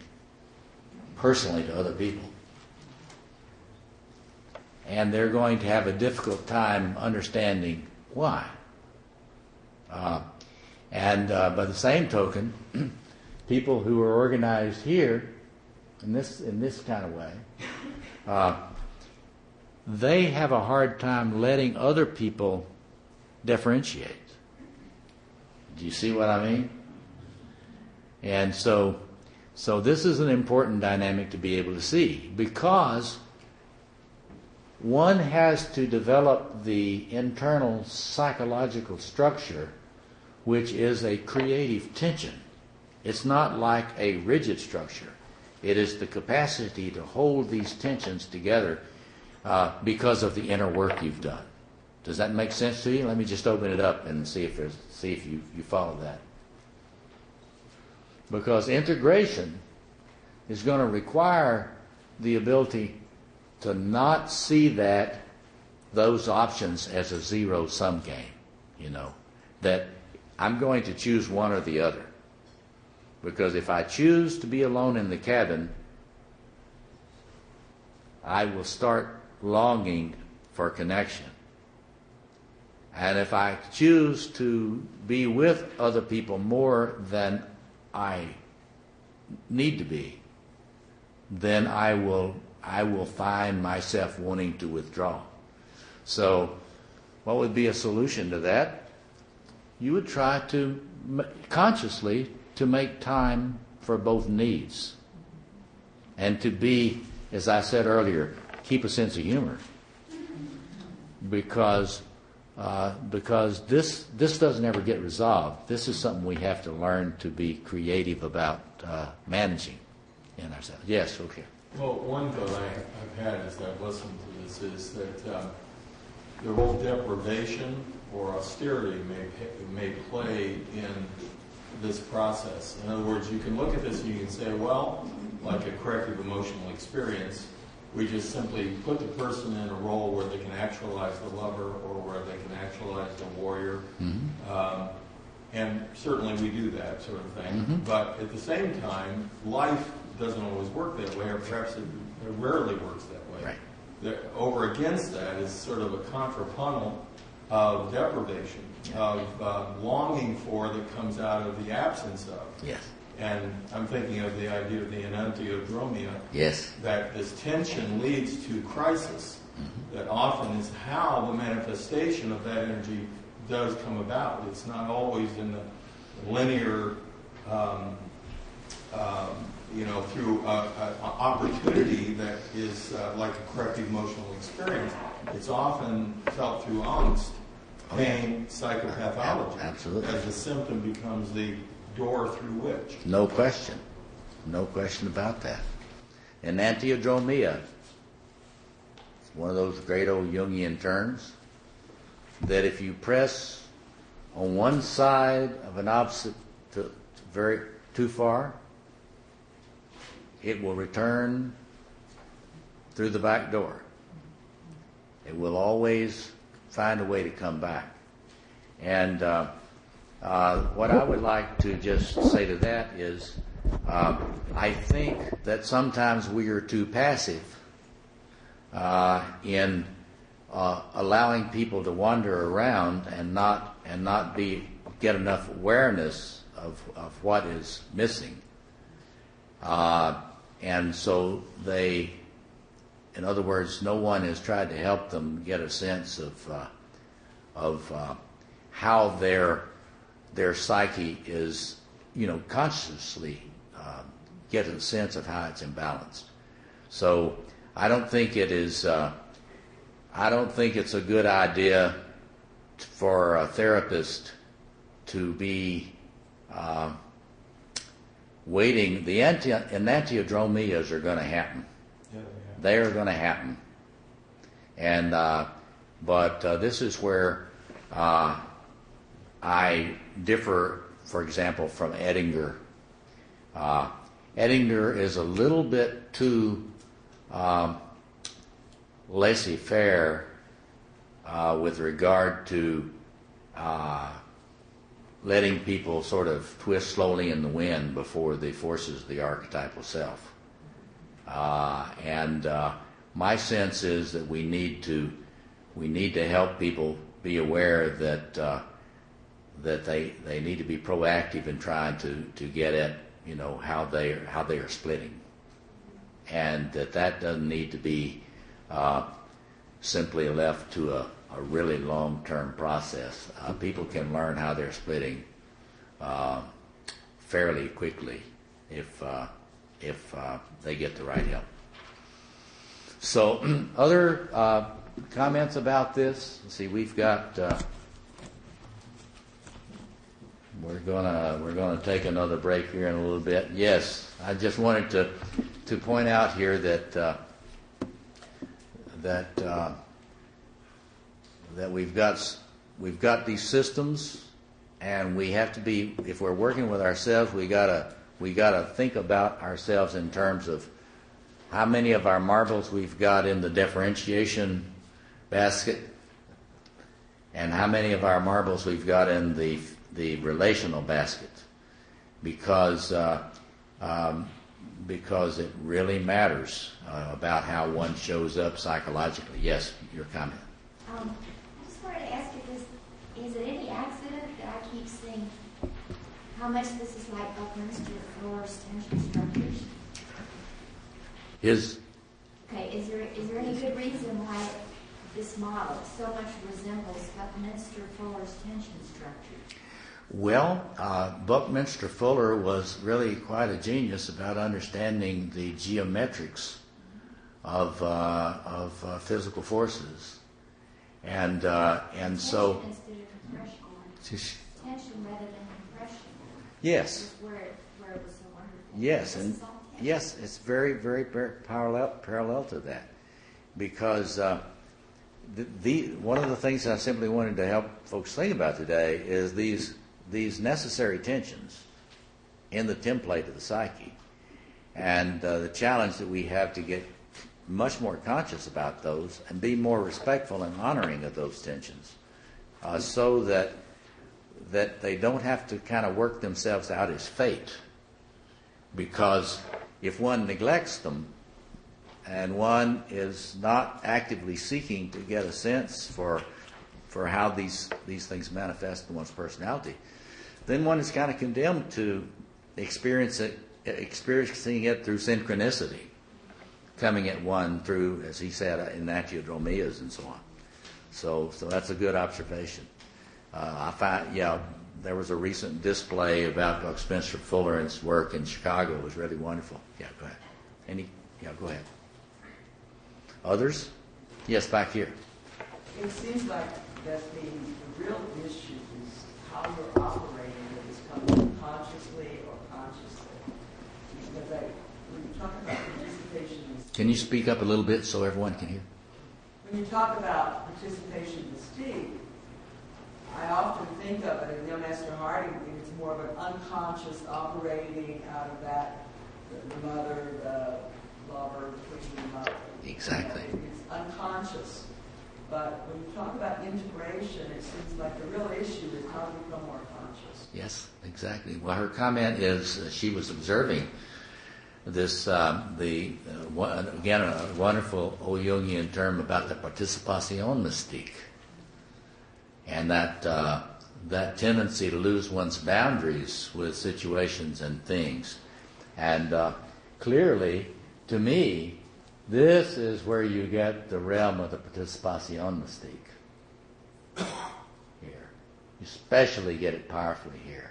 personally to other people. And they're going to have a difficult time understanding why. And by the same token, people who are organized here in this kind of way, they have a hard time letting other people differentiate. Do you see what I mean? And so this is an important dynamic to be able to see, because one has to develop the internal psychological structure, which is a creative tension. It's not like a rigid structure. It is the capacity to hold these tensions together because of the inner work you've done. Does that make sense to you? Let me just open it up and see if you follow that. Because integration is going to require the ability to not see those options as a zero-sum game, that I'm going to choose one or the other. Because if I choose to be alone in the cabin, I will start longing for connection. And if I choose to be with other people more than I need to be, then I will find myself wanting to withdraw. So what would be a solution to that? You would try to consciously to make time for both needs, and to be, as I said earlier, keep a sense of humor, because this doesn't ever get resolved. This is something we have to learn to be creative about managing in ourselves. Yes, okay. Well, one thought I've had as I've listened to this is that the role deprivation or austerity may play in this process. In other words, you can look at this and you can say, well, like a corrective emotional experience, we just simply put the person in a role where they can actualize the lover or where they can actualize the warrior. Mm-hmm. And certainly we do that sort of thing. Mm-hmm. But at the same time, life doesn't always work that way, or perhaps it rarely works that way. Right. Over against that is sort of a contrapuntal of deprivation, of longing for that comes out of the absence of. Yes. And I'm thinking of the idea of the enantiodromia. Yes. That this tension leads to crisis. That often is how the manifestation of that energy does come about. It's not always in the linear, through an opportunity that is like a corrective emotional experience. It's often felt through angst, pain, psychopathology. Absolutely. As the symptom becomes the door through which. No question. No question about that. Enantiodromia, it's one of those great old Jungian terms, that if you press on one side of an opposite too far, it will return through the back door. It will always find a way to come back. And what I would like to just say to that is, I think that sometimes we are too passive in allowing people to wander around and not get enough awareness of what is missing. And so they, in other words, no one has tried to help them get a sense of how their psyche is, consciously get a sense of how it's imbalanced. So I don't think it is. I don't think it's a good idea for a therapist to be waiting. The enantiodromias are going to happen. Yeah, they are going to happen. And but this is where I differ, for example, from Ettinger. Ettinger is a little bit too laissez-faire with regard to letting people sort of twist slowly in the wind before the forces of the archetypal self. And my sense is that we need to help people be aware that they need to be proactive in trying to get at how they are splitting, and that doesn't need to be simply left to a really long-term process. People can learn how they're splitting fairly quickly if they get the right help. So, other comments about this? Let's see, we've got. We're gonna take another break here in a little bit. Yes, I just wanted to point out here that we've got these systems, and we have to be, if we're working with ourselves, we gotta think about ourselves in terms of how many of our marbles we've got in the differentiation basket, and how many of our marbles we've got in the relational basket, because it really matters about how one shows up psychologically. Yes, your comment. I just wanted to ask you, is it any accident that I keep seeing how much this is like Buckminster Fuller's tension structures? Is there any good reason why this model so much resembles Buckminster Fuller's tension structures? Well, Buckminster Fuller was really quite a genius about understanding the geometrics of physical forces, and so tension rather than compression. Yes. Where it was so wonderful. Yes, and yes, it's very, very, very parallel to that, because one of the things I simply wanted to help folks think about today is these necessary tensions in the template of the psyche, and the challenge that we have to get much more conscious about those and be more respectful and honoring of those tensions, so that they don't have to kind of work themselves out as fate. Because if one neglects them and one is not actively seeking to get a sense for for how these things manifest in one's personality, then one is kind of condemned to experiencing it through synchronicity, coming at one through, as he said, enantiodromias and so on. So that's a good observation. I find, there was a recent display about Spencer Fullerton's work in Chicago. It was really wonderful. Yeah, go ahead. Go ahead. Others? Yes, back here. It seems like that the real issue is how you're operating with this company, consciously or consciously. Because when you talk about participation in... Can you speak up a little bit so everyone can hear? When you talk about participation in mystique, I often think of it, and Neil Master Harding, it's more of an unconscious operating out of that, the mother, the lover, the queen mother. Exactly. It's unconscious. But when you talk about integration, it seems like the real issue is how to become more conscious. Yes, exactly. Well, her comment is she was observing this, again, a wonderful old Jungian term about the participation mystique, and that tendency to lose one's boundaries with situations and things. And clearly, to me, this is where you get the realm of the participation mystique. Here. You especially get it powerfully here.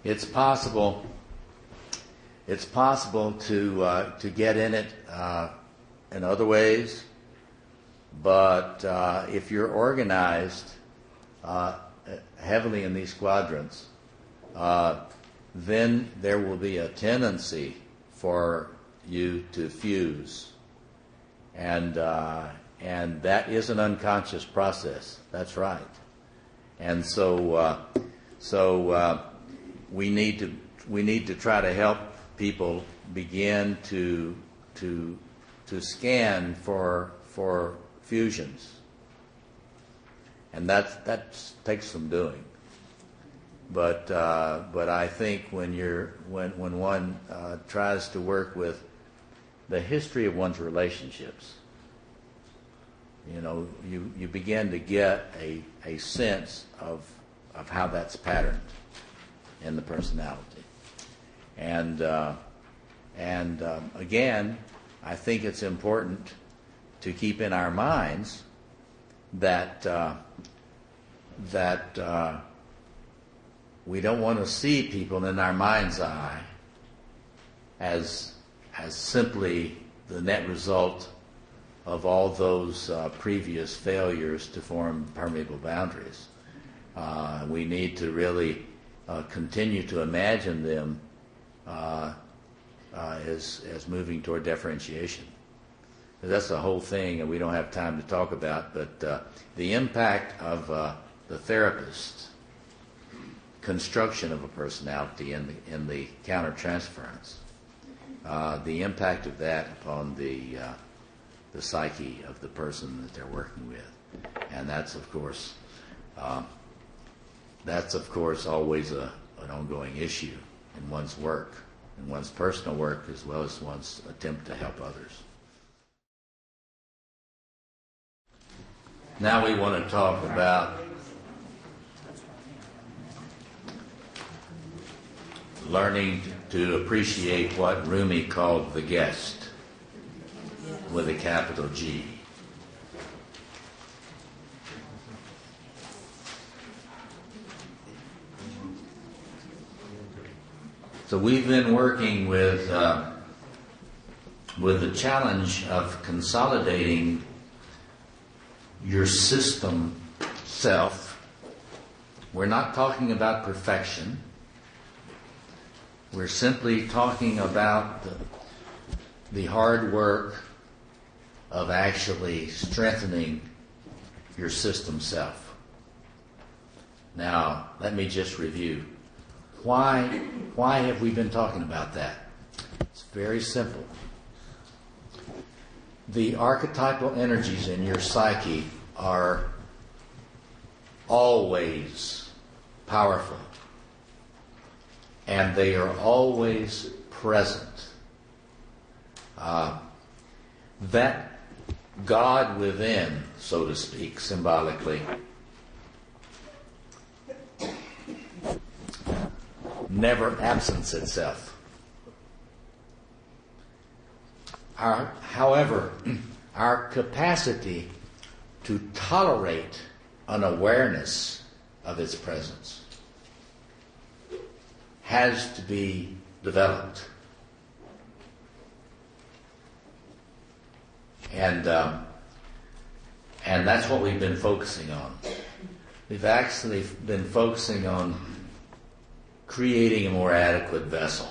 It's possible to get in it in other ways, but if you're organized heavily in these quadrants, then there will be a tendency for you to fuse, and that is an unconscious process. That's right, and so we need to try to help people begin to scan for fusions, and that takes some doing. But I think when one tries to work with the history of one's relationships, you begin to get a sense of how that's patterned in the personality. And again, I think it's important to keep in our minds that we don't want to see people in our mind's eye as simply the net result of all those previous failures to form permeable boundaries. We need to really continue to imagine them as moving toward differentiation. That's the whole thing, and we don't have time to talk about, but the impact of the therapist's construction of a personality in the countertransference, the impact of that upon the psyche of the person that they're working with, and that's of course always an ongoing issue in one's work, in one's personal work, as well as one's attempt to help others. Now we want to talk about learning to appreciate what Rumi called the guest, with a capital G. So we've been working with the challenge of consolidating your system self. We're not talking about perfection. We're simply talking about the hard work of actually strengthening your system self. Now, let me just review. Why have we been talking about that? It's very simple. The archetypal energies in your psyche are always powerful, and they are always present. That God within, so to speak, symbolically, never absents itself. However, our capacity to tolerate an awareness of its presence has to be developed. And that's what we've been focusing on. We've actually been focusing on creating a more adequate vessel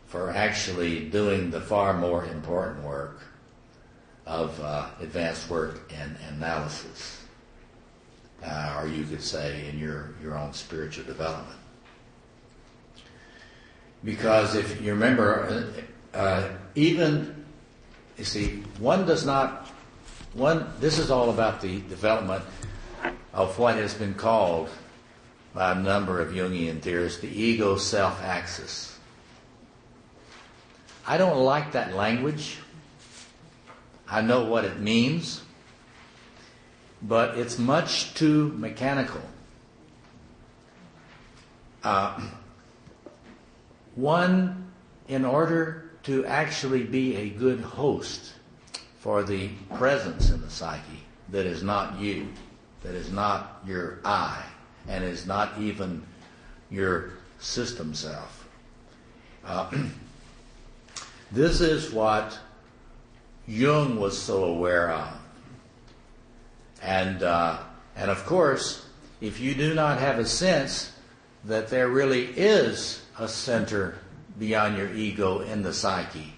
for actually doing the far more important work of advanced work and analysis, or you could say in your own spiritual development. Because if you remember, you see, this is all about the development of what has been called by a number of Jungian theorists the ego-self axis. I don't like that language. I know what it means, but it's much too mechanical. One, in order to actually be a good host for the presence in the psyche that is not you, that is not your I, and is not even your system self. This is what Jung was so aware of. And of course, if you do not have a sense that there really is a center beyond your ego in the psyche,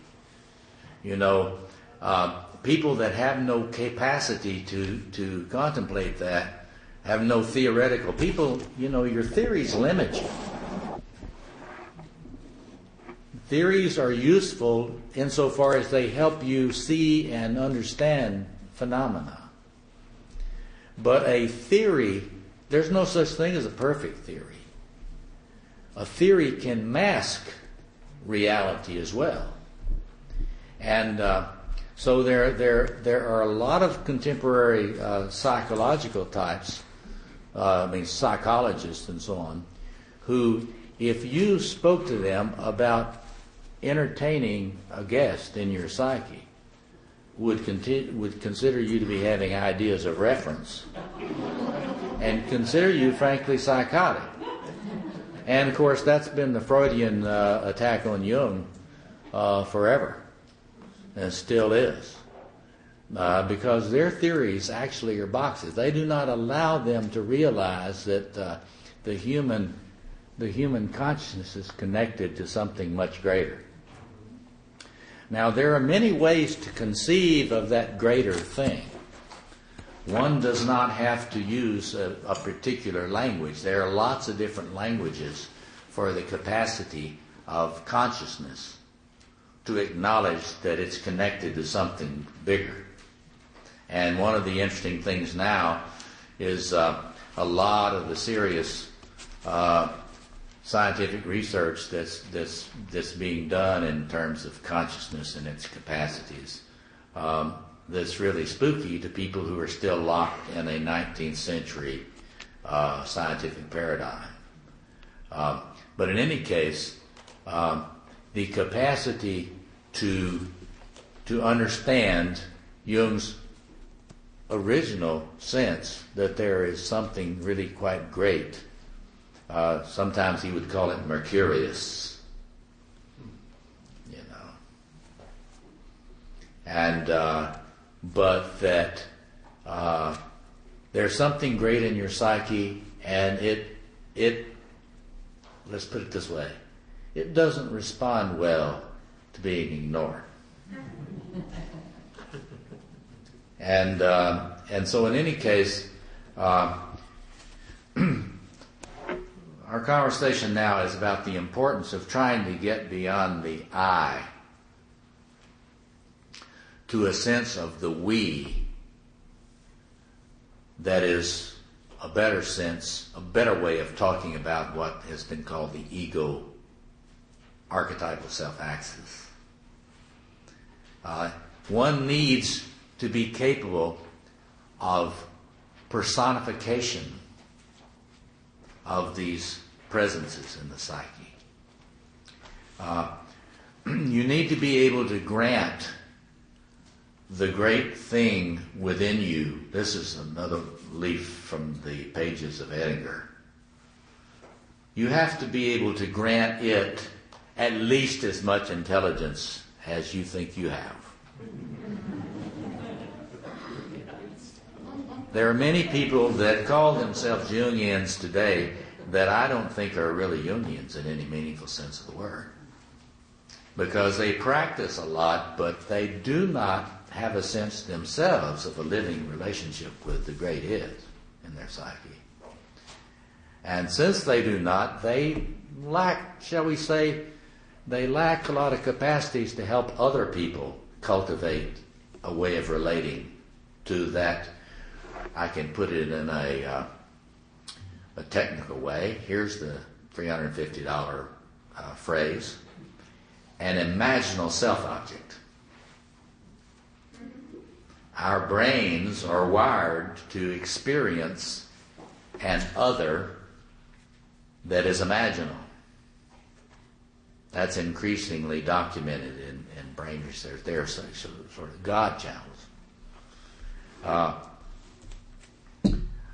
people that have no capacity to contemplate that, have no theoretical, people, your theories limit you. Theories are useful insofar as they help you see and understand phenomena. But a theory, there's no such thing as a perfect theory. A theory can mask reality as well. And so there are a lot of contemporary psychological types, psychologists and so on, who, if you spoke to them about entertaining a guest in your psyche, would consider you to be having ideas of reference and consider you, frankly, psychotic. And, of course, that's been the Freudian attack on Jung forever, and still is, because their theories actually are boxes. They do not allow them to realize that the human consciousness is connected to something much greater. Now, there are many ways to conceive of that greater thing. One does not have to use a particular language. There are lots of different languages for the capacity of consciousness to acknowledge that it's connected to something bigger. And one of the interesting things now is a lot of the serious scientific research that's being done in terms of consciousness and its capacities. That's really spooky to people who are still locked in a 19th century scientific paradigm. But in any case, the capacity to understand Jung's original sense that there is something really quite great. Sometimes he would call it Mercurius, and but that there's something great in your psyche, and it let's put it this way, it doesn't respond well to being ignored. And so in any case, our conversation now is about the importance of trying to get beyond the I to a sense of the we that is a better sense, a better way of talking about what has been called the ego archetypal self axis. one needs to be capable of personification of these presences in the psyche. You need to be able to grant the great thing within you. This is another leaf from the pages of Edgar. You have to be able to grant it at least as much intelligence as you think you have. There are many people that call themselves Jungians today that I don't think are really Jungians in any meaningful sense of the word. Because they practice a lot, but they do not have a sense themselves of a living relationship with the great is in their psyche. And since they do not, they lack, shall we say, they lack a lot of capacities to help other people cultivate a way of relating to that. I can put it in a technical way. Here's the $350 phrase: an imaginal self-object. Our brains are wired to experience an other that is imaginal. That's increasingly documented in brain research. They're sort of God channels.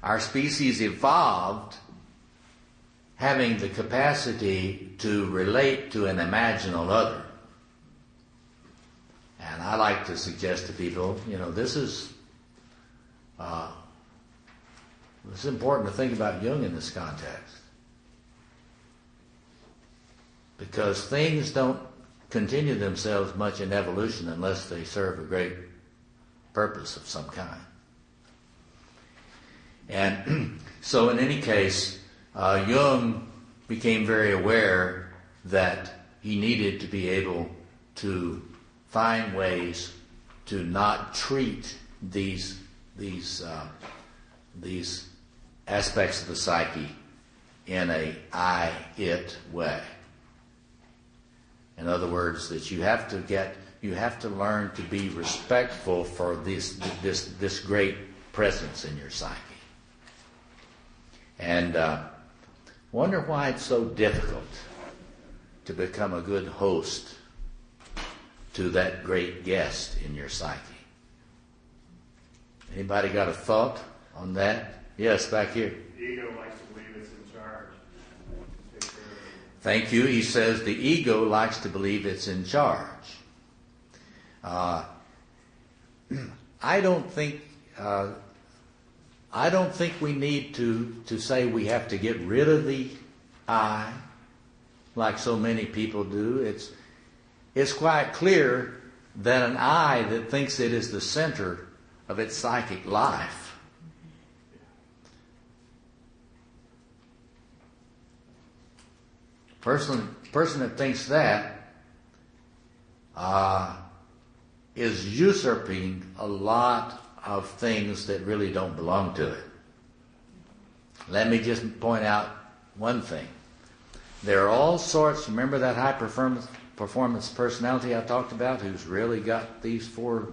Our species evolved having the capacity to relate to an imaginal other. And I like to suggest to people, this is important to think about Jung in this context. Because things don't continue themselves much in evolution unless they serve a great purpose of some kind. And so in any case, Jung became very aware that he needed to be able to find ways to not treat these aspects of the psyche in a I-it way. In other words, that you have to learn to be respectful for this great presence in your psyche. And wonder why it's so difficult to become a good host to that great guest in your psyche. Anybody got a thought on that? Yes, back here. The ego likes to believe it's in charge. Thank you. He says the ego likes to believe it's in charge. I don't think we need to say we have to get rid of the I, like so many people do. It's quite clear that an I that thinks it is the center of its psychic life person that thinks that is usurping a lot of things that really don't belong to it. Let me just point out one thing. There are all sorts, remember that high performance personality I talked about who's really got these four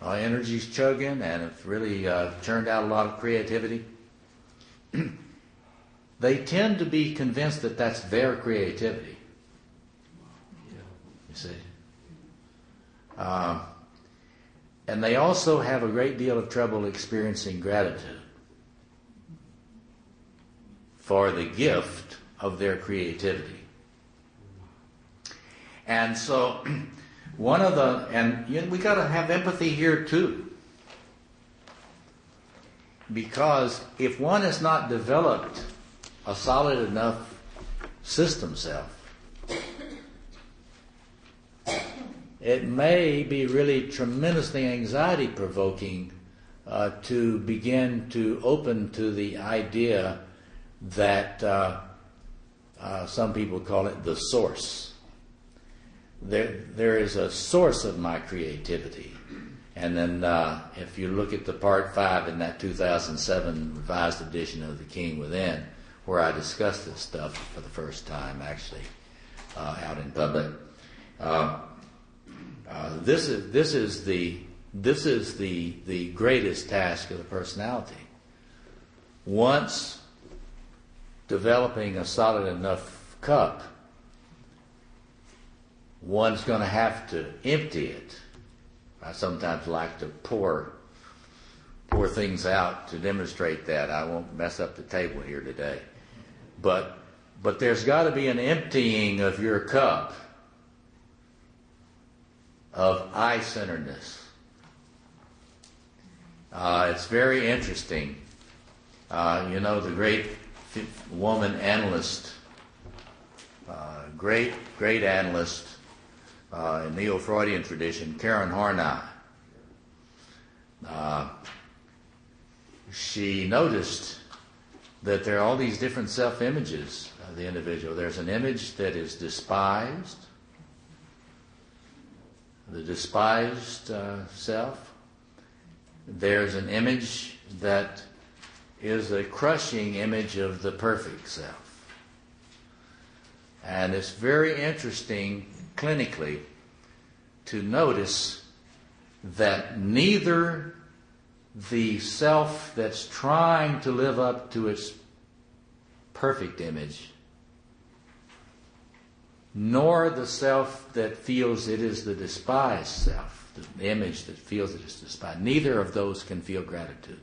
energies chugging and have really churned out a lot of creativity? They tend to be convinced that that's their creativity. You see? And they also have a great deal of trouble experiencing gratitude for the gift of their creativity. And so, we got to have empathy here too. Because if one has not developed a solid enough system self, it may be really tremendously anxiety provoking to begin to open to the idea that some people call it the source. There is a source of my creativity. And then if you look at the part 5 in that 2007 revised edition of The King Within, where I discussed this stuff for the first time, actually, out in public, This is the greatest task of the personality. Once developing a solid enough cup, one's going to have to empty it. I sometimes like to pour things out to demonstrate that. I won't mess up the table here today. But there's got to be an emptying of your cup of I-centeredness. It's very interesting. The great woman analyst, great analyst in Neo-Freudian tradition, Karen Horney. She noticed that there are all these different self-images of the individual. There's an image that is despised, the despised self. There's an image that is a crushing image of the perfect self. And it's very interesting clinically to notice that neither the self that's trying to live up to its perfect image, nor the self that feels it is the despised self, the image that feels it is despised, neither of those can feel gratitude.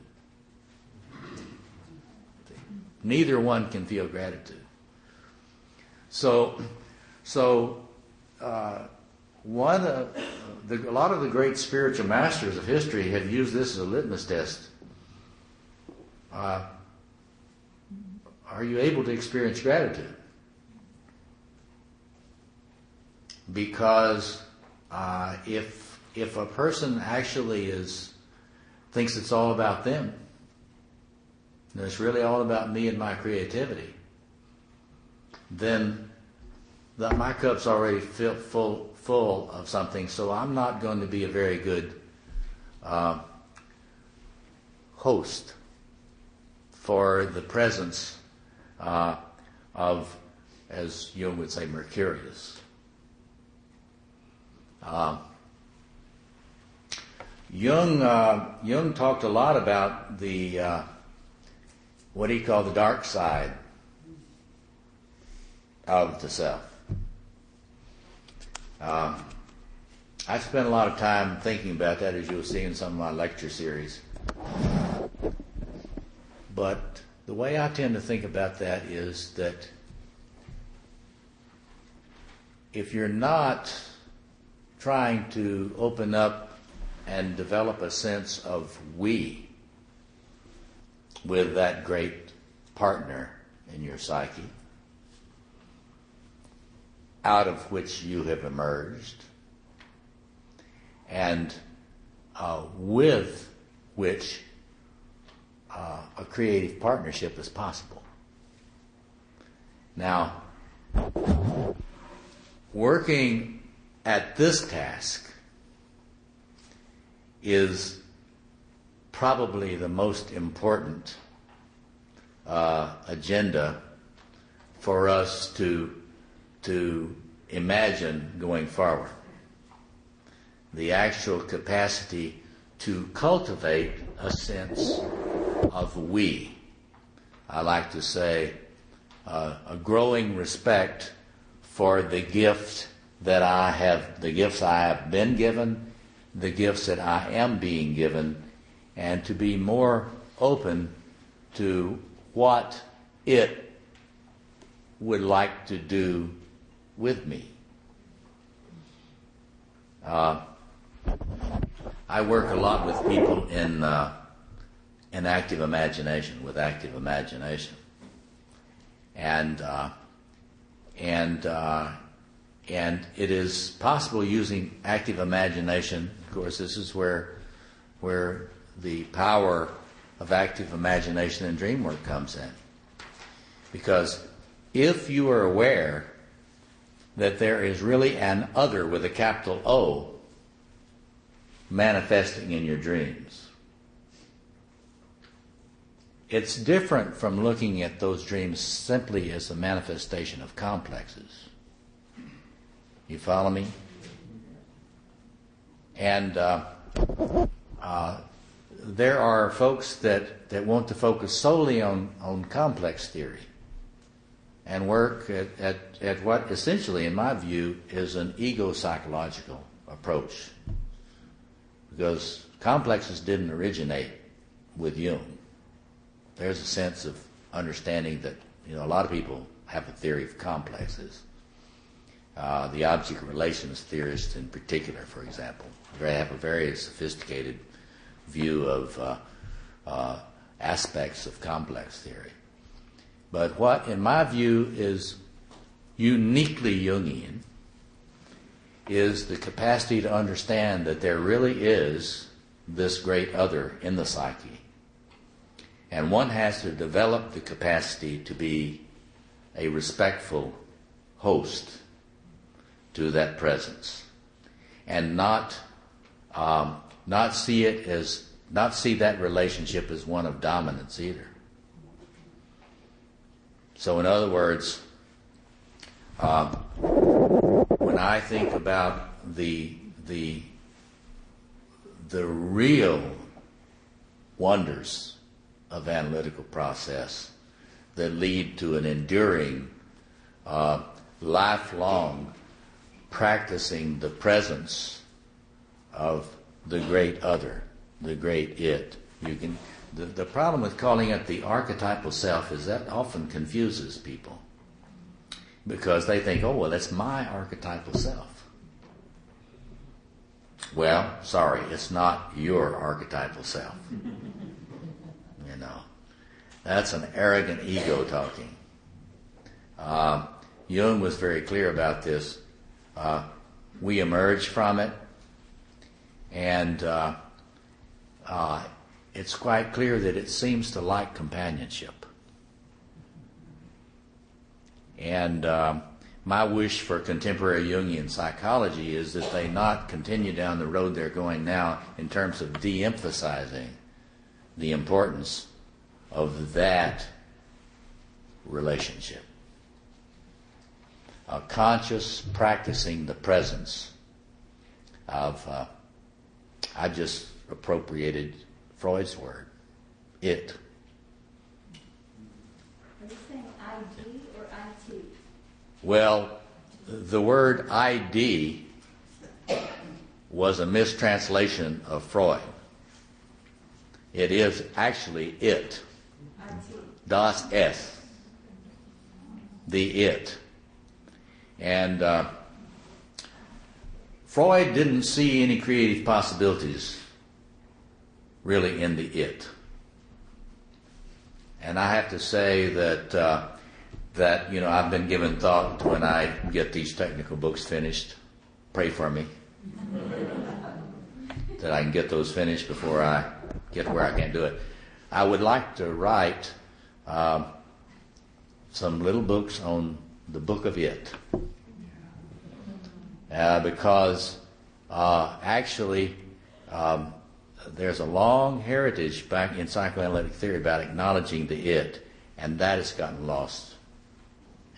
Neither one can feel gratitude. So a lot of the great spiritual masters of history have used this as a litmus test. Are you able to experience gratitude? Because if a person actually thinks it's all about them, and it's really all about me and my creativity, then my cup's already full of something, so I'm not going to be a very good host for the presence of, as Jung would say, Mercurius. Jung talked a lot about the what he called the dark side of the self. I've spent a lot of time thinking about that, as you'll see in some of my lecture series. But the way I tend to think about that is that if you're not trying to open up and develop a sense of we with that great partner in your psyche, out of which you have emerged, and with which a creative partnership is possible. Now, working at this task is probably the most important agenda for us to imagine going forward. The actual capacity to cultivate a sense of we. I like to say a growing respect for the gift that I have, the gifts I have been given, the gifts that I am being given, and to be more open to what it would like to do with me. I work a lot with people in active imagination, with active imagination, and it is possible using active imagination. Of course, this is where the power of active imagination and dream work comes in, because if you are aware that there is really an other with a capital O manifesting in your dreams, it's different from looking at those dreams simply as a manifestation of complexes. You follow me? And there are folks that want to focus solely on complex theory and work at what essentially, in my view, is an ego-psychological approach. Because complexes didn't originate with Jung. There's a sense of understanding that, a lot of people have a theory of complexes. The object relations theorists in particular, for example, they have a very sophisticated view of aspects of complex theory. But what, in my view, is uniquely Jungian is the capacity to understand that there really is this great other in the psyche. And one has to develop the capacity to be a respectful host to that presence, and not see that relationship as one of dominance either. So, in other words, when I think about the real wonders of analytical process that lead to an enduring, lifelong practicing the presence of the great other, the great it. The problem with calling it the archetypal self is that often confuses people, because they think, oh, well, that's my archetypal self. Well, sorry, it's not your archetypal self. That's an arrogant ego talking. Jung was very clear about this. We emerge from it, and it's quite clear that it seems to like companionship. And my wish for contemporary Jungian psychology is that they not continue down the road they're going now in terms of de-emphasizing the importance of that relationship. Conscious practicing the presence of, I just appropriated Freud's word, it. Are you saying ID or IT? Well, the word ID was a mistranslation of Freud. It is actually it. Das Es. The it. And Freud didn't see any creative possibilities really in the it. And I have to say that I've been given thought when I get these technical books finished. Pray for me that I can get those finished before I get where I can do it. I would like to write some little books on the book of it, because actually there's a long heritage back in psychoanalytic theory about acknowledging the it, and that has gotten lost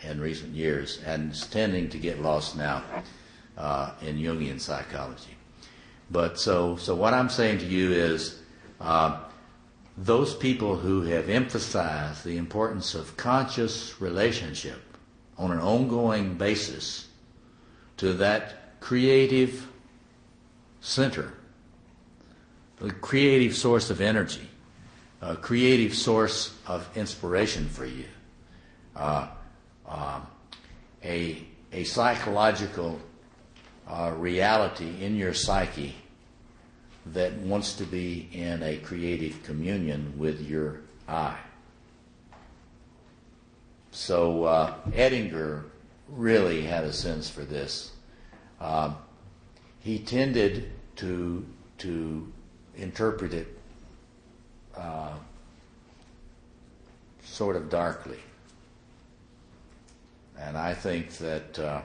in recent years, and it's tending to get lost now in Jungian psychology. But so what I'm saying to you is those people who have emphasized the importance of conscious relationship on an ongoing basis to that creative center, a creative source of energy, a creative source of inspiration for you, a psychological reality in your psyche that wants to be in a creative communion with your I. So Edinger really had a sense for this. He tended to interpret it sort of darkly, and I think that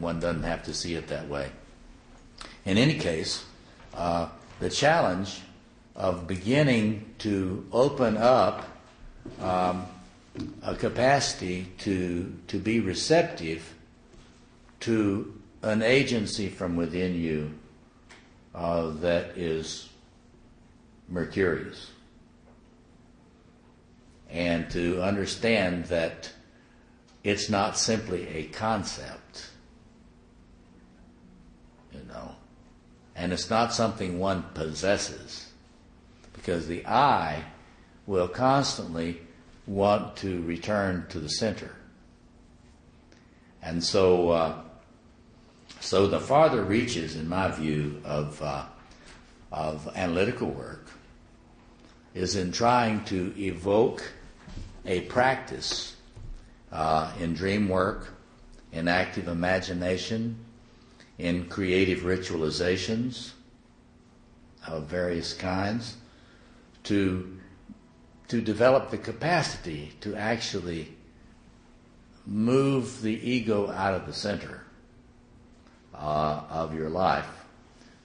one doesn't have to see it that way. In any case, the challenge of beginning to open up a capacity to be receptive to an agency from within you that is mercurius. And to understand that it's not simply a concept, and it's not something one possesses, because the I will constantly want to return to the center. And so the farther reaches, in my view, of analytical work is in trying to evoke a practice in dream work, in active imagination, in creative ritualizations of various kinds, to develop the capacity to actually move the ego out of the center of your life,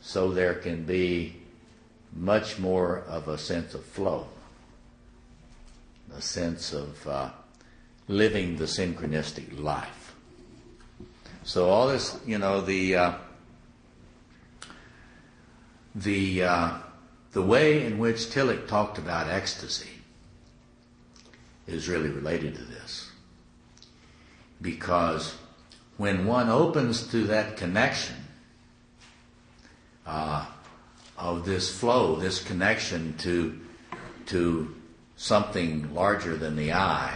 so there can be much more of a sense of flow, a sense of living the synchronistic life. So all this, the way in which Tillich talked about ecstasy is really related to this. Because when one opens to that connection of this flow, this connection to something larger than the I,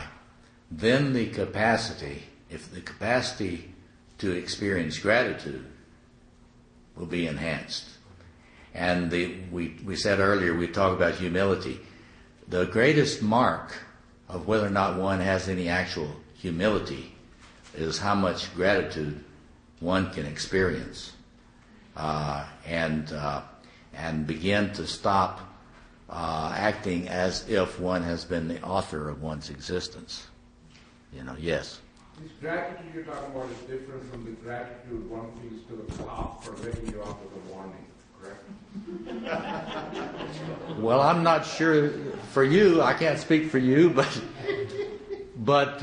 then the capacity to experience gratitude will be enhanced. And we said earlier, we talked about humility. The greatest mark of whether or not one has any actual humility is how much gratitude one can experience, and begin to stop acting as if one has been the author of one's existence. Yes. This gratitude you're talking about is different from the gratitude one feels to the cop for letting you out with a warning, correct? Well, I'm not sure for you. I can't speak for you, but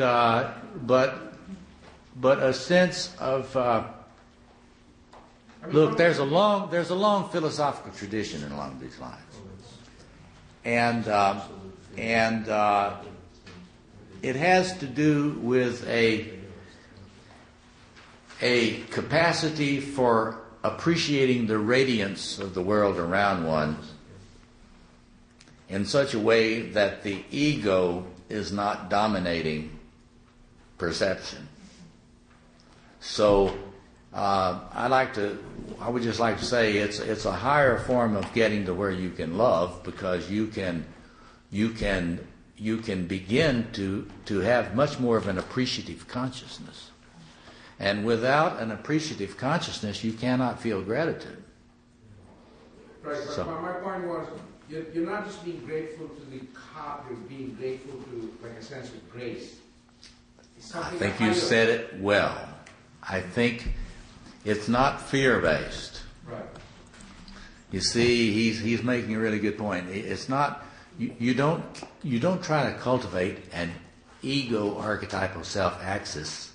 a sense of look. There's a long philosophical tradition along these lines, and it has to do with a capacity for appreciating the radiance of the world around one in such a way that the ego is not dominating perception. So I would just like to say it's a higher form of getting to where you can love, because you can begin to have much more of an appreciative consciousness. And without an appreciative consciousness, you cannot feel gratitude. Right, but my point was, you're not just being grateful to the cop, you're being grateful to, like, a sense of grace. I think you said it well. I think it's not fear-based. Right. You see, he's making a really good point. It's not... You don't try to cultivate an ego archetypal self axis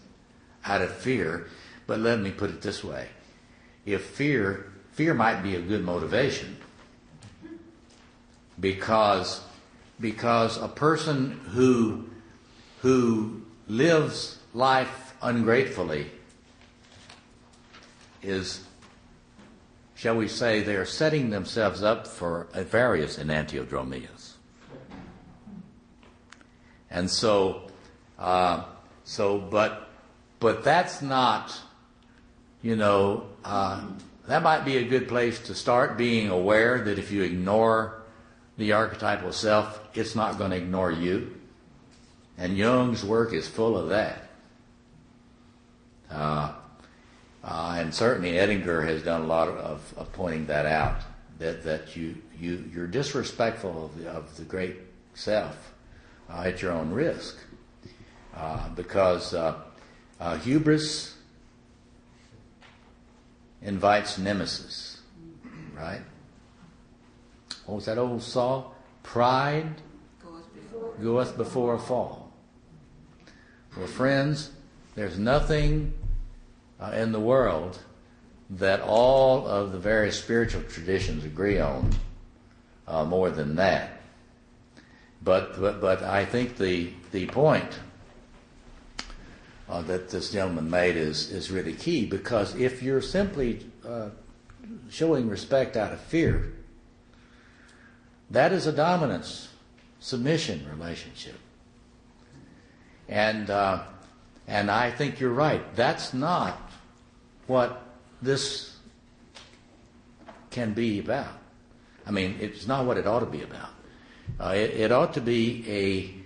out of fear, but let me put it this way: if fear might be a good motivation, because a person who lives life ungratefully is, shall we say, they are setting themselves up for various enantiodromias. And but that's not, that might be a good place to start, being aware that if you ignore the archetypal self, it's not going to ignore you. And Jung's work is full of that. And certainly Edinger has done a lot of pointing that out, that you're disrespectful of the great self at your own risk, because hubris invites nemesis, right? What was that old saw? Pride goeth before a fall. Well, friends, there's nothing in the world that all of the various spiritual traditions agree on more than that. But I think the point that this gentleman made is really key, because if you're simply showing respect out of fear, that is a dominance, submission relationship. And I think you're right. That's not what this can be about. I mean, it's not what it ought to be about. It ought to be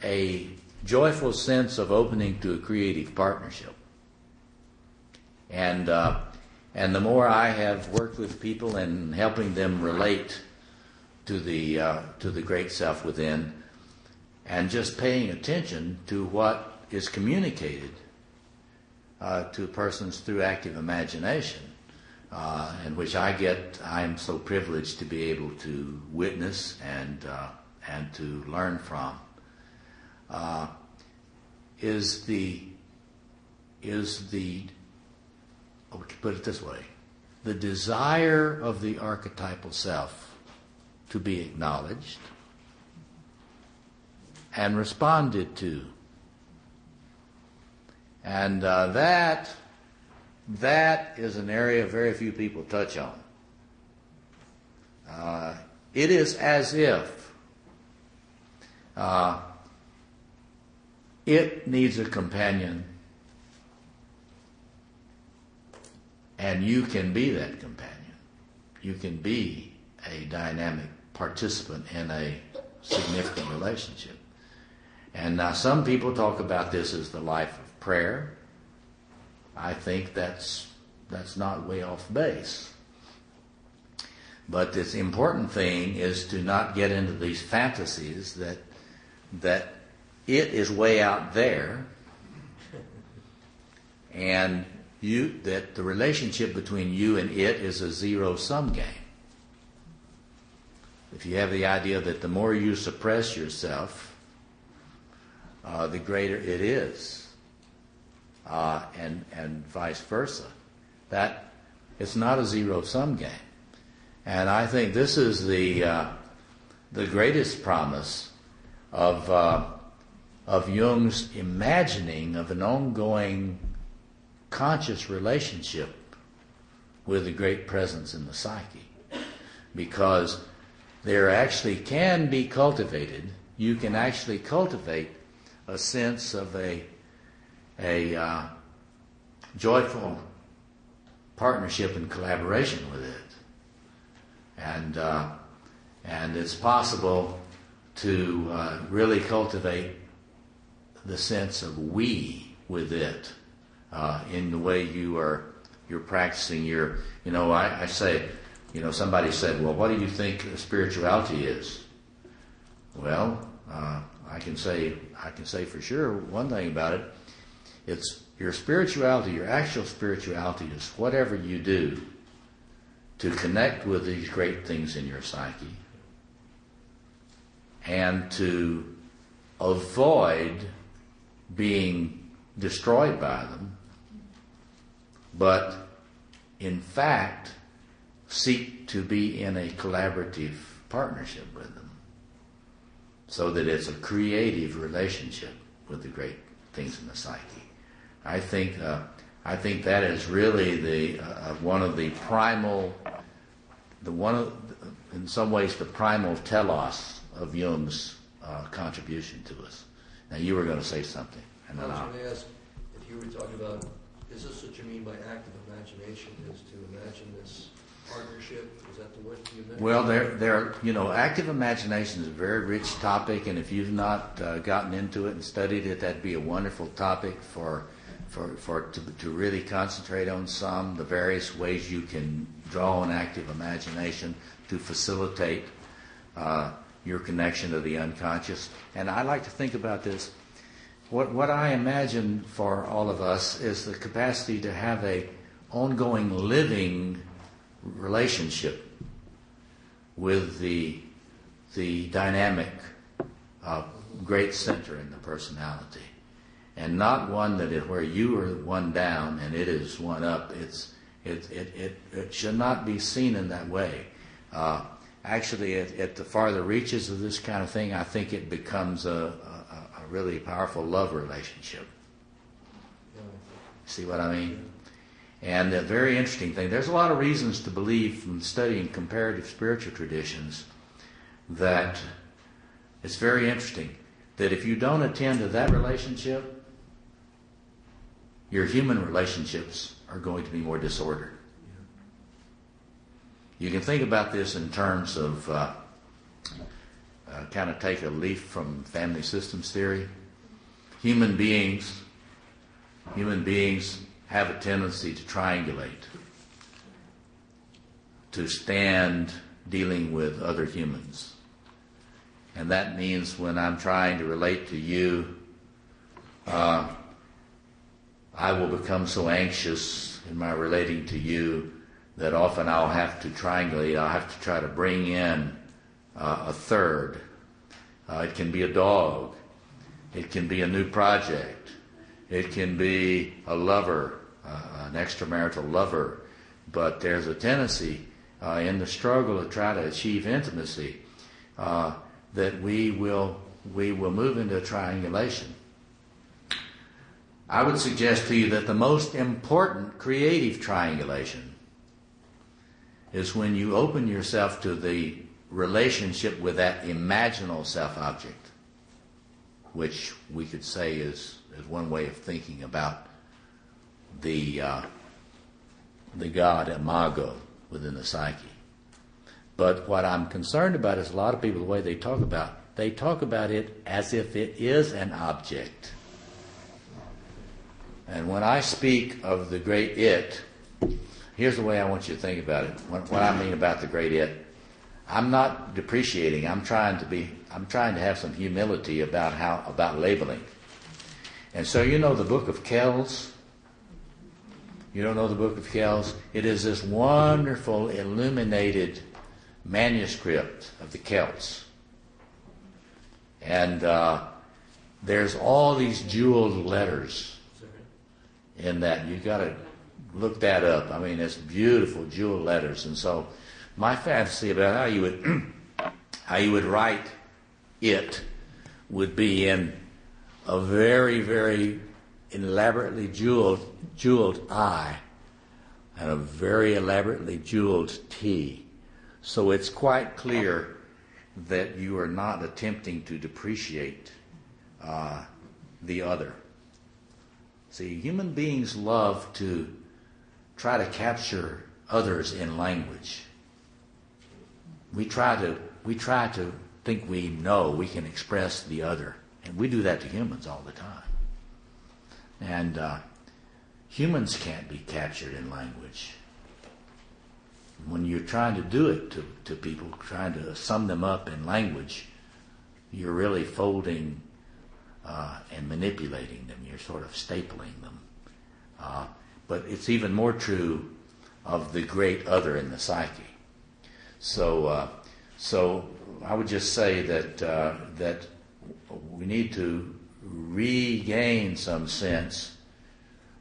a joyful sense of opening to a creative partnership. And the more I have worked with people and helping them relate to the great self within, and just paying attention to what is communicated to persons through active imagination, and which I'm so privileged to be able to witness and to learn from, is the put it this way, the desire of the archetypal self to be acknowledged and responded to. And that is an area very few people touch on. It is as if it needs a companion, and you can be that companion. You can be a dynamic participant in a significant relationship. And now some people talk about this as the life of prayer. I think that's not way off base. But this important thing is to not get into these fantasies that it is way out there, and that the relationship between you and it is a zero-sum game. If you have the idea that the more you suppress yourself, the greater it is, and vice versa. That it's not a zero-sum game, and I think this is the greatest promise of Jung's imagining of an ongoing conscious relationship with the great presence in the psyche, because there actually can be cultivated. You can actually cultivate a sense of a joyful partnership and collaboration with it, and it's possible to really cultivate the sense of we with it in the way you're practicing your. I say, somebody said, well, what do you think spirituality is? Well, I can say for sure one thing about it. It's your spirituality, your actual spirituality is whatever you do to connect with these great things in your psyche and to avoid being destroyed by them, but in fact seek to be in a collaborative partnership with them, so that it's a creative relationship with the great things in the psyche. I think that is really the one of the primal, in some ways the primal telos of Jung's contribution to us. Now you were going to say something, and then I was going to ask if you were talking about, is this what you mean by active imagination? Is to imagine this partnership? Is that the word you meant? Well, active imagination is a very rich topic, and if you've not gotten into it and studied it, that'd be a wonderful topic to really concentrate on the various ways you can draw on active imagination to facilitate your connection to the unconscious. And I like to think about this. What I imagine for all of us is the capacity to have a ongoing living relationship with the dynamic great center in the personality, and not one that is where you are one down and it is one up. It should not be seen in that way. Actually, at the farther reaches of this kind of thing, I think it becomes a really powerful love relationship. See what I mean? And a very interesting thing, there's a lot of reasons to believe from studying comparative spiritual traditions that it's very interesting that if you don't attend to that relationship, your human relationships are going to be more disordered. You can think about this in terms of kind of take a leaf from family systems theory. Human beings have a tendency to triangulate, to stand dealing with other humans. And that means when I'm trying to relate to you, I will become so anxious in my relating to you that often I'll have to triangulate. I'll have to try to bring in a third. It can be a dog. It can be a new project. It can be a lover, an extramarital lover. But there's a tendency in the struggle to try to achieve intimacy that we will move into a triangulation. I would suggest to you that the most important creative triangulation is when you open yourself to the relationship with that imaginal self-object, which we could say is one way of thinking about the God imago within the psyche. But what I'm concerned about is a lot of people, the way they talk about it as if it is an object. And when I speak of the great it, here's the way I want you to think about it. What I mean about the great it, I'm not depreciating. I'm trying to have some humility about labeling. And so you know the Book of Kells? You don't know the Book of Kells? It is this wonderful illuminated manuscript of the Celts. And there's all these jeweled letters in that. You've got to look that up. I mean, it's beautiful jeweled letters. And so my fantasy about how you would write it would be in a very, very elaborately jeweled I and a very elaborately jeweled T. So it's quite clear that you are not attempting to depreciate the other. See, human beings love to try to capture others in language. We try to think we know we can express the other, and we do that to humans all the time. And humans can't be captured in language. When you're trying to do it to people, trying to sum them up in language, you're really folding and manipulating them. You're sort of stapling them. But it's even more true of the great other in the psyche. So I would just say that we need to regain some sense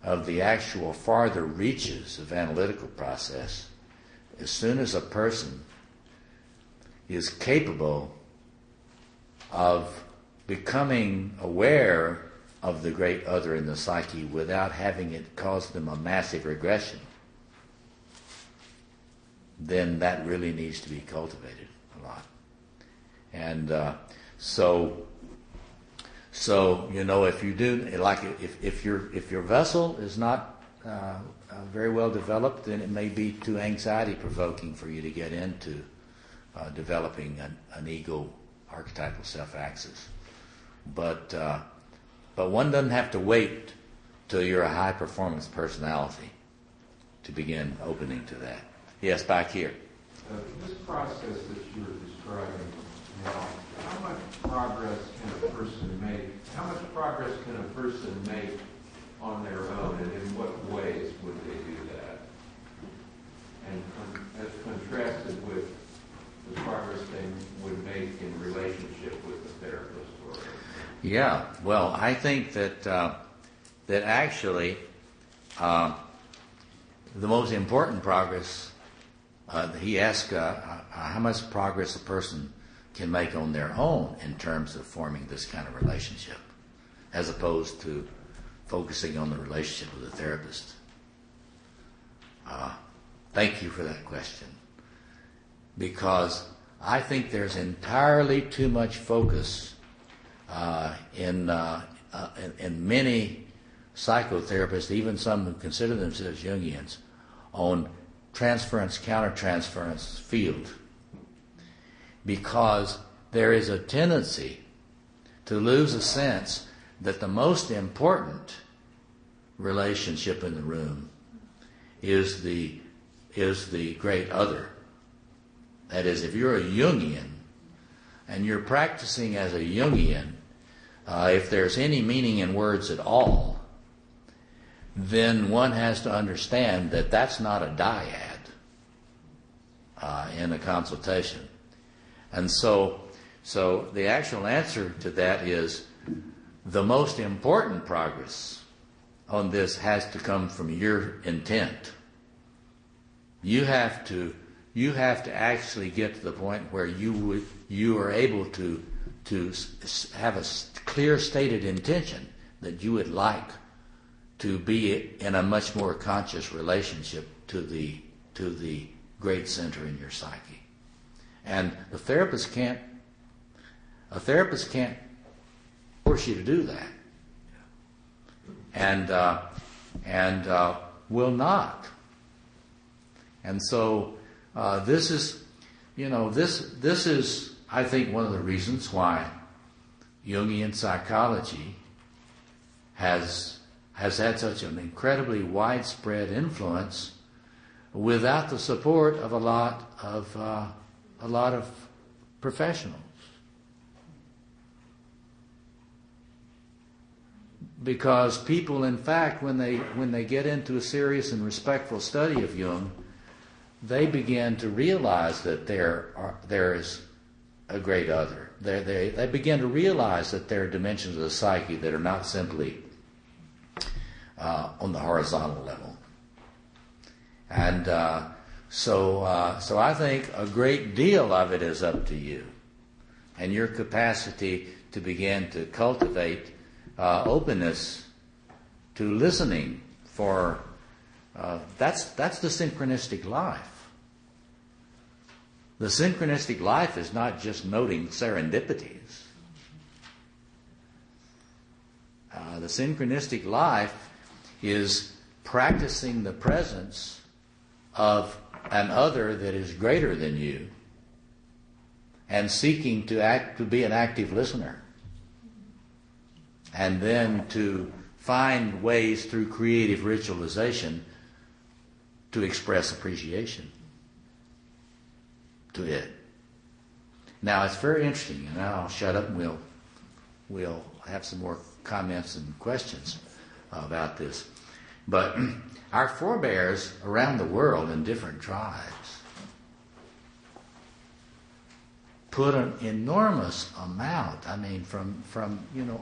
of the actual farther reaches of analytical process. As soon as a person is capable of becoming aware of the great other in the psyche without having it cause them a massive regression, then that really needs to be cultivated a lot. And so you know, if you do, like if your vessel is not very well developed, then it may be too anxiety provoking for you to get into developing an ego archetypal self axis. But one doesn't have to wait till you're a high performance personality to begin opening to that. Yes, back here. This process that you're describing now, how much progress can a person make? How much progress can a person make on their own, and in what ways would they do that? And as contrasted with the progress they would make in relationship with the therapist or... Yeah, well, I think that actually the most important progress, he asked how much progress a person can make on their own in terms of forming this kind of relationship, as opposed to focusing on the relationship with the therapist. Thank you for that question, because I think there's entirely too much focus in many psychotherapists, even some who consider themselves Jungians, on transference, countertransference field, because there is a tendency to lose a sense that the most important relationship in the room is the great other. That is, if you're a Jungian and you're practicing as a Jungian, if there's any meaning in words at all, then one has to understand that that's not a dyad in a consultation. And so the actual answer to that is the most important progress on this has to come from your intent. You have to actually get to the point where you are able to have a clear stated intention that you would like to be in a much more conscious relationship to the great center in your psyche. And a therapist can't force you to do that, and will not. And so this is I think one of the reasons why Jungian psychology has had such an incredibly widespread influence without the support of a lot of professionals. Because people, in fact, when they get into a serious and respectful study of Jung, they begin to realize that there is a great other. They begin to realize that there are dimensions of the psyche that are not simply on the horizontal level. And so I think a great deal of it is up to you and your capacity to begin to cultivate openness to listening for that's the synchronistic life. The synchronistic life is not just noting serendipities. The synchronistic life is practicing the presence of an other that is greater than you and seeking to be an active listener, and then to find ways through creative ritualization to express appreciation to it. Now, it's very interesting, and now I'll shut up and we'll have some more comments and questions about this. But our forebears around the world in different tribes put an enormous amount, from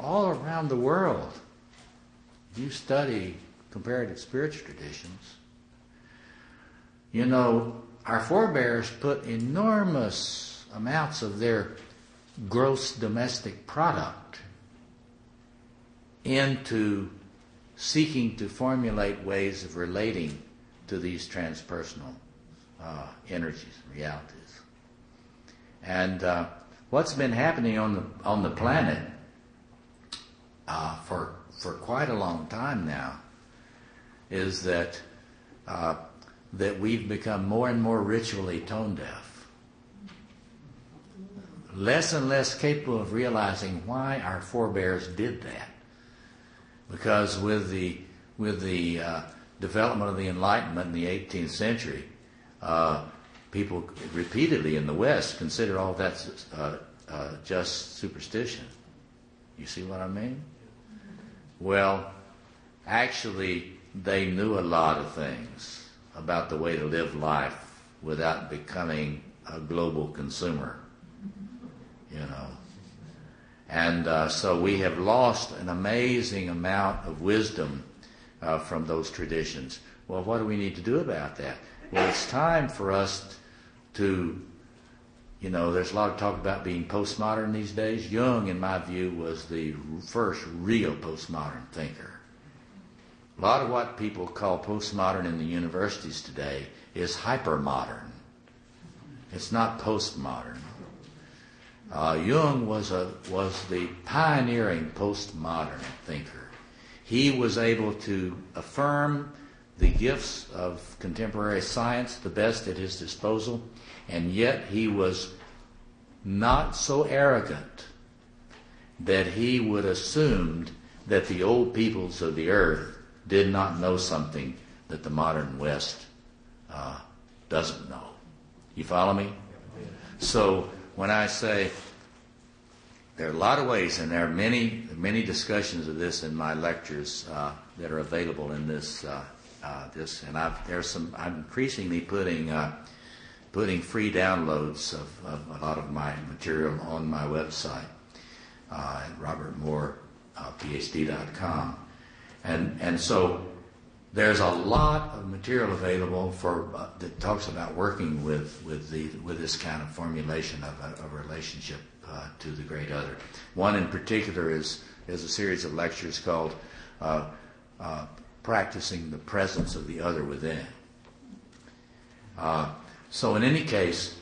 all around the world. If you study comparative spiritual traditions, our forebears put enormous amounts of their gross domestic product into seeking to formulate ways of relating to these transpersonal energies, realities. And what's been happening on the planet for quite a long time now is that we've become more and more ritually tone deaf, less and less capable of realizing why our forebears did that. Because with the development of the Enlightenment in the 18th century, people repeatedly in the West consider all that's just superstition. You see what I mean? Well, actually, they knew a lot of things about the way to live life without becoming a global consumer, And so we have lost an amazing amount of wisdom from those traditions. Well, what do we need to do about that? Well, it's time for us to, there's a lot of talk about being postmodern these days. Jung, in my view, was the first real postmodern thinker. A lot of what people call postmodern in the universities today is hypermodern. It's not postmodern. Jung was the pioneering postmodern thinker. He was able to affirm the gifts of contemporary science, the best at his disposal, and yet he was not so arrogant that he would assume that the old peoples of the earth did not know something that the modern West doesn't know. You follow me? So when I say there are a lot of ways, and there are many discussions of this in my lectures that are available in this. And I'm increasingly putting free downloads of a lot of my material on my website at robertmoorephd.com, and so there's a lot of material available that talks about working with this kind of formulation of a relationship to the great other. One in particular is a series of lectures called Practicing the Presence of the Other Within. So in any case,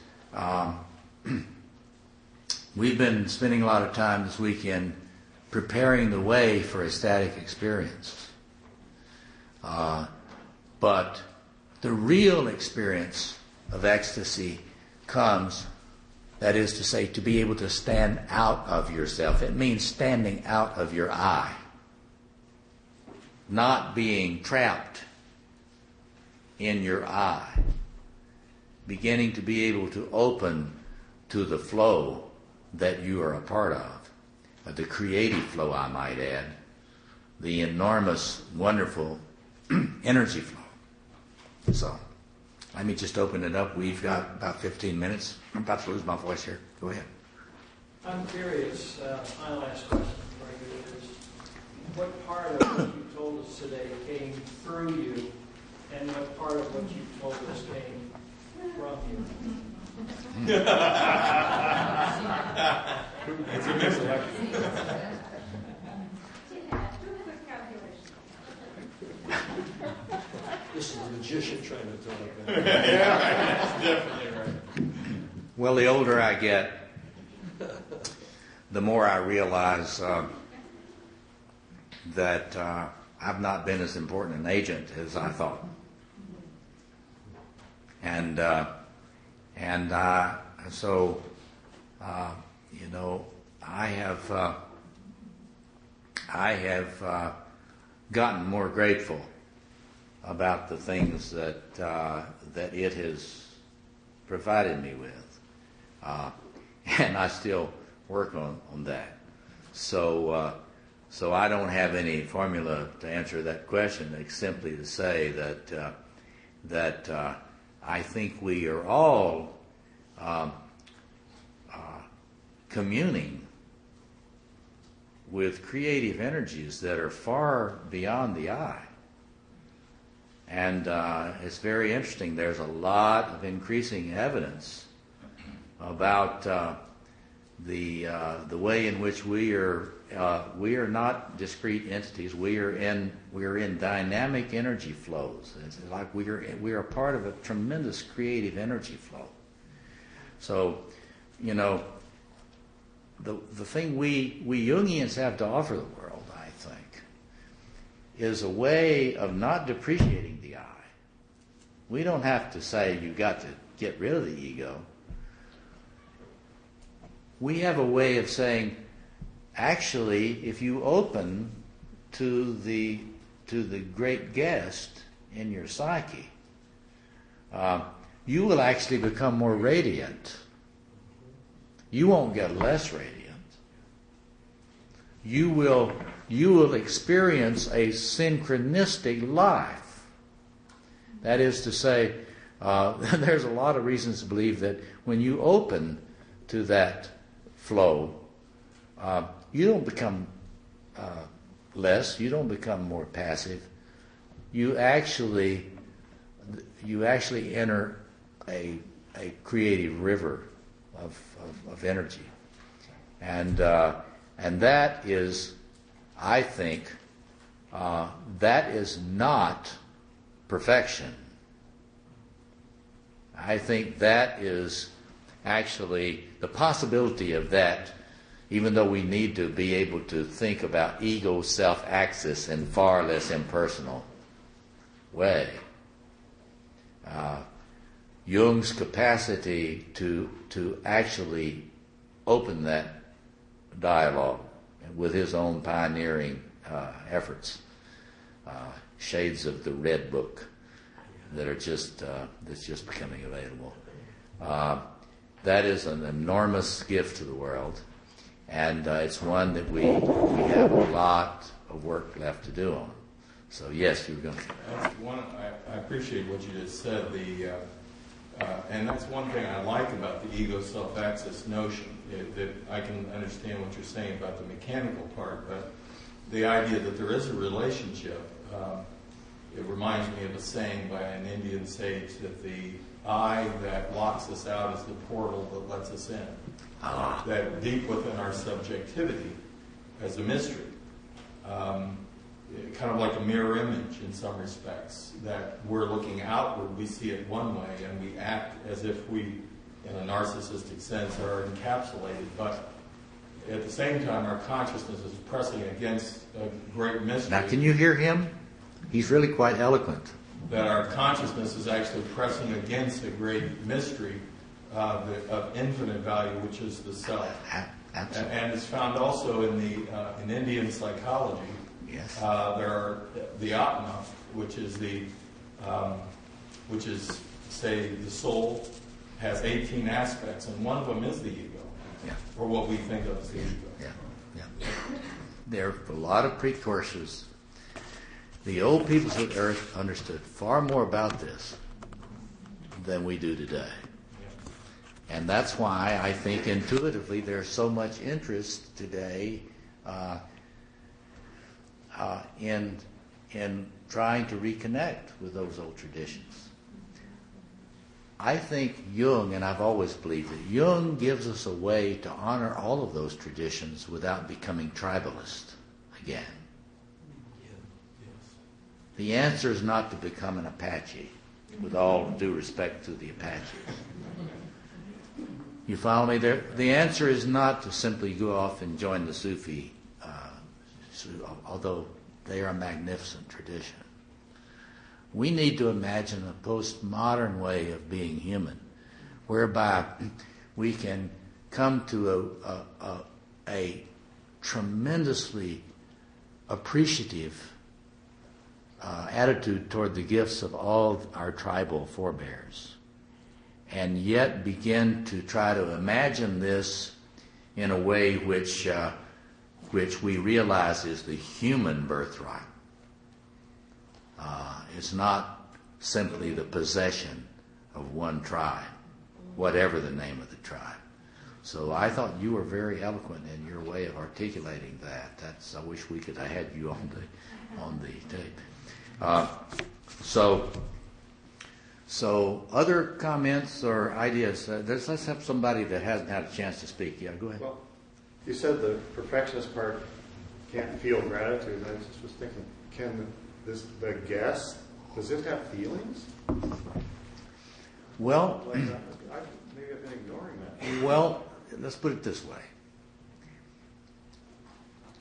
we've been spending a lot of time this weekend preparing the way for ecstatic experience. But the real experience of ecstasy comes, that is to say, to be able to stand out of yourself. It means standing out of your I. Not being trapped in your I, beginning to be able to open to the flow that you are a part of, the creative flow, I might add, the enormous, wonderful energy flow. So, let me just open it up. We've got about 15 minutes. I'm about to lose my voice here. Go ahead. I'm curious, my last question for you is, what part of what you told us today came through you, and what part of what you told us came from you? It's a mix of This is the magician trying to talk. Yeah, that's definitely right. Well, the older I get, the more I realize that I've not been as important an agent as I thought, so I have gotten more grateful about the things that it has provided me with, and I still work on that. So I don't have any formula to answer that question, except simply to say that I think we are all communing with creative energies that are far beyond the I. And it's very interesting. There's a lot of increasing evidence about the way in which we are not discrete entities. We are in dynamic energy flows. It's like we are part of a tremendous creative energy flow. So, the thing we Jungians have to offer the world, I think, is a way of not depreciating the I. We don't have to say you've got to get rid of the ego. We have a way of saying, actually, if you open to the great guest in your psyche, you will actually become more radiant. You won't get less radiant. You will experience a synchronistic life. That is to say, there's a lot of reasons to believe that when you open to that flow, you don't become less, you don't become more passive. You actually you actually enter a creative river of energy, and that is, I think, that is not perfection. I think that is actually the possibility of that, even though we need to be able to think about ego-self axis in far less impersonal way. Jung's capacity to actually open that dialogue with his own pioneering efforts, shades of the Red Book that are that's just becoming available. That is an enormous gift to the world, and it's one that we have a lot of work left to do on. So yes, you're going to. That's one. I appreciate what you just said. And that's one thing I like about the ego self-access notion. That I can understand what you're saying about the mechanical part, but the idea that there is a relationship. It reminds me of a saying by an Indian sage that the eye that locks us out is the portal that lets us in. That deep within our subjectivity as a mystery, kind of like a mirror image in some respects, that we're looking outward, we see it one way, and we act as if we, in a narcissistic sense, are encapsulated, but at the same time our consciousness is pressing against a great mystery. Now, can you hear him? He's really quite eloquent. That our consciousness is actually pressing against a great mystery of infinite value, which is the self. Absolutely. And it's found also in Indian psychology. Yes. There are the Atma, which is say the soul has 18 aspects, and one of them is the ego, or what we think of as the ego. Yeah. There are a lot of precursors. The old peoples of Earth understood far more about this than we do today. And that's why I think intuitively there's so much interest today in trying to reconnect with those old traditions. I think Jung, and I've always believed it, Jung gives us a way to honor all of those traditions without becoming tribalist again. The answer is not to become an Apache, with all due respect to the Apache. You follow me there? The answer is not to simply go off and join the Sufi, although they are a magnificent tradition. We need to imagine a postmodern way of being human, whereby we can come to a tremendously appreciative attitude toward the gifts of all our tribal forebears, and yet begin to try to imagine this in a way which we realize is the human birthright. It's not simply the possession of one tribe, whatever the name of the tribe. So I thought you were very eloquent in your way of articulating that. I wish we could have had you on the tape. So other comments or ideas? Let's have somebody that hasn't had a chance to speak. Yeah, go ahead. Well, you said the perfectionist part can't feel gratitude. I just was thinking, the guest, does it have feelings? Well, maybe I've been ignoring that. Well, let's put it this way.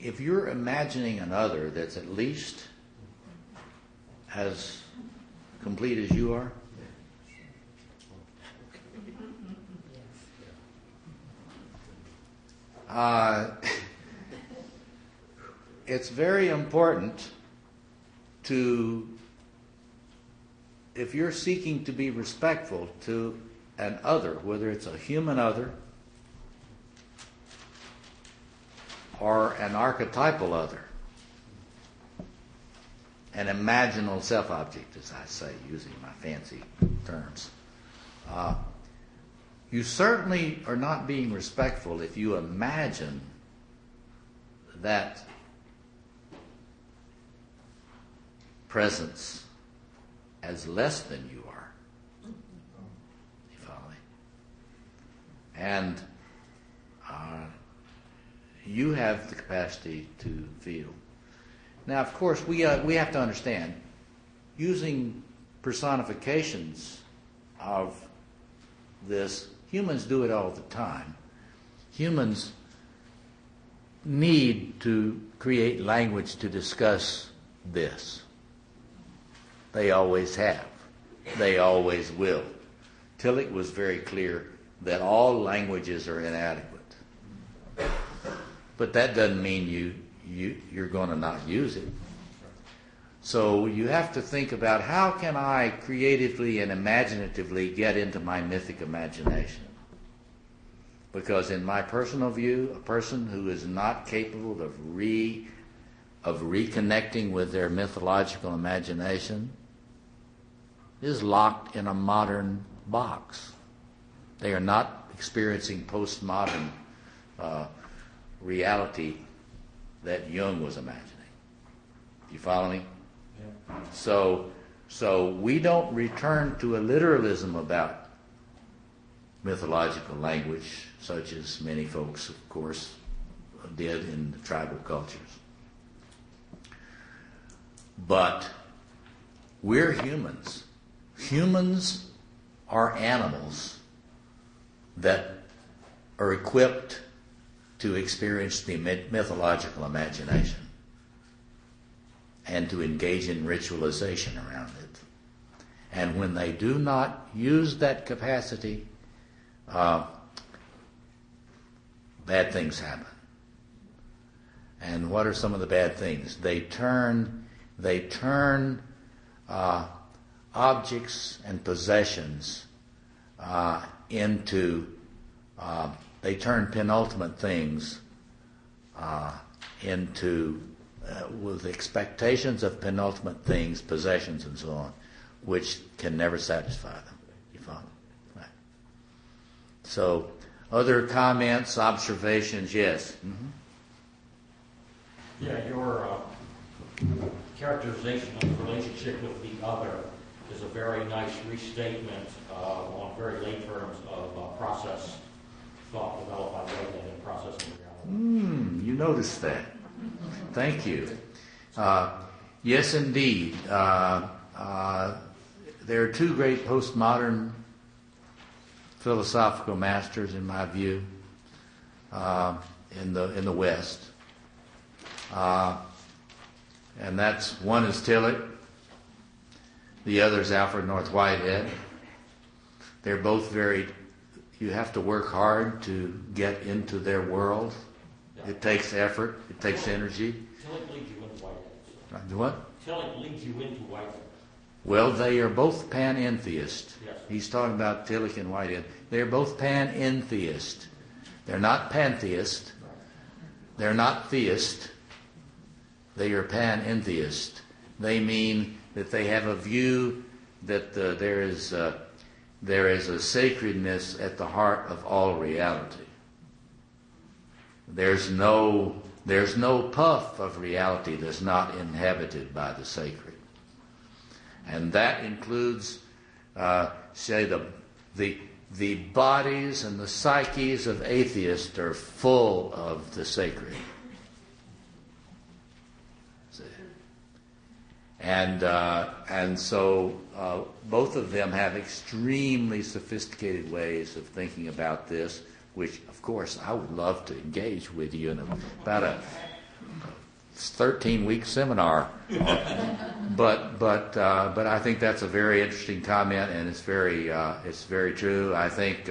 If you're imagining another that's at least as complete as you are, it's very important to, if you're seeking to be respectful to an other, whether it's a human other or an archetypal other, an imaginal self-object, as I say, using my fancy terms, you certainly are not being respectful if you imagine that presence as less than you And you have the capacity to feel. Now, of course, we have to understand, using personifications of this, humans do it all the time. Humans need to create language to discuss this. They always have. They always will. Tillich was very clear that all languages are inadequate. But that doesn't mean you're going to not use it. So you have to think about, how can I creatively and imaginatively get into my mythic imagination? Because in my personal view, a person who is not capable of reconnecting with their mythological imagination is locked in a modern box. They are not experiencing postmodern reality that Jung was imagining. You follow me? Yeah. So we don't return to a literalism about mythological language, such as many folks, of course, did in the tribal cultures. But we're humans. Humans are animals that are equipped to experience the mythological imagination and to engage in ritualization around it. And when they do not use that capacity, bad things happen. And what are some of the bad things? They turn objects and possessions they turn penultimate things into with expectations of penultimate things, possessions and so on, which can never satisfy them. You follow? Right. So, other comments, observations? Yes. Mm-hmm. Yeah, your characterization of the relationship with the other is a very nice restatement on very lay terms of process thought developed by Whitehead and processing reality. You noticed that. Thank you. Yes, indeed. There are two great postmodern philosophical masters, in my view, in the West, and that's one is Tillich, the other is Alfred North Whitehead. They're both very. You have to work hard to get into their world. Yeah. It takes effort. It takes energy. Tillich leads you into Whitehead. What? Tillich leads you into Whitehead. Well, they are both panentheist. Yes. He's talking about Tillich and Whitehead. They are both panentheist. They're not pantheist. They're not theist. They are panentheist. They mean that they have a view that there is a sacredness at the heart of all reality. There's no puff of reality that's not inhabited by the sacred. And that includes, say, the bodies and the psyches of atheists are full of the sacred. And so both of them have extremely sophisticated ways of thinking about this, which, of course, I would love to engage with you in about a 13-week seminar. But I think that's a very interesting comment, and it's very true. I think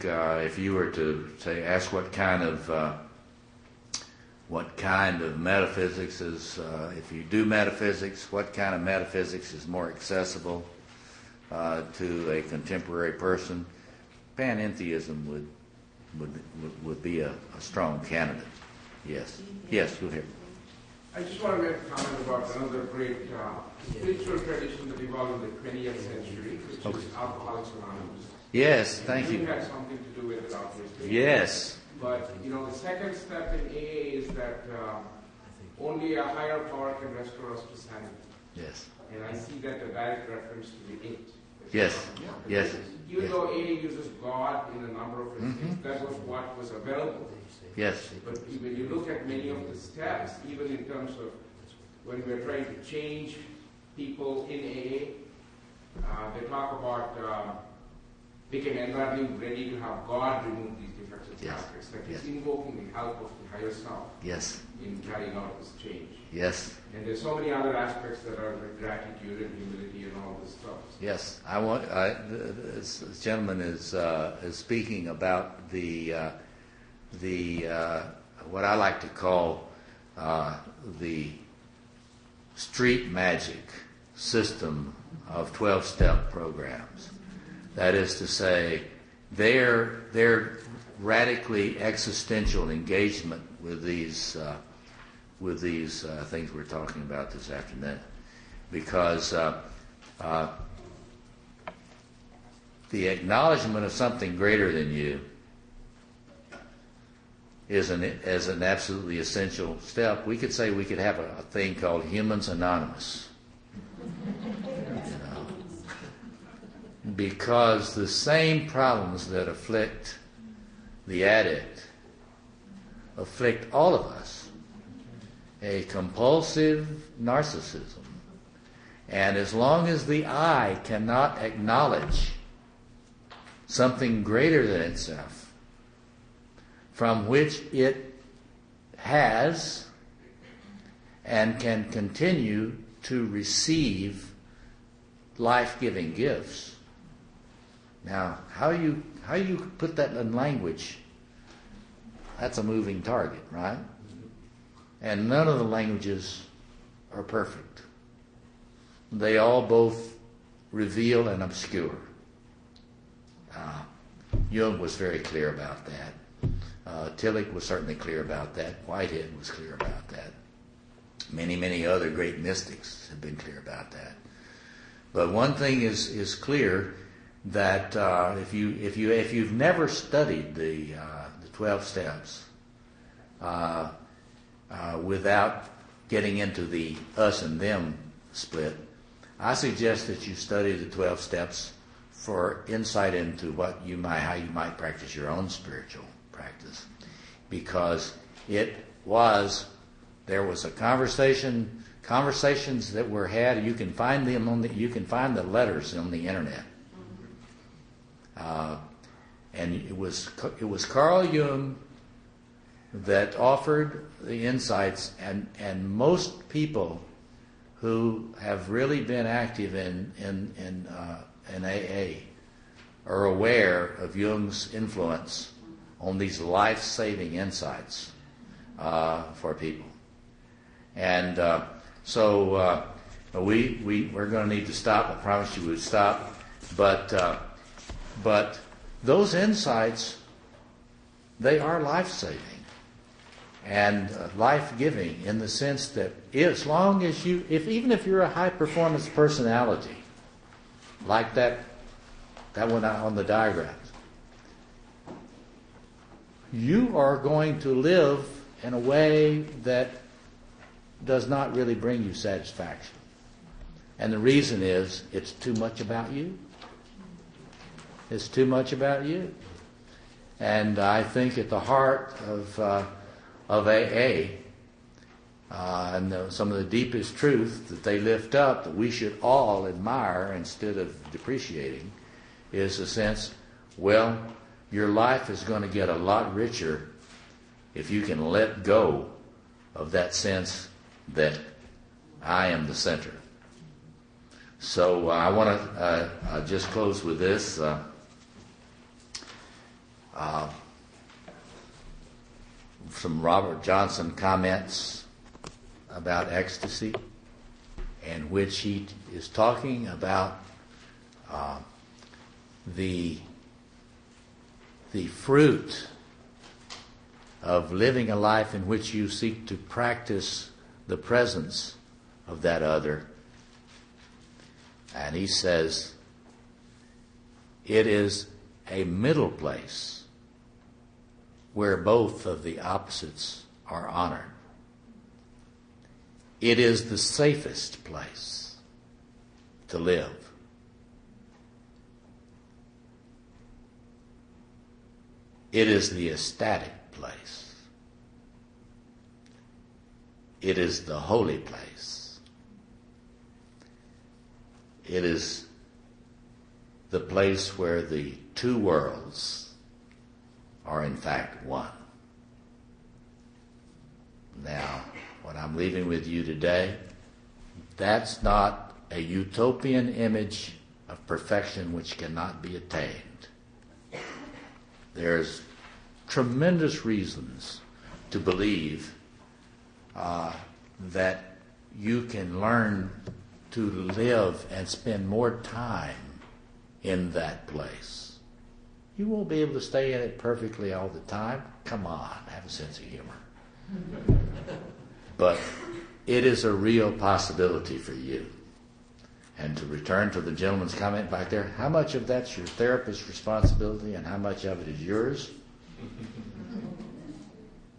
if you were to say ask what kind of metaphysics is, if you do metaphysics, what kind of metaphysics is more accessible to a contemporary person? Panentheism would be a strong candidate. Yes. Yes, go ahead. I just want to make a comment about another great spiritual tradition that evolved in the 20th century, which is Alcoholics Anonymous. Yes, thank you. You had something to do with it, obviously. Yes. But, the second step in AA is that only a higher power can restore us to sanity. Yes. And I see that a direct reference to the 8, Yes. Yes. Even though AA uses God in a number of instances, that was what was available. Yes. But when you look at many of the steps, even in terms of when we're trying to change people in AA, they talk about becoming entirely ready to have God remove these defects and aspects. Like it's invoking the help of the higher self in carrying out this change. Yes. And there's so many other aspects that are like gratitude and humility and all this stuff. Yes, this gentleman is speaking about the what I like to call the street magic system of 12-step programs. That is to say, their radically existential engagement with these things we're talking about this afternoon, because the acknowledgement of something greater than you is an absolutely essential step. We could say we could have a thing called Humans Anonymous. Because the same problems that afflict the addict afflict all of us. A compulsive narcissism. And as long as the I cannot acknowledge something greater than itself, from which it has and can continue to receive life-giving gifts. Now, how you put that in language, that's a moving target, right? And none of the languages are perfect. They all both reveal and obscure. Jung was very clear about that. Tillich was certainly clear about that. Whitehead was clear about that. Many other great mystics have been clear about that. But one thing is clear, that if you've never studied the 12 steps without getting into the us and them split, I suggest that you study the 12 steps for insight into how you might practice your own spiritual practice, because there was a conversations that were had. You can find them you can find the letters on the internet. And it was Carl Jung that offered the insights, and most people who have really been active in AA are aware of Jung's influence on these life-saving insights for people. And so we're going to need to stop. I promised you we'd stop. But those insights, they are life-saving and life-giving, in the sense that as long as even if you're a high-performance personality, like that one on the diagrams, you are going to live in a way that does not really bring you satisfaction. And the reason is, it's too much about you. It's too much about you. And I think at the heart of AA, and some of the deepest truth that they lift up that we should all admire instead of depreciating, is the sense, well, your life is going to get a lot richer if you can let go of that sense that I am the center. So I want to just close with this. Some Robert Johnson comments about ecstasy, in which he is talking about the fruit of living a life in which you seek to practice the presence of that other. And he says, it is a middle place where both of the opposites are honored. It is the safest place to live. It is the ecstatic place. It is the holy place. It is the place where the two worlds are in fact one. Now, what I'm leaving with you today, that's not a utopian image of perfection which cannot be attained. There's tremendous reasons to believe that you can learn to live and spend more time in that place. You won't be able to stay in it perfectly all the time. Come on, have a sense of humor. But it is a real possibility for you. And to return to the gentleman's comment back there, how much of that's your therapist's responsibility and how much of it is yours?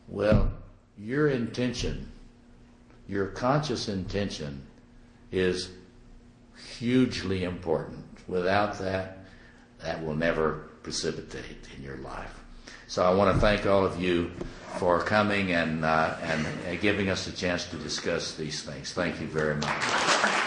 Well, your intention, your conscious intention is hugely important. Without that, that will never precipitate in your life. So I want to thank all of you for coming and giving us a chance to discuss these things. Thank you very much.